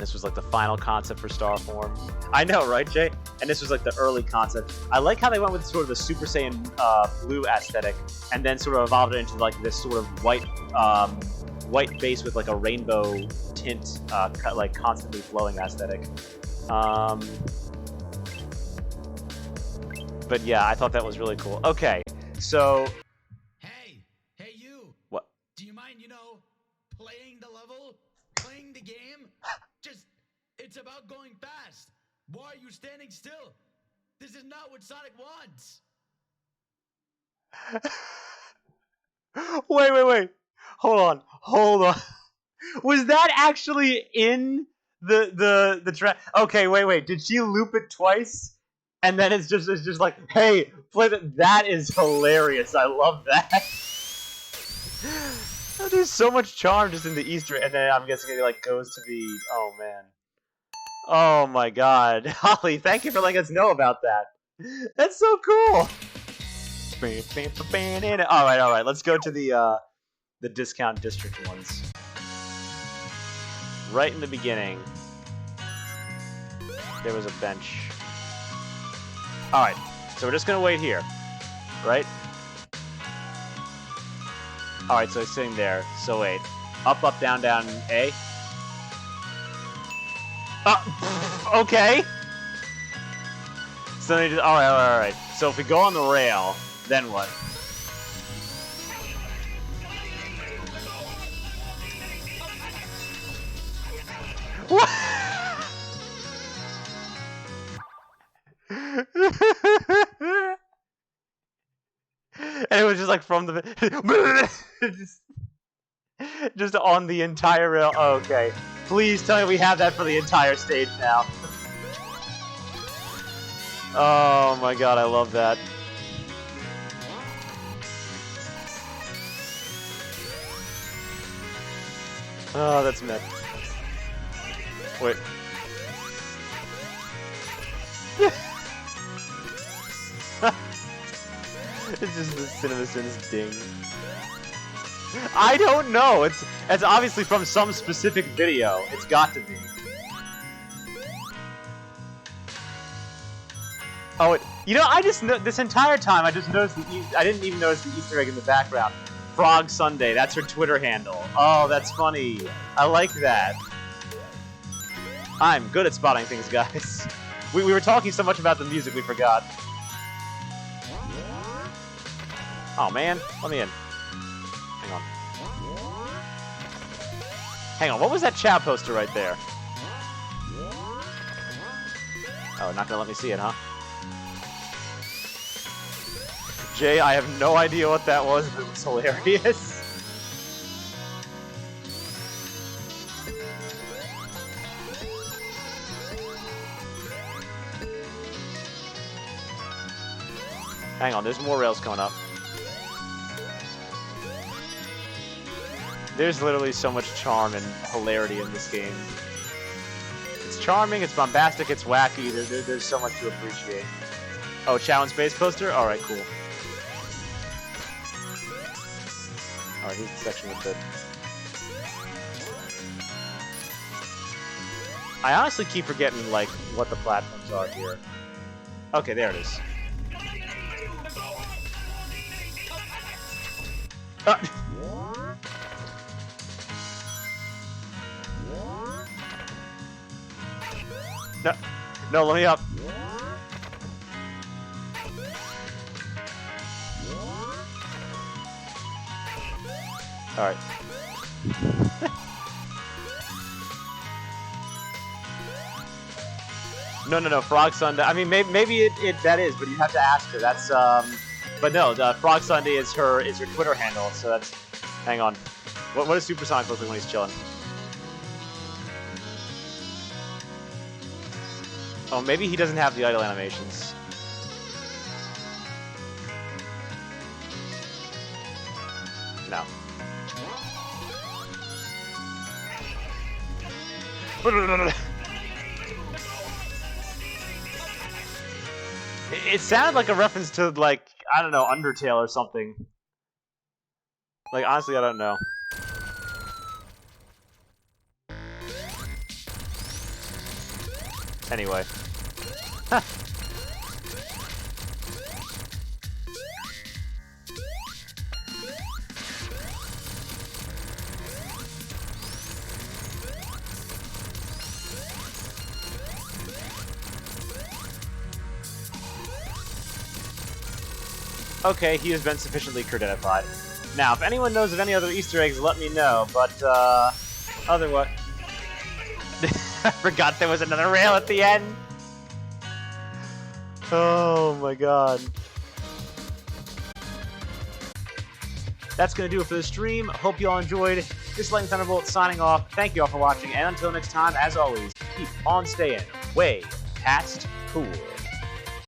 this was like the final concept for Star Form. I know, right, Jay? And this was like the early concept. I like how they went with sort of the Super Saiyan blue aesthetic, and then sort of evolved it into like this sort of white base with like a rainbow tint, like constantly flowing aesthetic. But yeah, I thought that was really cool. Okay, so. Hey you! What? Do you mind, playing the level? Playing the game? It's about going fast. Why are you standing still? This is not what Sonic wants. Wait. Hold on. Was that actually in the track? Okay, wait. Did she loop it twice? And then it's just like, hey, play that. That is hilarious. I love that. There's so much charm just in the Easter, and then I'm guessing it like goes to the. Oh man. Oh my God, Hollie! Thank you for letting us know about that. That's so cool. All right. Let's go to the discount district ones. Right in the beginning, there was a bench. All right, so we're just gonna wait here, right? All right, so he's sitting there. So wait, up, down, A. Okay. So they just, all right. So if we go on the rail, then what? What? And it was just like from the just on the entire rail. Oh, okay. Please tell me we have that for the entire stage now. Oh my God, I love that. Oh, that's meh. Wait. It's just the CinemaSins ding. I don't know. It's obviously from some specific video. It's got to be. Oh, you know, I just this entire time I just noticed I didn't even notice the Easter egg in the background. Frog Sunday. That's her Twitter handle. Oh, that's funny. I like that. I'm good at spotting things, guys. We were talking so much about the music we forgot. Oh man, let me in. Hang on, what was that Chow poster right there? Oh, not gonna let me see it, huh? Jay, I have no idea what that was, but it was hilarious. Hang on, there's more rails coming up. There's literally so much charm and hilarity in this game. It's charming, it's bombastic, it's wacky. There's so much to appreciate. Oh, Chow and Space poster? Alright, cool. Alright, here's the section with the... I honestly keep forgetting, like, what the platforms are here. Okay, there it is. No, let me up. Alright. No, Frog Sunday. I mean, maybe it that is, but you have to ask her. That's but no, the Frog Sunday is her Twitter handle. So that's. Hang on. What does Supersonic look like when he's chilling? Oh, maybe he doesn't have the idle animations. No. It sounded like a reference to, like, I don't know, Undertale or something. Like, honestly, I don't know. Anyway. Okay, he has been sufficiently creditified. Now, if anyone knows of any other Easter eggs, let me know, but, otherwise... I forgot there was another rail at the end! Oh my God. That's gonna do it for the stream. Hope you all enjoyed. This is Lightning Thunderbolt signing off. Thank you all for watching, and until next time, as always, keep on staying way past cool.